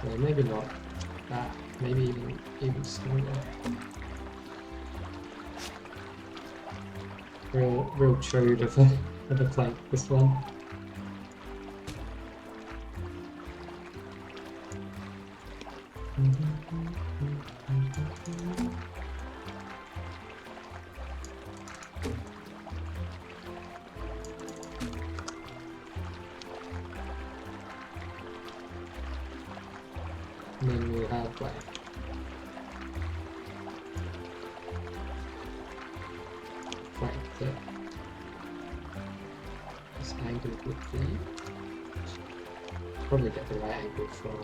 A: Well, maybe not that. Maybe even stronger. Real chode of a plank. This one. And then we'll have like that is angled with the probably get the right angle from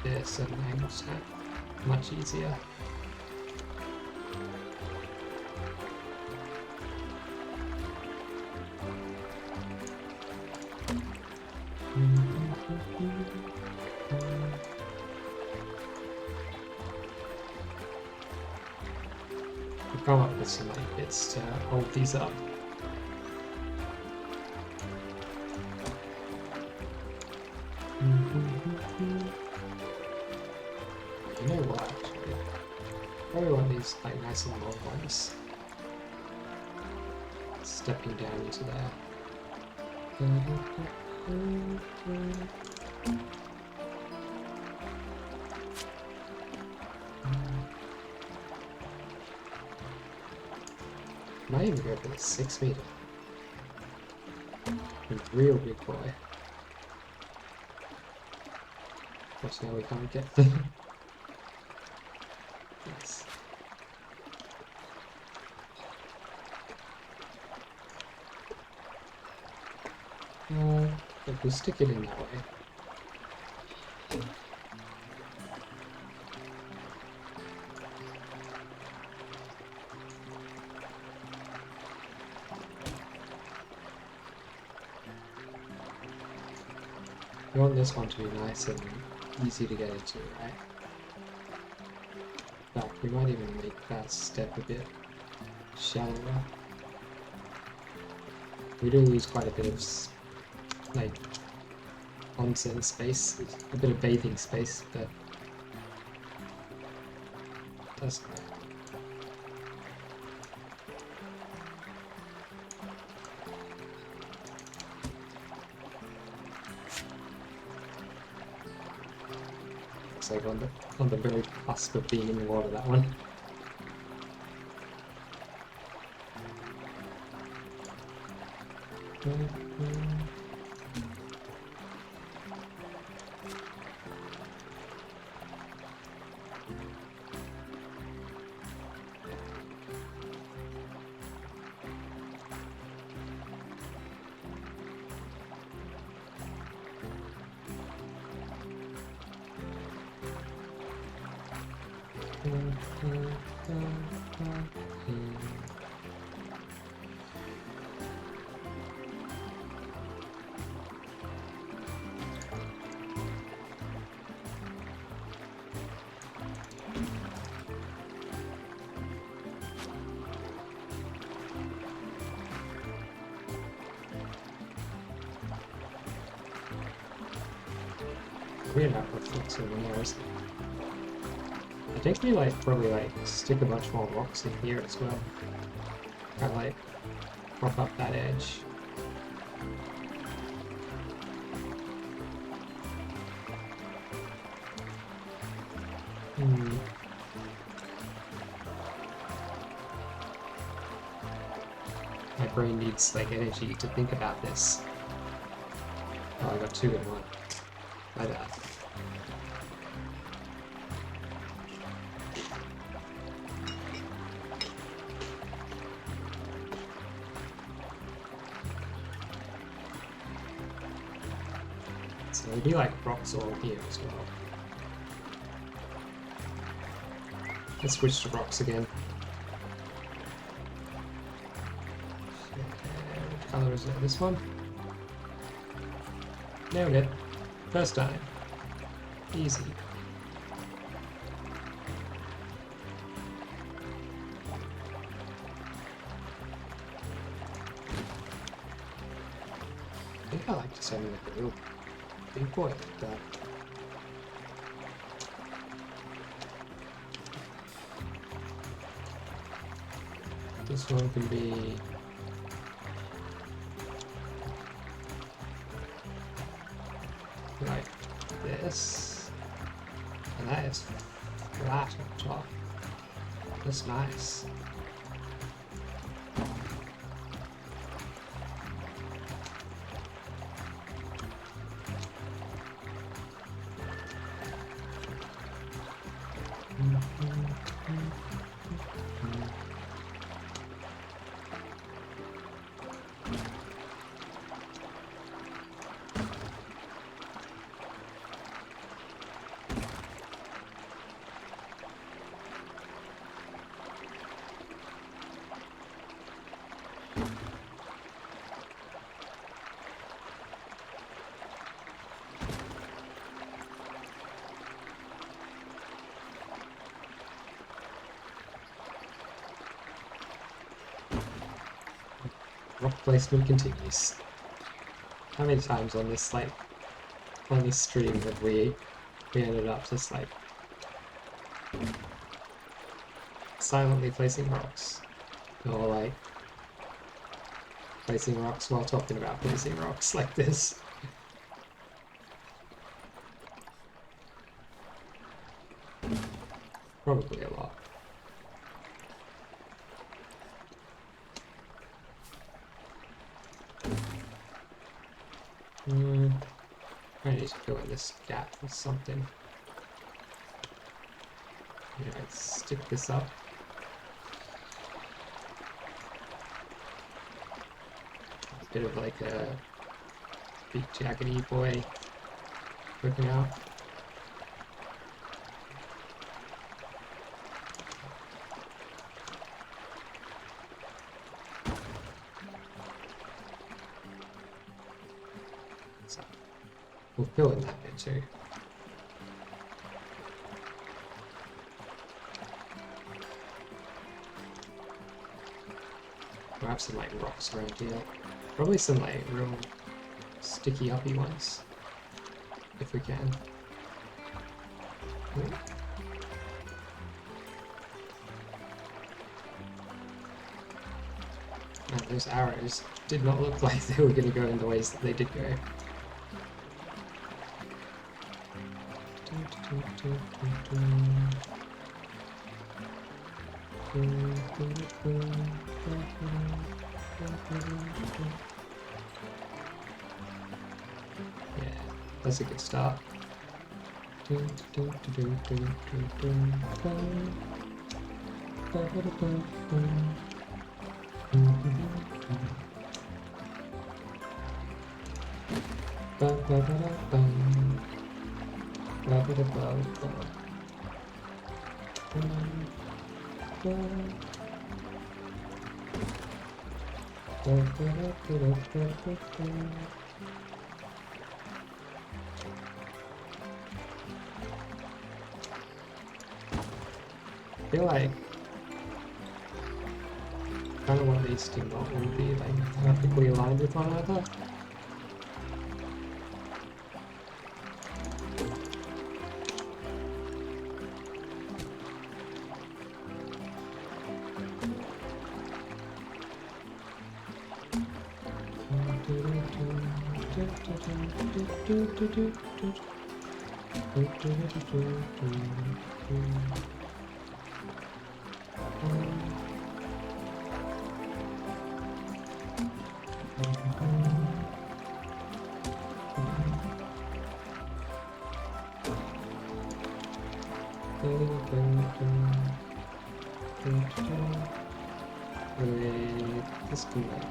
A: this and angle snap much easier. Come up with some like bits to hold these up. You know what, actually? Probably want these like nice and long ones. Stepping down into there. Might even go for the 6 meter. A real big boy. But now we can't get them. Yes. If we stick it in that way. We want this one to be nice and easy to get into, right? In fact, we might even make that step a bit shallower. We do lose quite a bit of like onsen space, a bit of bathing space, but does. Looks like on the very cusp of being in the water, that one. Weird how it fits over there, isn't it? I think we probably stick a bunch more rocks in here as well. Kind of prop up that edge. My brain needs energy to think about this. Oh, I got 2 in 1. My bad. So there'll be rocks all here as well. Let's switch to rocks again. Which color is it? This one? Nailed it. First time. Easy. I think I like just having a real big boy like that. This one can be like this, and that is flat on top. That's nice. Rock placement continues. How many times on this on this stream have we ended up just silently placing rocks, or placing rocks while talking about placing rocks like this? Probably a lot. I need to fill in this gap with something. Yeah, let's stick this up. A bit of a big jaggedy boy working out. We'll fill in that bit too. We'll have some rocks around here. Probably some real sticky uppy ones. we can. And those arrows did not look like they were going to go in the ways that they did go. Yeah, that's a good start. I feel like kind of want these to not all be like perfectly aligned with one another. This can like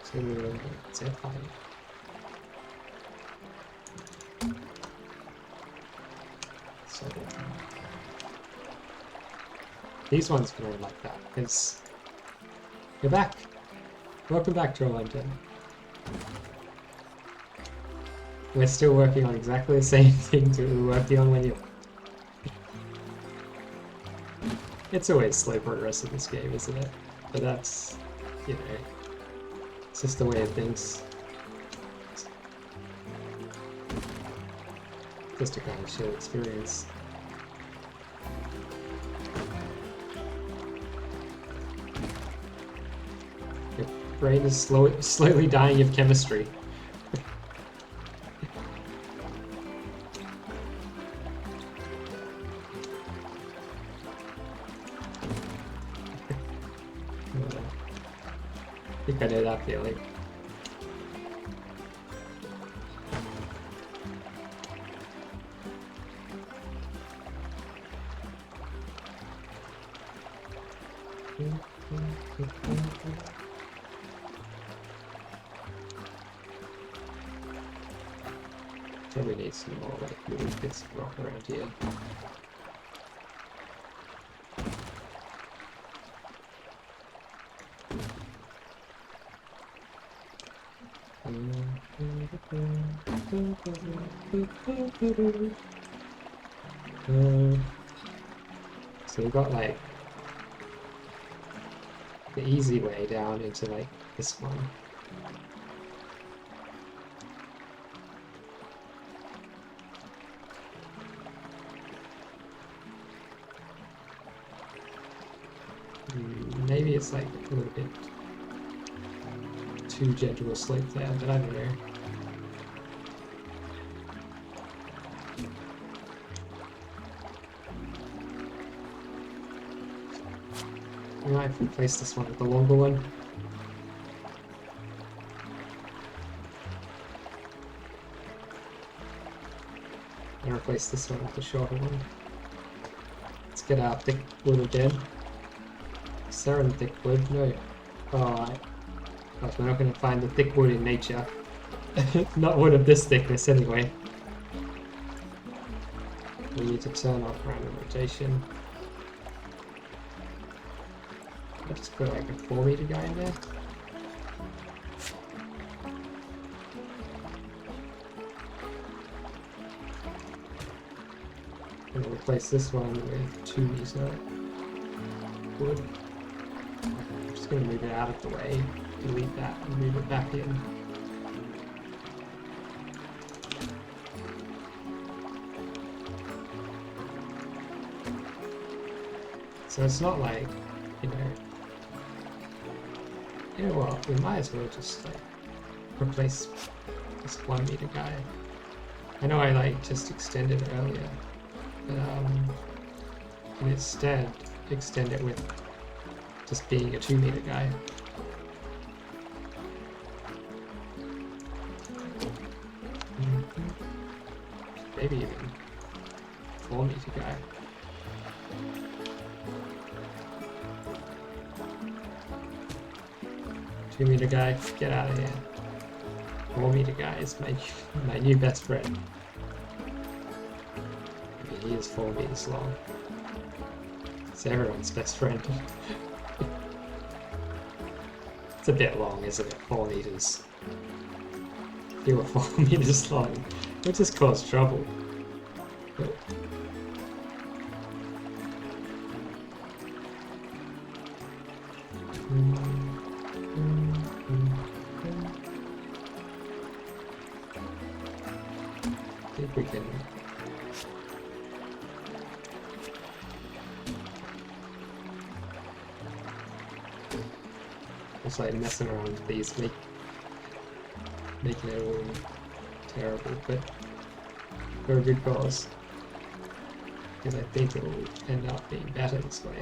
A: so we're zip high. So these ones can all like that because you're back. Welcome back to London. We're still working on exactly the same things we were working on when you. It's always slow progress in this game, isn't it? But that's, you know, it's just the way of things. Just to kind of show experience. Your brain is slowly dying of chemistry. I think I know that feeling. Probably need some more like little bits of rock around here. So we've got like the easy way down into like this one. Maybe it's like a little bit too gentle a slope there, but I don't know. I might replace this one with the longer one. And replace this one with the shorter one. Let's get our thick wood again. Is there any thick wood? No. Oh, gosh, we're not going to find the thick wood in nature. Not wood of this thickness anyway. We need to turn off random rotation. I'll just put like a 4 meter guy in there. And we'll replace this one with 2 meter wood. I'm just going to move it out of the way. delete that and move it back in. So it's not like, you know what, we might as well just like replace this 1 meter guy. I know I like just extended it earlier, but and instead extend it with just being a 2 meter guy. Maybe even 4 meter guy. Two-meter guy, get out of here. 4-meter guy is my new best friend. I mean, he is 4 meters long. It's everyone's best friend. It's a bit long, isn't it? 4 meters. If you were 4 meters long, it would just cause trouble. But I think we can just like messing around with these, making it all terrible, but for a good cause. Because I think it will end up being better this way.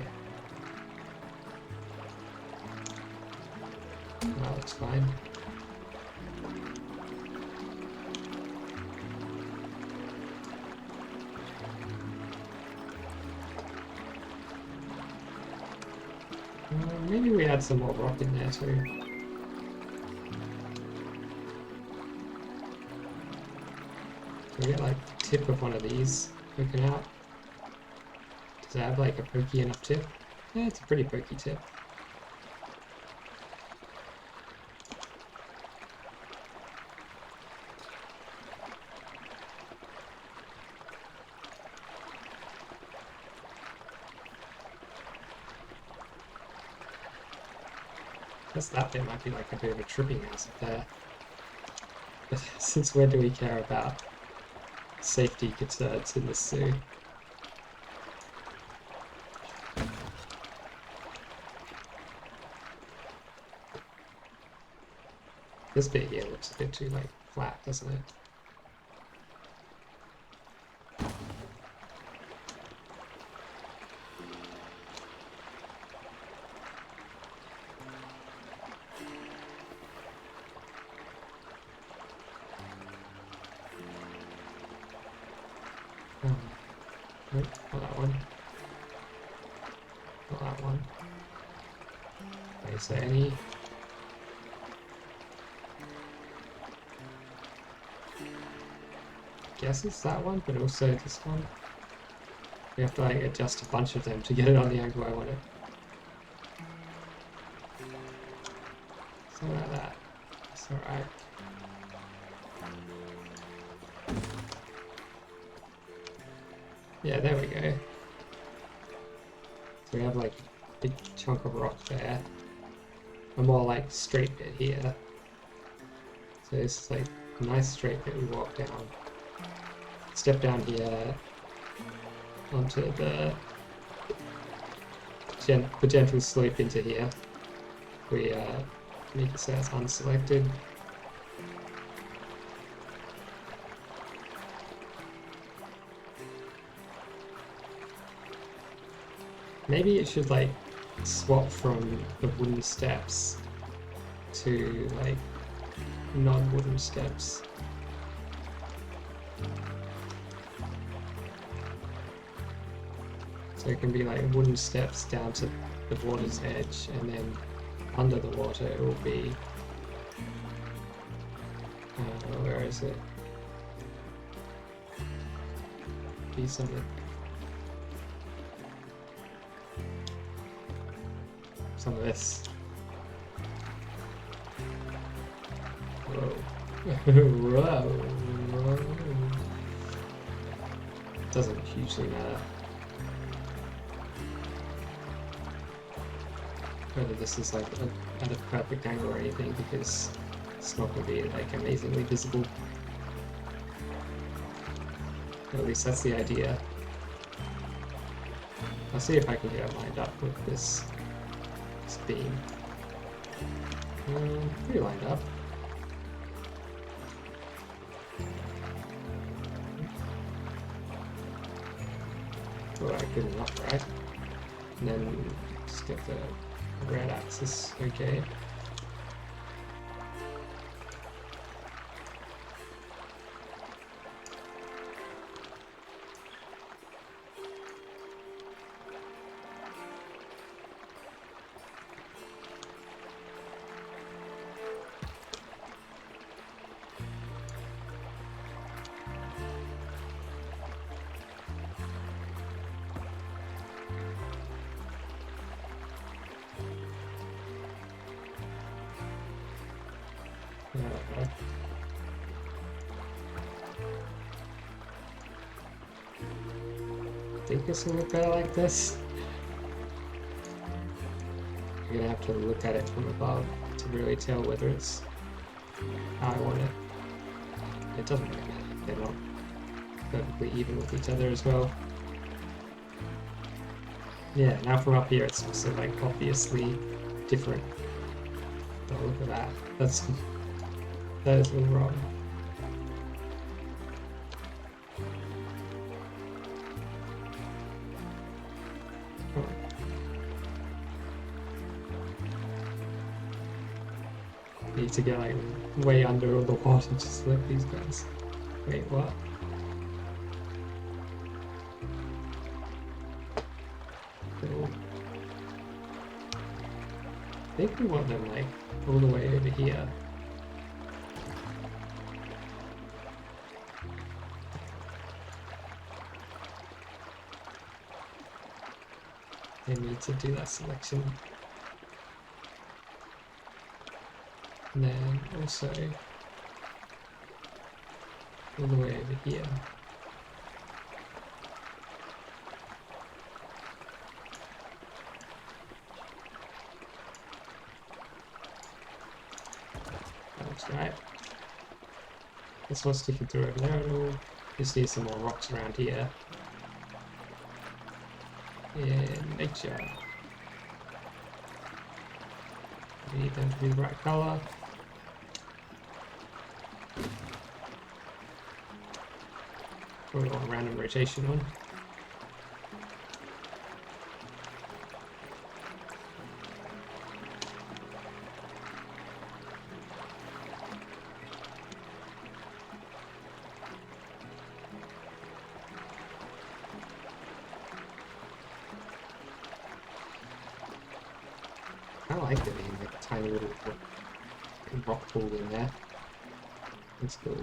A: That looks fine. Maybe we add some more rock in there too. Can we get like the tip of one of these poking out? Does it have like a pokey enough tip? Yeah, it's a pretty pokey tip. Guess that bit might be like a bit of a tripping hazard there. But since when do we care about safety concerns in this zoo? This bit here looks a bit too like flat, doesn't it? Nope, not that one. Not that one. Okay, so any... guess it's that one, but also this one. We have to like adjust a bunch of them to get it on the angle I want it. Something like that. It's alright. Yeah, there we go. So we have like a big chunk of rock there. A more like straight bit here. So this is like a nice straight bit we walk down. Step down here onto the gentle slope into here. We make it so it's unselected. Maybe it should like swap from the wooden steps to like non-wooden steps. So it can be like wooden steps down to the water's edge, and then under the water it will be... where is it? Be something. Some of this. Whoa. Whoa. Doesn't hugely matter. whether this is like at a perfect angle or anything, because it's not going to be like amazingly visible. Or at least that's the idea. I'll see if I can get it lined up with this beam. Pretty lined up. Alright, good enough, right? And then just get the red axis okay. I think this will look better like this. You're gonna have to look at it from above to really tell whether it's how I want it. It doesn't really matter. They're not perfectly even with each other as well. Yeah, now from up here it's also like obviously different. Oh, look at that. That is a little wrong. Need to get like way under all the water to slip these guys. Wait, what? Cool. I think we want them like all the way over here. They need to do that selection. And then also all the way over here. That looks right. That's what's sticking through over there at all. Just need some more rocks around here. In nature. We need them to be the right colour. Probably want a random rotation on. I like there being like a tiny little rock pool in there. That's cool.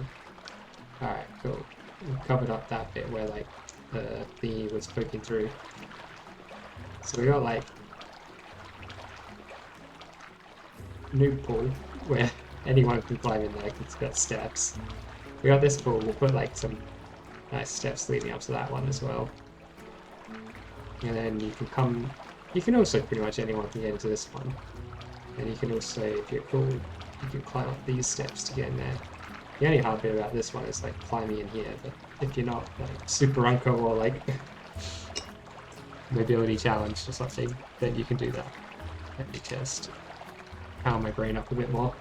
A: Alright, cool. We've covered up that bit where like the thingy was poking through. So we got like noob pool where anyone can climb in there because it's got steps. We got this pool, we'll put like some nice steps leading up to that one as well. And then you can also pretty much anyone can get into this one. And you can also, if you're cool, you can climb up these steps to get in there. The only hard bit about this one is like climbing in here, but if you're not like super unco or like mobility challenged or something, then you can do that. Let me just power my brain up a bit more.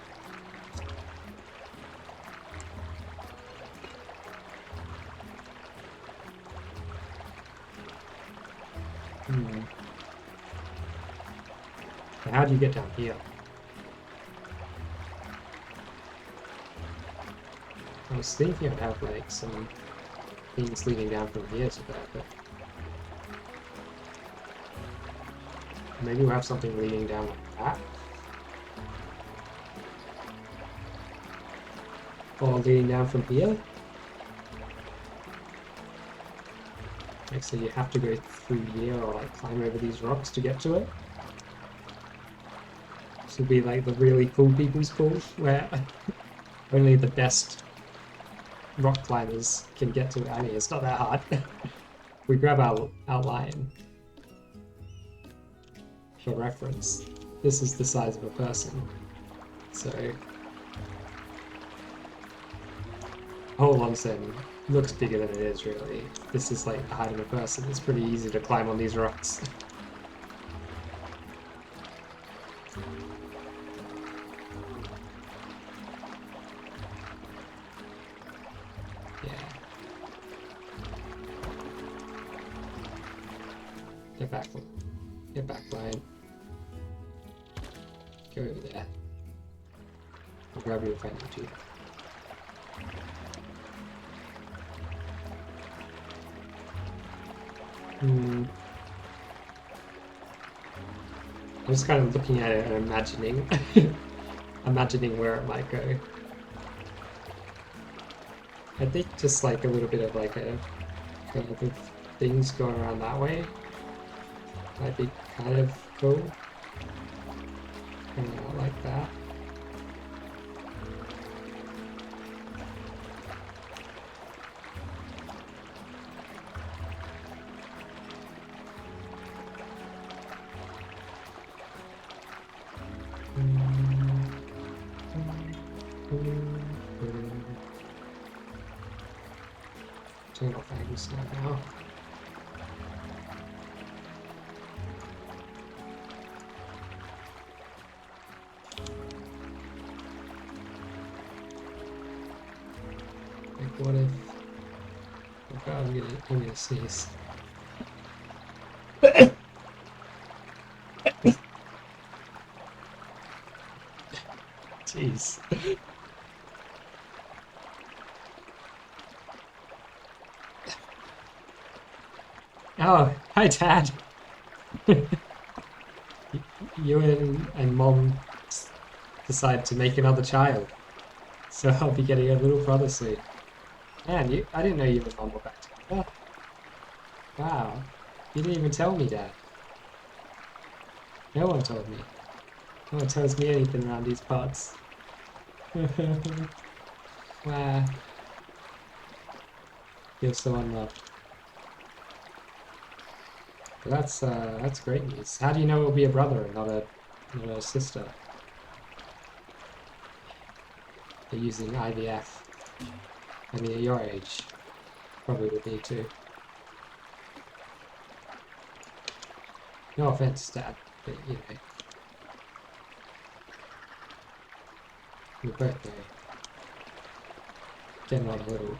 A: How do you get down here? I was thinking I'd have like some things leading down from here to there, but maybe we'll have something leading down like that. Or leading down from here. Like, so you have to go through here or like climb over these rocks to get to it. This will be like the really cool people's pool where only the best rock climbers can get to it. I mean, it's not that hard. We grab our lion for reference. this is the size of a person. So whole onsen looks bigger than it is really. This is like the height of a person. It's pretty easy to climb on these rocks. Yeah. Get back, Lion. Go over there. I'll grab you if I need to. I'm just kind of looking at it and imagining, imagining where it might go. I think just like a little bit of like a kind of things going around that way might be kind of cool. Coming out like that. Turn off angle snap now. Like what if? Oh god, I'm gonna sneeze. Jeez. Oh, hi Dad. You and Mom decide to make another child. So I'll be getting a little brother soon. Man, I didn't know you and Mom were back together. Wow. You didn't even tell me, Dad. No one told me. No one tells me anything around these parts. Wow. Feel so unloved. But that's great news. How do you know it'll be a brother and not a sister? They're using IVF. I mean, at your age, probably would need to. No offense, Dad, but you know, your birthday, getting on a little.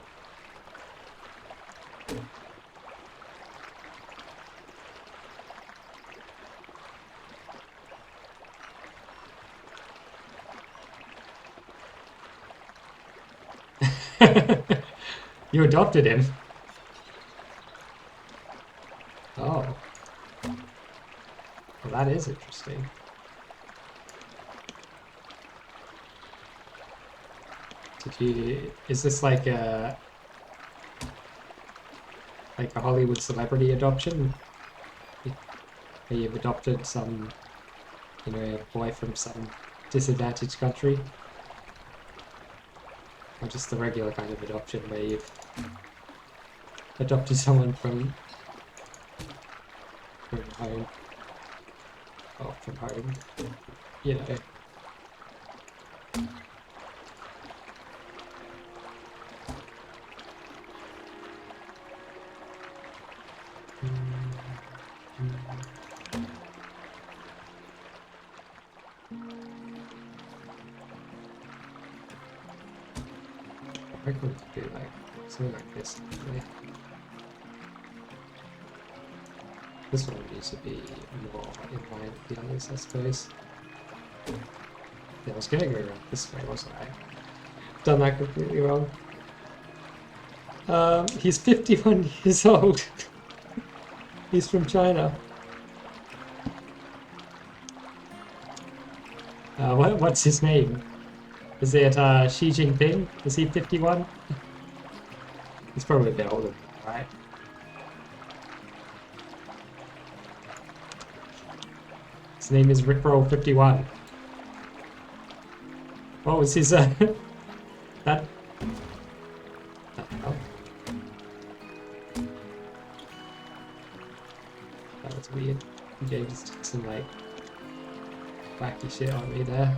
A: You adopted him. Oh. Well, that is interesting. Is this like a Hollywood celebrity adoption? Where you've adopted some, you know, a boy from some disadvantaged country? Or just the regular kind of adoption where you've adopted someone from home. Oh, from home. You know. I reckon we could do like something like this actually. This one needs to be more in line with the others, I suppose. Yeah, I was gonna go around this way, wasn't I? Done that completely wrong. He's 51 years old. He's from China. What's his name? Is it Xi Jinping? Is he 51? He's probably a bit older than that, right? His name is Rickroll51. What was his that? Oh. That was weird. James Dixon, like. wacky shit on me there.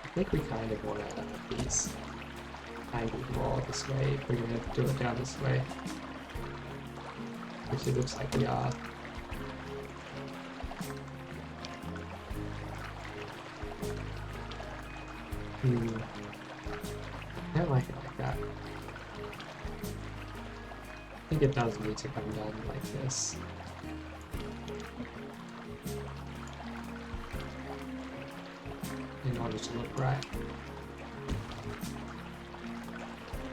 A: I think we kind of want to have these angled more this way if we're going to do it down this way. Which it looks like we are. I don't like it like that. I think it does need to come down like this. In order to look right.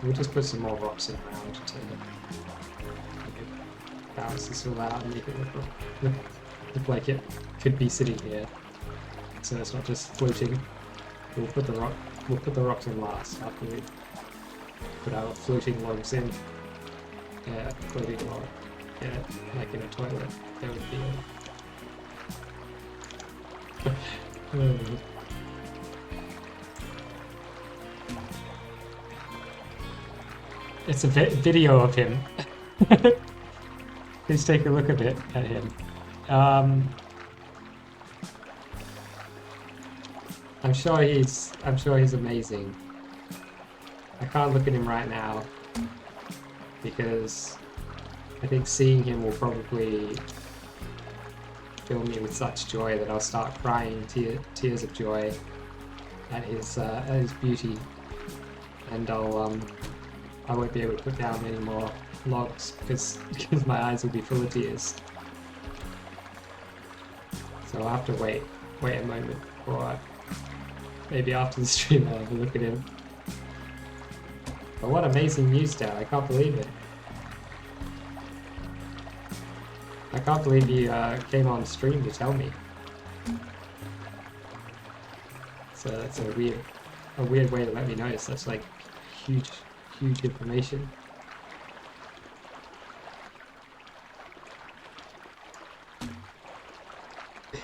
A: We'll just put some more rocks in around to balance this all out and make it look like it could be sitting here. So it's not just floating. We'll put the rocks in last after we put our floating logs in. Yeah, floating log. Yeah, like in a toilet. There would be a It's a video of him. Please take a look at him. I'm sure he's amazing. I can't look at him right now because I think seeing him will probably fill me with such joy that I'll start crying tears of joy at his beauty, and I won't be able to put down any more logs because my eyes will be full of tears. So I'll have to wait a moment before maybe after the stream I'll have a look at him. But what amazing news, Dad, I can't believe it. I can't believe you came on stream to tell me. So that's a weird way to let me know. So that's like huge information.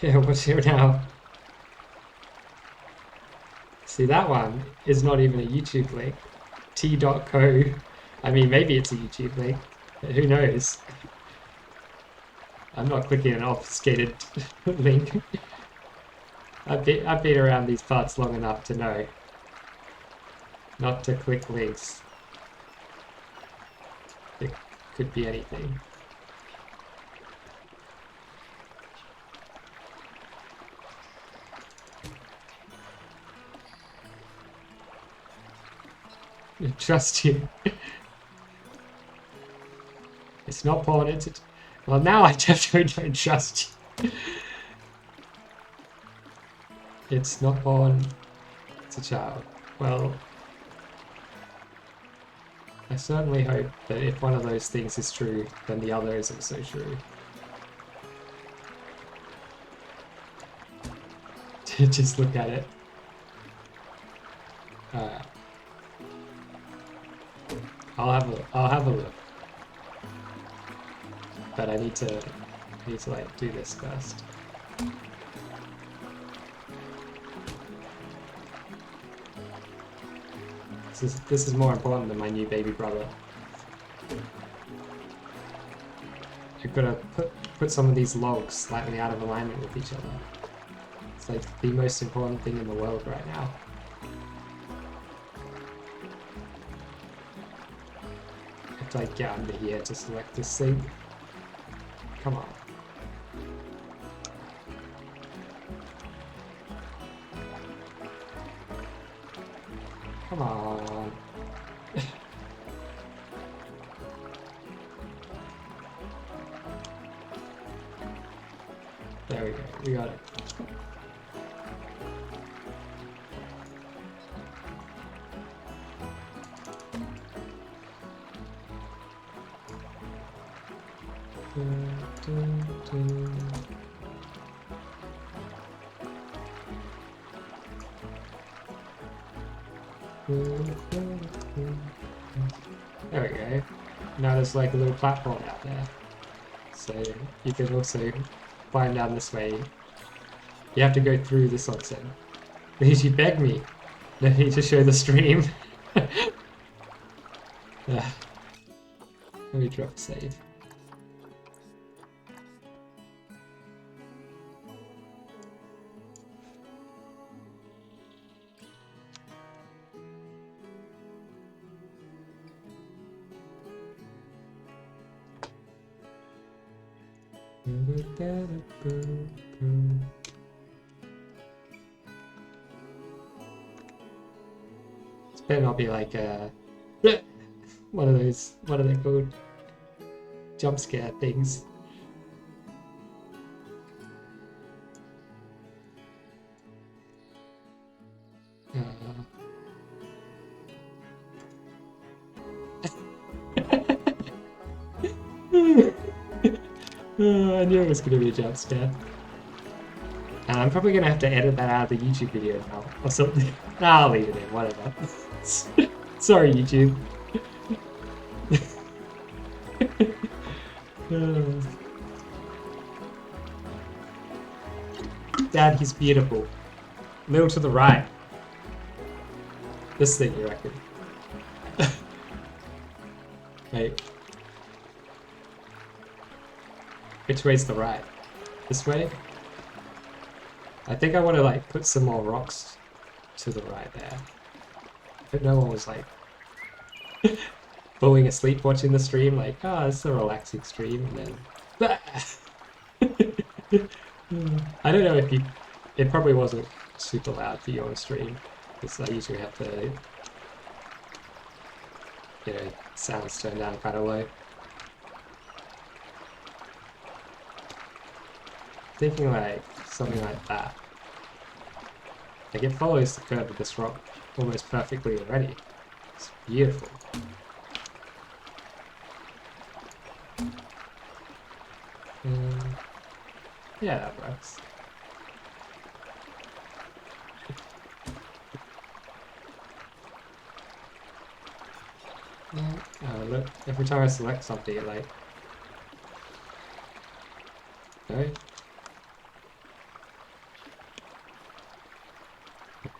A: Yeah, what's here now? See, that one is not even a YouTube link. T.co. I mean, maybe it's a YouTube link. Who knows? I'm not clicking an obfuscated link. I've been around these parts long enough to know not to click links. It could be anything. I trust you. It's not porn, it's... Well, now I definitely don't trust you. It's not porn, it's a child. Well, I certainly hope that if one of those things is true, then the other is also true. Just look at it. I'll have a look. But I need to like do this first. This is more important than my new baby brother. I've got to put some of these logs slightly out of alignment with each other. It's like the most important thing in the world right now. I have to like get under here to select this thing. Come on. Come on. There we go. We got it. There we go. Now there's like a little platform out there. So you can also climb down this way. You have to go through this onsen. Because you begged me. No need to show the stream. Let me drop save. This better not be like one of those, what are they called? Jump scare things. I knew it was going to be a jump scare. And I'm probably going to have to edit that out of the YouTube video now, or something. Nah, I'll leave it in, whatever. Sorry, YouTube. Dad, he's beautiful. Little to the right. This thing, you reckon? Wait. Which way's the right? This way? I think I want to like put some more rocks to the right there. But no one was like falling asleep watching the stream, like, oh, it's a relaxing stream, and then I don't know if you, it probably wasn't super loud for you on stream, because I usually have to, you know, sounds turned down kind of low. Thinking like something like that. Like it follows the curve of this rock almost perfectly already. It's beautiful. Yeah, that works. Oh, look, every time I select something, it like... No?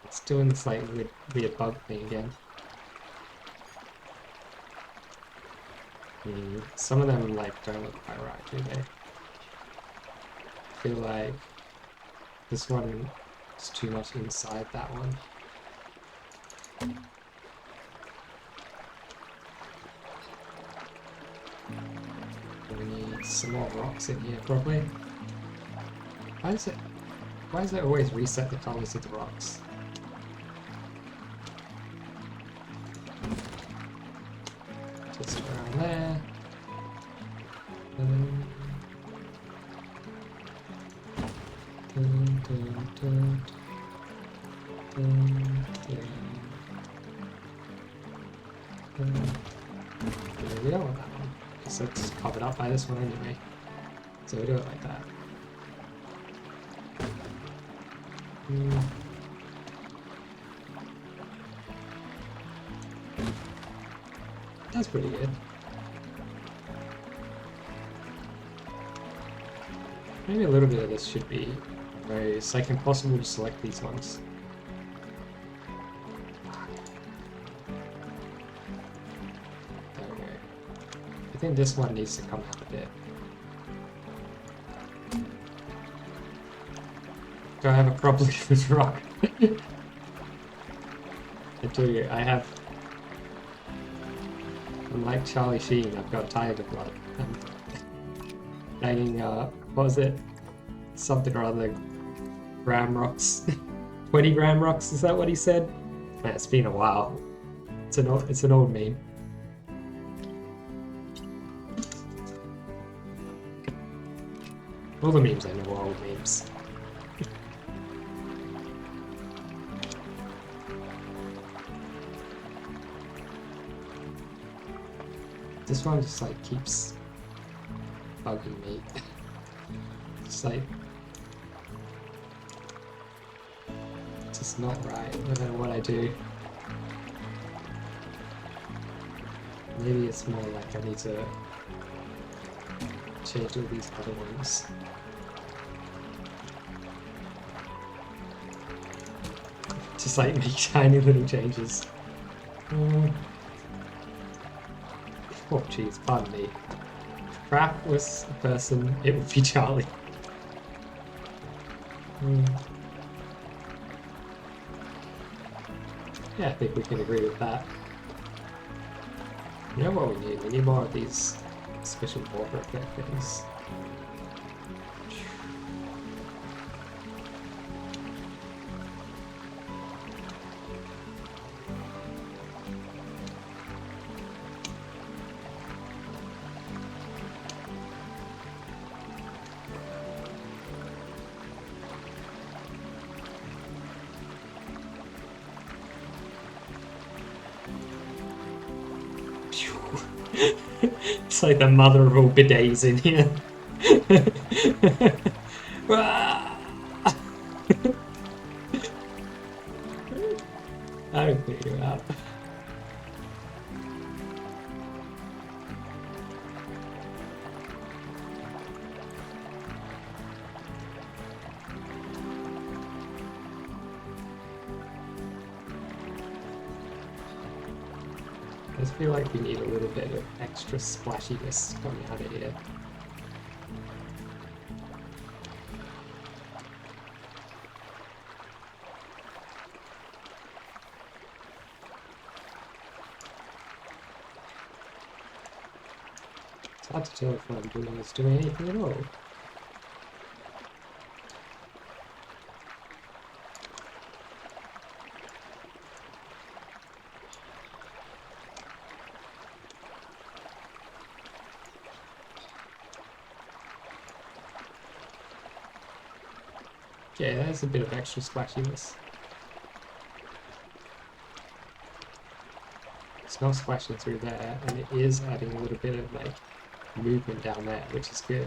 A: It's doing this like weird bug thing again. Some of them like don't look quite right, do they? I feel like this one is too much inside that one. We need some more rocks in here probably. Why does it always reset the colors of the rocks? Just around there. We don't want that one, because it's covered up by this one anyway. So we do it like that. That's pretty good. Maybe a little bit of this should be very, it's like impossible to select these ones. There we go. I think this one needs to come out a bit. Do I have a problem with this rock? I do, I have... Unlike Charlie Sheen, I've got tiger blood. I'm banging, what was it? Something or other gram rocks. 20 gram rocks, is that what he said? Man, it's been a while. It's an old meme. All the memes I know are old memes. This one just like keeps bugging me. It's like it's just not right, no matter what I do. Maybe it's more like I need to change all these other ones. Just like make tiny little changes. Oh jeez, pardon me. If crap was a person, it would be Charlie. Yeah, I think we can agree with that. You know what we need? We need more of these special water effect things. It's like the mother of all bidets in here. I'll clear you out. I just feel like we need a little bit of extra splashiness coming out of here. It's hard to tell if what I'm doing is doing anything at all. Yeah, there's a bit of extra splashiness. It's not splashing through there, and it is adding a little bit of like movement down there, which is good.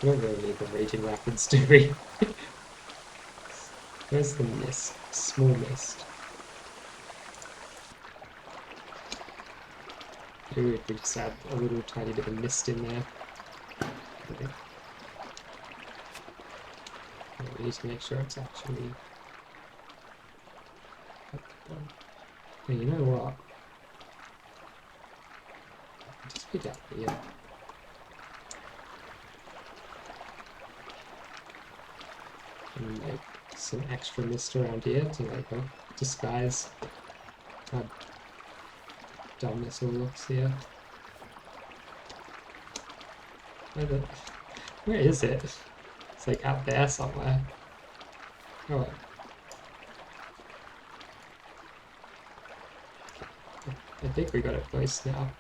A: We don't really need the raging rapids, do we? Where's the mist? Small mist. Maybe if we just add a little tiny bit of mist in there. Okay. We need to make sure it's actually... Hey, you know what? Just be down here. And like some extra mist around here to like help disguise how dumb this all looks here. Where is it? It's like out there somewhere. Oh. I think we got it placed now.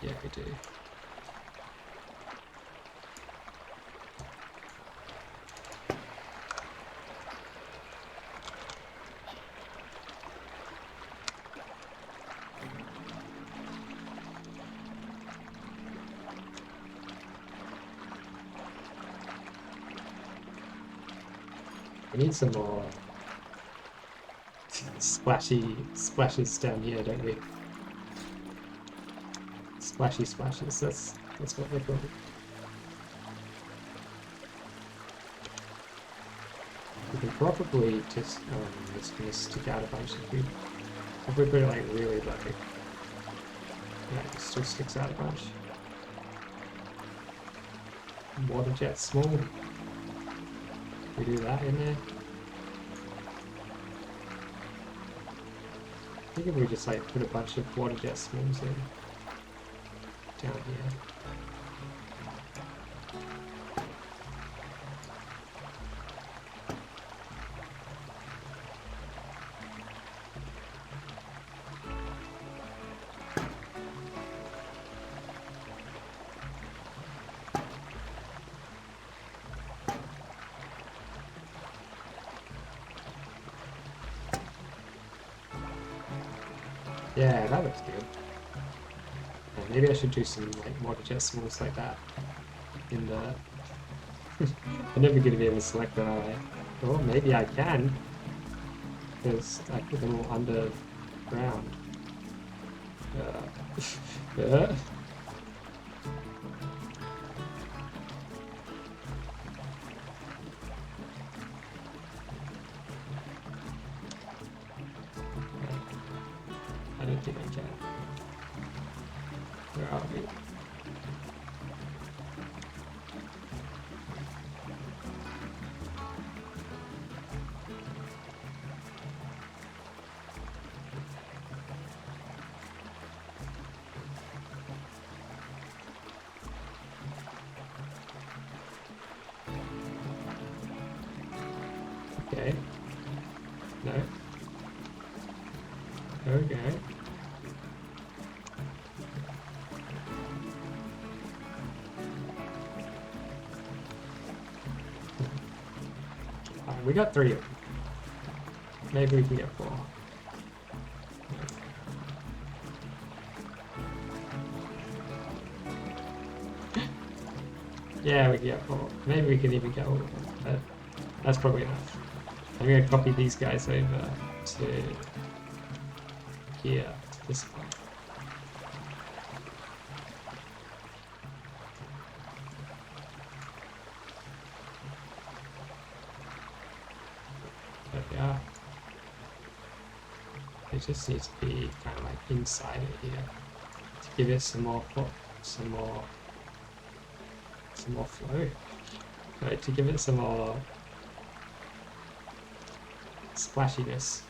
A: Yeah, we do. We need some more splashes down here, don't we? Splashy splashes, that's what we're called. We can probably just gonna stick out a bunch if we put it like really low. Yeah, it still sticks out a bunch. Water jet small. We do that in there. I think if we just like put a bunch of water jet smalls in down here. Yeah, that looks good. Yeah, maybe I should do some like water jet smalls like that in the... I'm never going to be able to select that, are I? Or maybe I can, because I put them all underground. think I can. Where are we? Okay. No. Okay. Alright, we got 3 of them. Maybe we can get 4. Yeah, we can get 4. Maybe we can even get all of them, but that's probably enough. I'm going to copy these guys over to here, to this one. There we are. It just needs to be kind of like inside it here to give it some more flow. Right, to give it some more splashiness.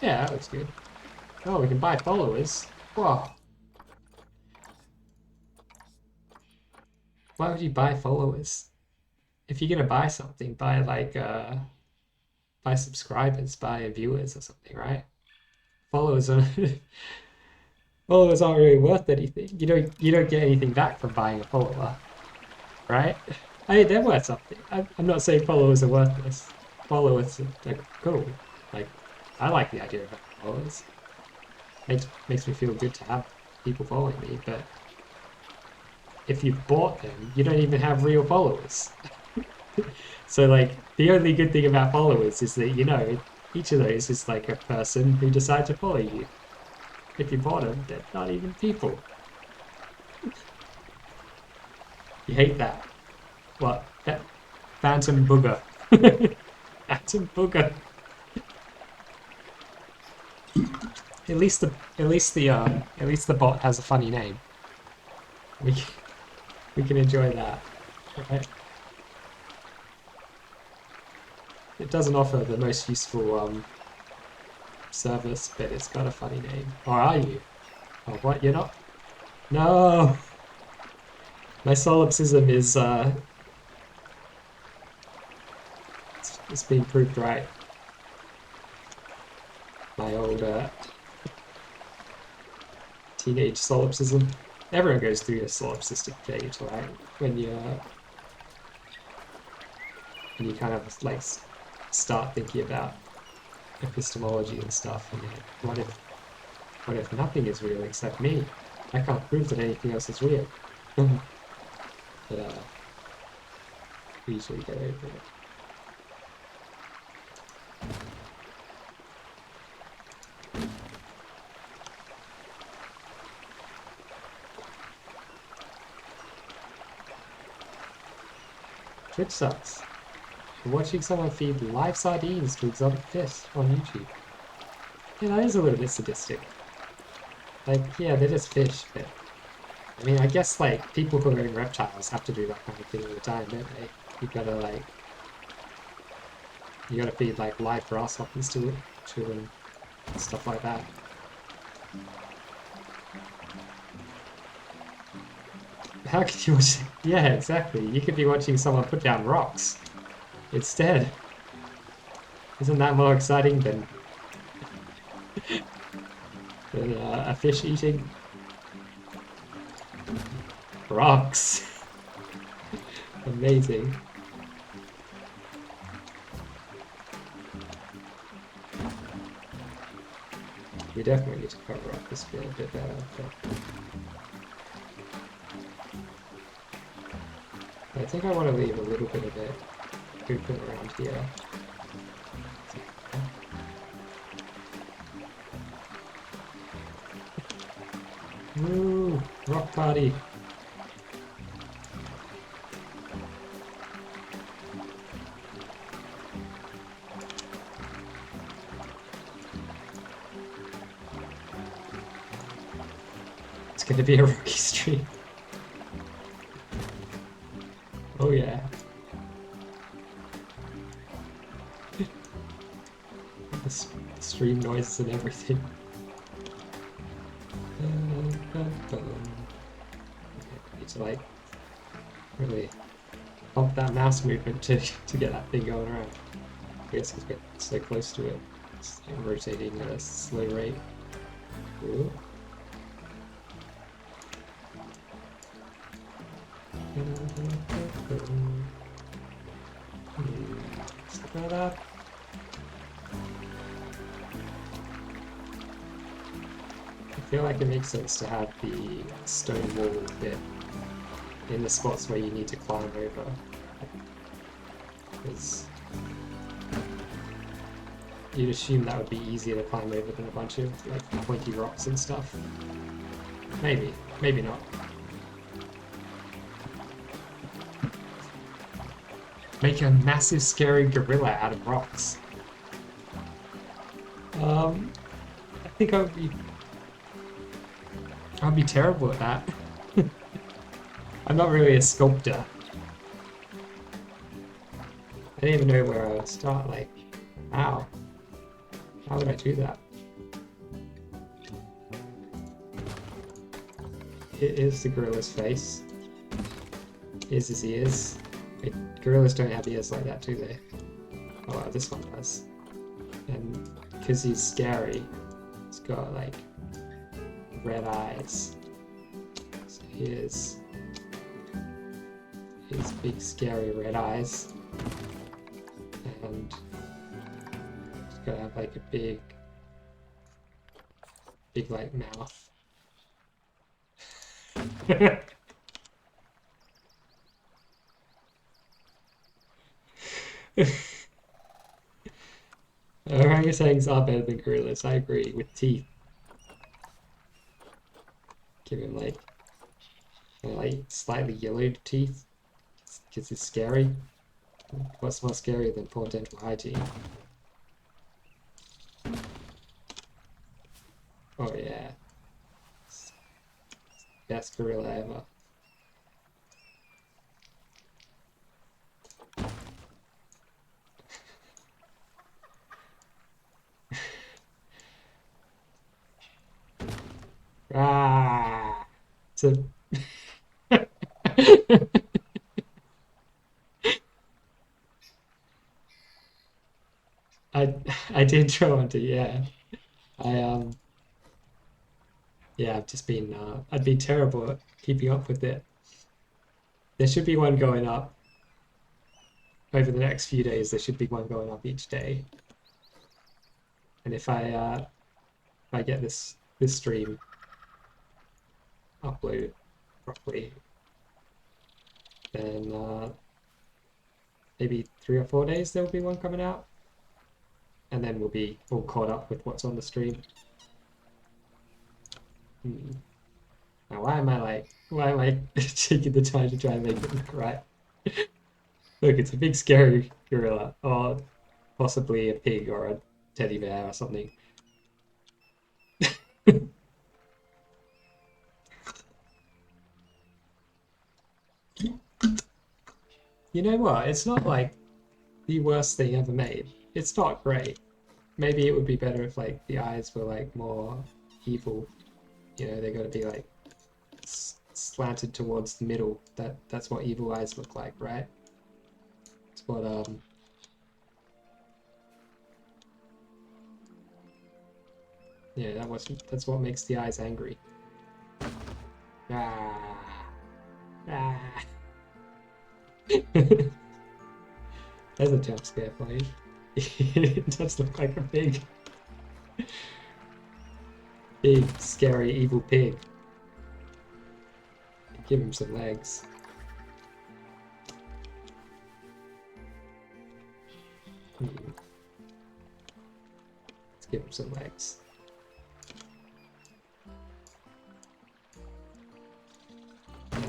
A: Yeah, that looks good. Oh, we can buy followers. Whoa. Why would you buy followers? If you're gonna buy something, buy like buy subscribers, buy viewers or something, right? Followers are followers aren't really worth anything. You don't get anything back from buying a follower, right? I mean, they're worth something. I'm not saying followers are worthless. Followers are cool. Like, I like the idea of followers. It makes me feel good to have people following me, but if you've bought them, you don't even have real followers. So, like, the only good thing about followers is that, you know, each of those is like a person who decides to follow you. If you bought them, they're not even people. You hate that. What? That phantom booger. Phantom booger. At least the bot has a funny name. We can enjoy that. Right? It doesn't offer the most useful service, but it's got a funny name. Or are you? Oh, what? You're not? No! My solipsism is it's being proved right. My old teenage solipsism. Everyone goes through a solipsistic phase, right? When you kind of like start thinking about epistemology and stuff, and what if nothing is real except me? I can't prove that anything else is real. But we usually get over it. Twitch sucks. You're watching someone feed live sardines to exotic fish on YouTube. Yeah, that is a little bit sadistic. Like, yeah, they're just fish, but I mean, I guess like people who are in reptiles have to do that kind of thing all the time, don't they? You gotta feed like live grasshoppers to them, and stuff like that. How could you watch? Yeah, exactly. You could be watching someone put down rocks instead. Isn't that more exciting than a fish eating rocks? Amazing. We definitely need to cover up this bit a bit better. But I think I want to leave a little bit of it open around here. Woo! Rock party! It's gonna be a rocky stream. Oh yeah. The stream noises and everything. Okay, need to like really pump that mouse movement to get that thing going around. I guess it's so close to it. It's like rotating at a slow rate. Ooh. Stuff like that. I feel like it makes sense to have the stone wall bit in the spots where you need to climb over. Because you'd assume that would be easier to climb over than a bunch of like pointy rocks and stuff. Maybe, maybe not. Make a massive scary gorilla out of rocks. I think I'd be terrible at that. I'm not really a sculptor. I don't even know where I would start, like, how? How would I do that? Here's the gorilla's face. Here's his ears. Wait, gorillas don't have ears like that, do they? Oh wow, this one does. And because he's scary, he's got like red eyes. So here's his big scary red eyes. And he's gotta have like a big like mouth. Orangutans are better than gorillas, I agree, with teeth. Give him like slightly yellowed teeth, because it's scary. What's more scary than poor dental hygiene? Oh yeah. Best gorilla ever. Ah! So... I did draw onto, yeah. Yeah, I've just been I'd be terrible at keeping up with it. There should be one going up over the next few days. There should be one going up each day. And if I get this stream uploaded properly, then maybe 3 or 4 days there will be one coming out, and then we'll be all caught up with what's on the stream. Now why am I taking the time to try and make it look right? Look, it's a big scary gorilla, or possibly a pig or a teddy bear or something. You know what? It's not like the worst thing ever made. It's not great. Maybe it would be better if like the eyes were like more evil. You know, they got to be like slanted towards the middle. That's what evil eyes look like, right? It's what yeah, that's what makes the eyes angry. Ah. Ah. There's a jump scare for you. It does look like a big, scary, evil pig. Give him some legs. Let's give him some legs.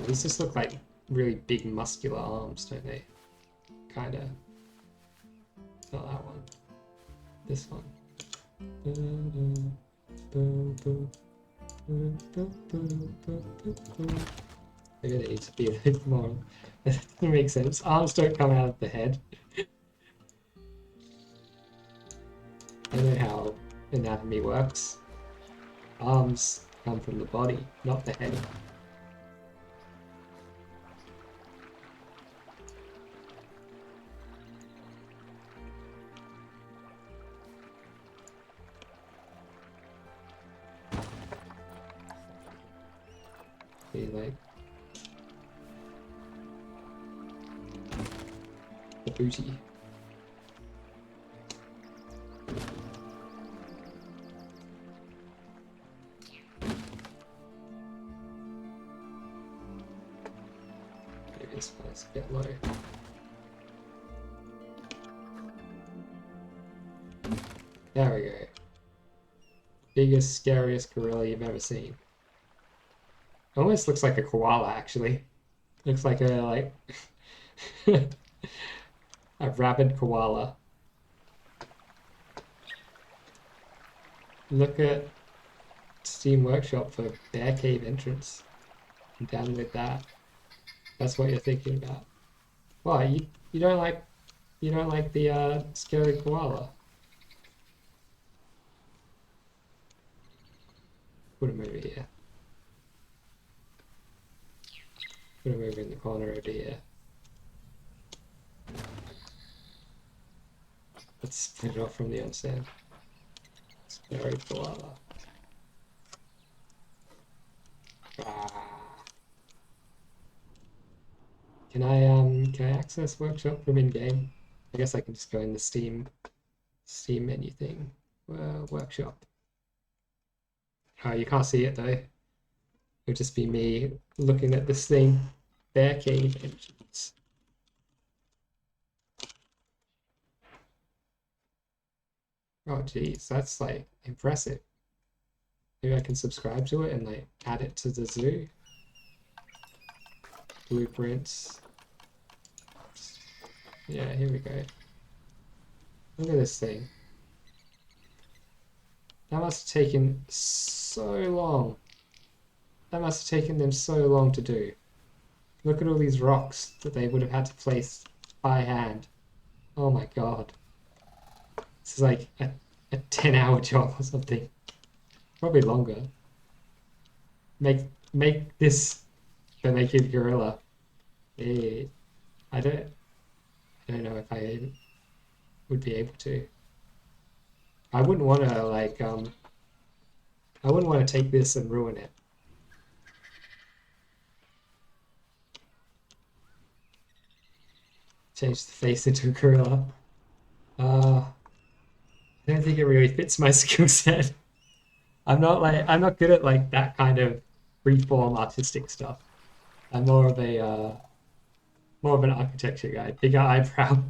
A: These just look like really big muscular arms, don't they? Kinda. Not that one. This one. Maybe they need to be a bit more. That doesn't make sense. Arms don't come out of the head. I know how anatomy works. Arms come from the body, not the head. See, like the booty. Maybe this one's a bit low. There we go. Biggest, scariest gorilla you've ever seen. Almost looks like a koala, actually. Looks like a a rabid koala. Look at Steam Workshop for Bear Cave entrance. And download that. That's what you're thinking about. Why you don't like the scary koala? Put him over here. Put him over in the corner over here. Let's split it off from the onsen. Scary koala. Can I access workshop from in-game? I guess I can just go in the Steam menu thing. Workshop. Oh, you can't see it though. It'll just be me looking at this thing. Bear Cave entrance. Oh geez, that's like impressive. Maybe I can subscribe to it and like add it to the zoo. Blueprints. Yeah, here we go. Look at this thing. That must have taken so long. That must have taken them so long to do. Look at all these rocks that they would have had to place by hand. Oh my god. This is like a 10-hour job or something. Probably longer. Make this the naked gorilla. I don't know if I would be able to. I wouldn't want to like I wouldn't want to take this and ruin it. Change the face into a gorilla. I don't think it really fits my skill set. I'm not good at like that kind of freeform artistic stuff. I'm more of an architecture guy. Bigger eyebrow.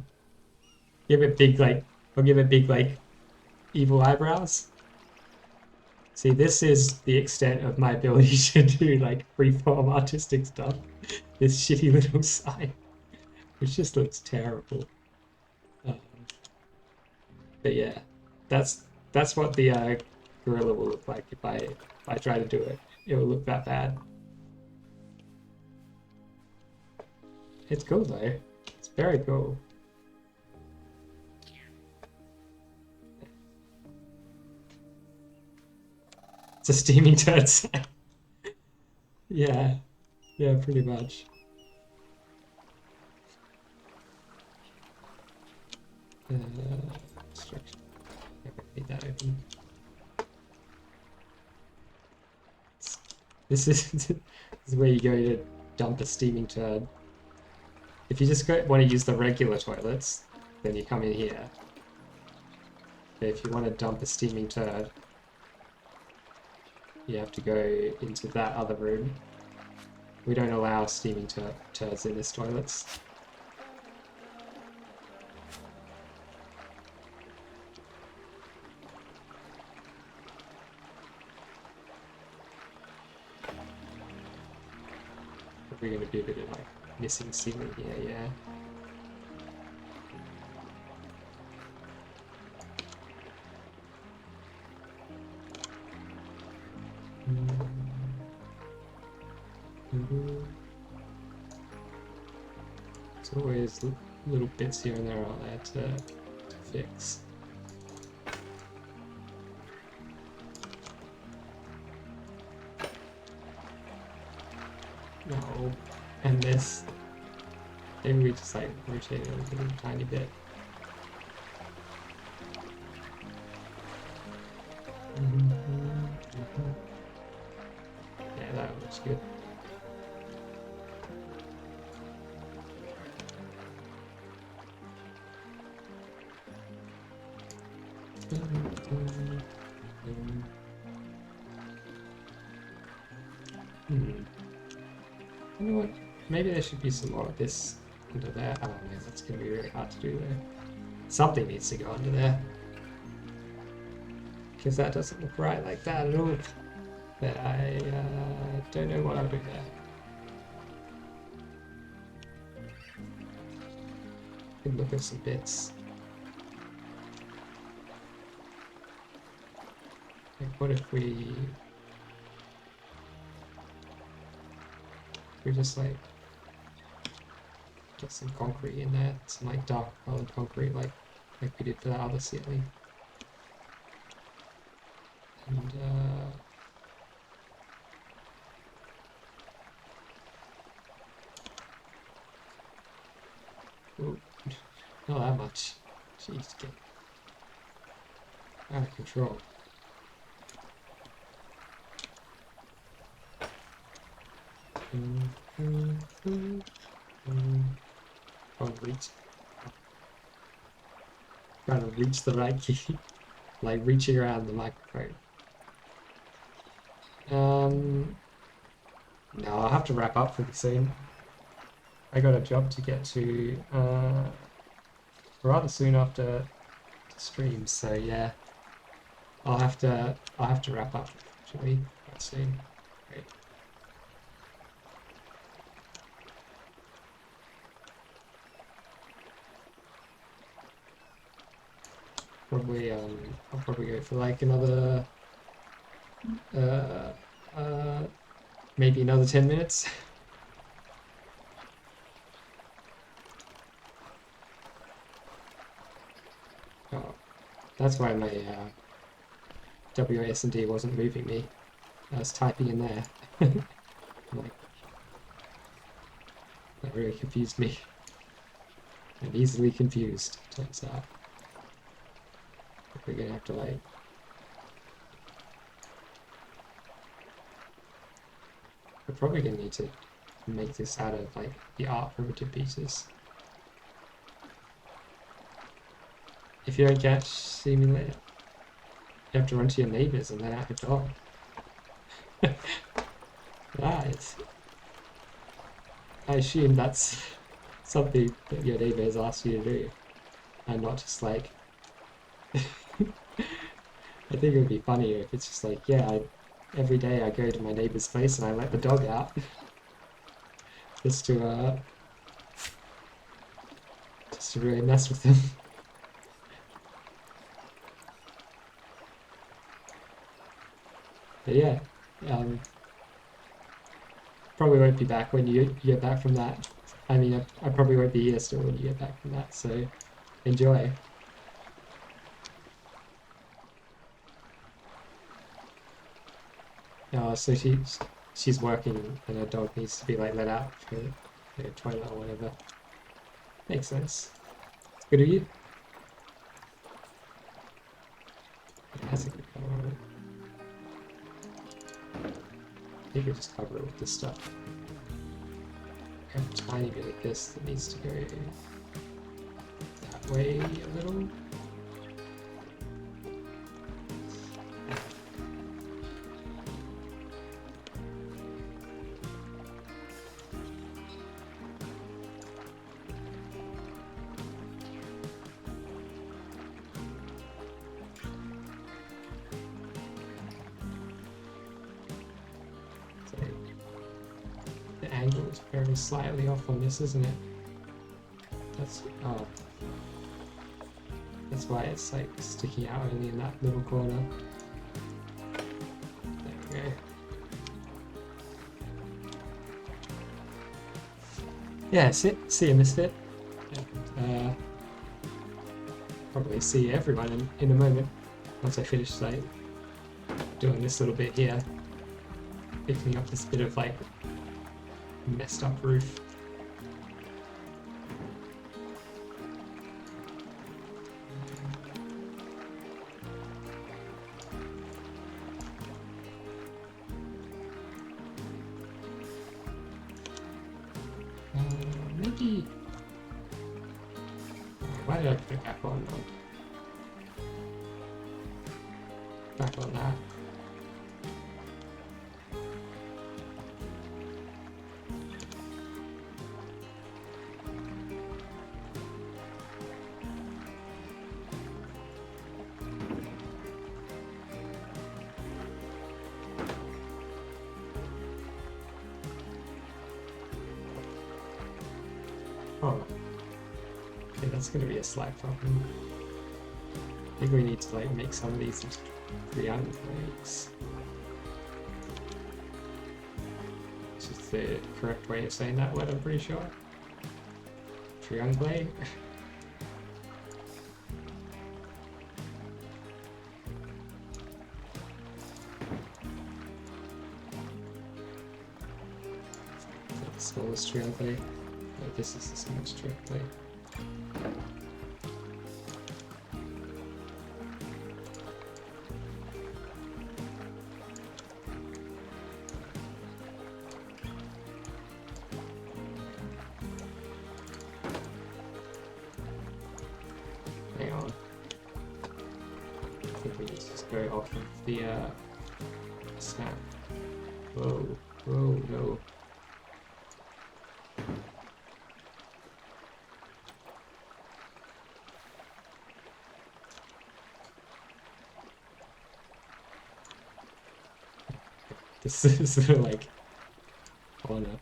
A: Give it big like evil eyebrows. See, this is the extent of my ability to do like freeform artistic stuff. This shitty little sign, which just looks terrible. But yeah, that's what the gorilla will look like if I try to do it. It will look that bad. It's cool though. It's very cool. It's a steaming turd sign. Yeah, pretty much. Instruction. Need that open. This is where you go to dump a steaming turd. If you just want to use the regular toilets, then you come in here. But if you want to dump a steaming turd, you have to go into that other room. We don't allow steaming turds in this toilets. We're going to be a bit of like missing ceiling here, yeah. There's always little bits here and there out there to fix. No, and this. Maybe we just like rotate it a little tiny bit. Yeah, that looks good. You know what? Maybe there should be some more of this under there. Oh man, that's gonna be really hard to do there. Something needs to go under there. Because that doesn't look right like that at all. But I don't know what I'll do there. Could look at some bits. Like what if we just like get some concrete in there, some like dark colored concrete like we did for that other ceiling. And ooh, not that much. Jeez, get out of control. Trying to reach the right key, like reaching around the microphone. No, I'll have to wrap up pretty soon. I got a job to get to rather soon after the stream, so yeah, I'll have to wrap up actually quite soon. Great. Probably I'll probably go for like another maybe another 10 minutes. Oh, that's why my WASD wasn't moving me. I was typing in there. Like, that really confused me. I'm easily confused, turns out. We're gonna have to like we're probably gonna need to make this out of like the art primitive pieces. If you don't catch, see me later. You have to run to your neighbors and let out your dog. Right. I assume that's something that your neighbor has asked you to do, and not just like. I think it would be funnier if it's just like, yeah, every day I go to my neighbor's place and I let the dog out, just to really mess with him. But yeah, probably won't be back when you get back from that. I mean, I probably won't be here still when you get back from that, so enjoy. So she's working and her dog needs to be like let out for the toilet or whatever. Makes sense. It's good of you. It has a good color on it. I think we'll just cover it with this stuff. I have a tiny bit of this that needs to go that way a little. Very slightly off on this, isn't it? That's that's why it's like sticking out only in that little corner. There we go. yeah, see you, Misfit. And, probably see everyone in a moment once I finish like doing this little bit here, picking up this bit of like messed up roof. Maybe. Why did I put it back on? Back on that. Oh, okay, that's gonna be a slight problem. I think we need to like make some of these into triangle plates. This is the correct way of saying that word, I'm pretty sure. Triangle. The smallest triangle. Oh, this is the smallest triangle. Hang on. I think we need to just go off of the snap. Whoa, whoa, no. This is sort of like corner.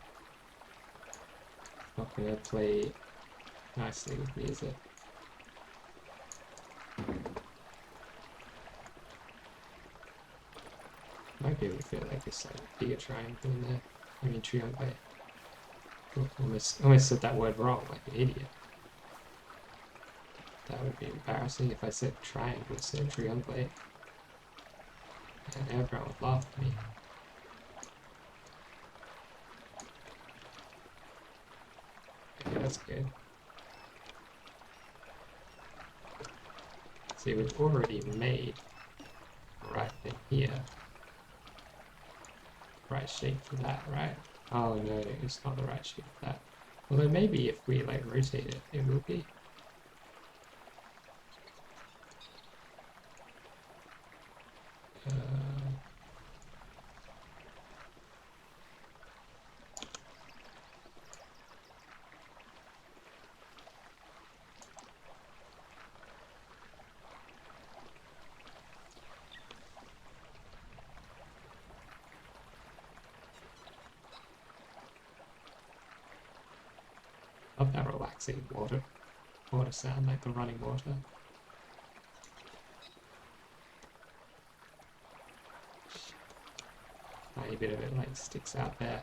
A: Not gonna play nicely with me, is it? Might be able to fit like this bigger triangle in there. I mean triangle. Oh, almost said that word wrong, like an idiot. That would be embarrassing if I said triangle instead of triangle. And everyone would laugh at me. Okay, that's good. See, we've already made the right thing here. Right shape for that, right? Oh no, it's not the right shape for that. Although maybe if we like rotate it, it will be. Love that relaxing water sound, like the running water. Tiny bit of it like sticks out there.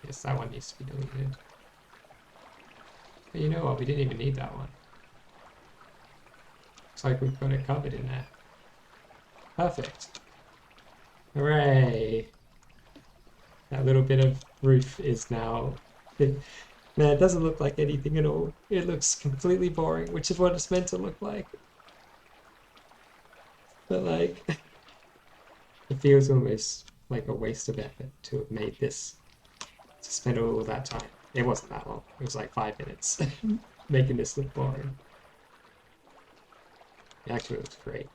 A: Yes, that one needs to be deleted. But you know what, we didn't even need that one. Looks like we've got it covered in there. Perfect. Hooray! That little bit of roof is now... Man, it doesn't look like anything at all. It looks completely boring, which is what it's meant to look like. But like... It feels almost like a waste of effort to have made this. To spend all that time. It wasn't that long. It was like 5 minutes. Making this look boring. It actually looks great.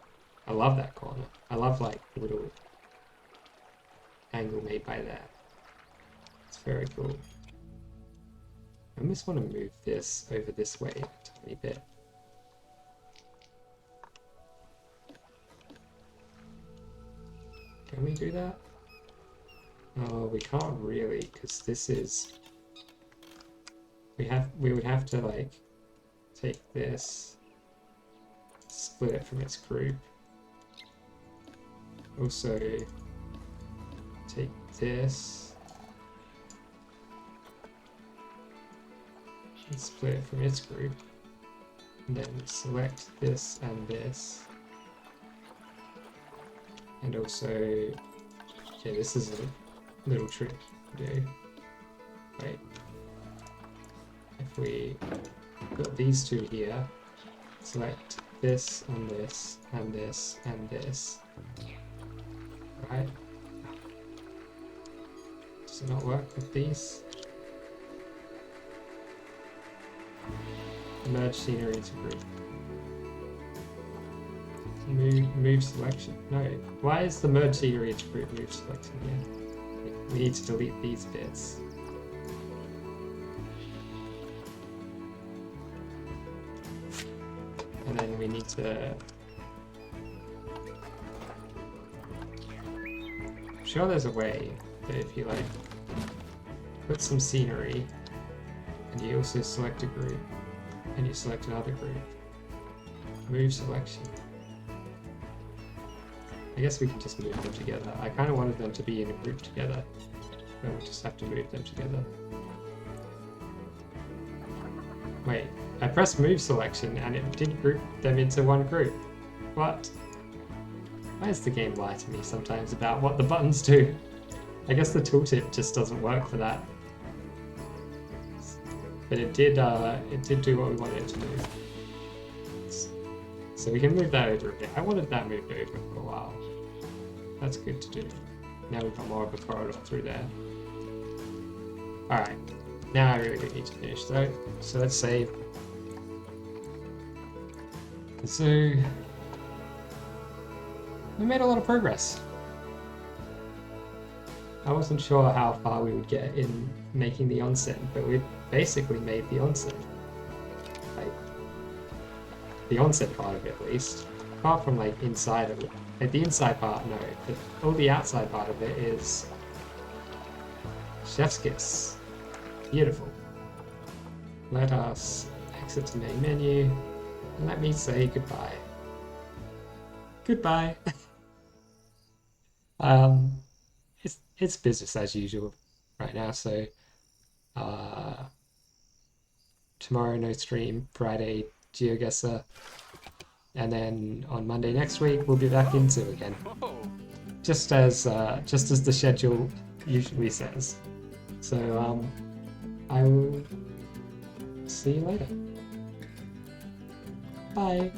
A: I love that corner. I love like the little angle made by that. It's very cool. I almost want to move this over this way a tiny bit. Can we do that? Oh, we can't really, because this is we would have to like take this, split it from its group. Also take this and split it from its group. And then select this and this. And also, yeah, this is a little trick to do. Wait. If we put these two here, select this and this and this and this. Right? Does it not work with these? Merge scenery into group. Move selection. No. Why is the merge scenery into group move selection here? We need to delete these bits. And then we need to... I'm sure there's a way that if you like put some scenery and you also select a group and you select another group, move selection. I guess we can just move them together. I kind of wanted them to be in a group together, but we just have to move them together. Wait, I pressed move selection and it did group them into one group. What? Why does the game lie to me sometimes about what the buttons do? I guess the tooltip just doesn't work for that. But it did do what we wanted it to do. So we can move that over a bit. I wanted that moved over for a while. That's good to do. Now we've got more of a corridor through there. Alright, now I really do need to finish though. So let's save. So we made a lot of progress. I wasn't sure how far we would get in making the onsen, but we've basically made the onsen. Like, the onsen part of it at least. Apart from like inside of it. Like the inside part, no. But all the outside part of it is chef's kiss. Beautiful. Let us exit the main menu and let me say goodbye. Goodbye. It's business as usual right now, so tomorrow no stream, Friday GeoGuessr, and then on Monday next week we'll be back into again. Just as the schedule usually says. So I will see you later. Bye.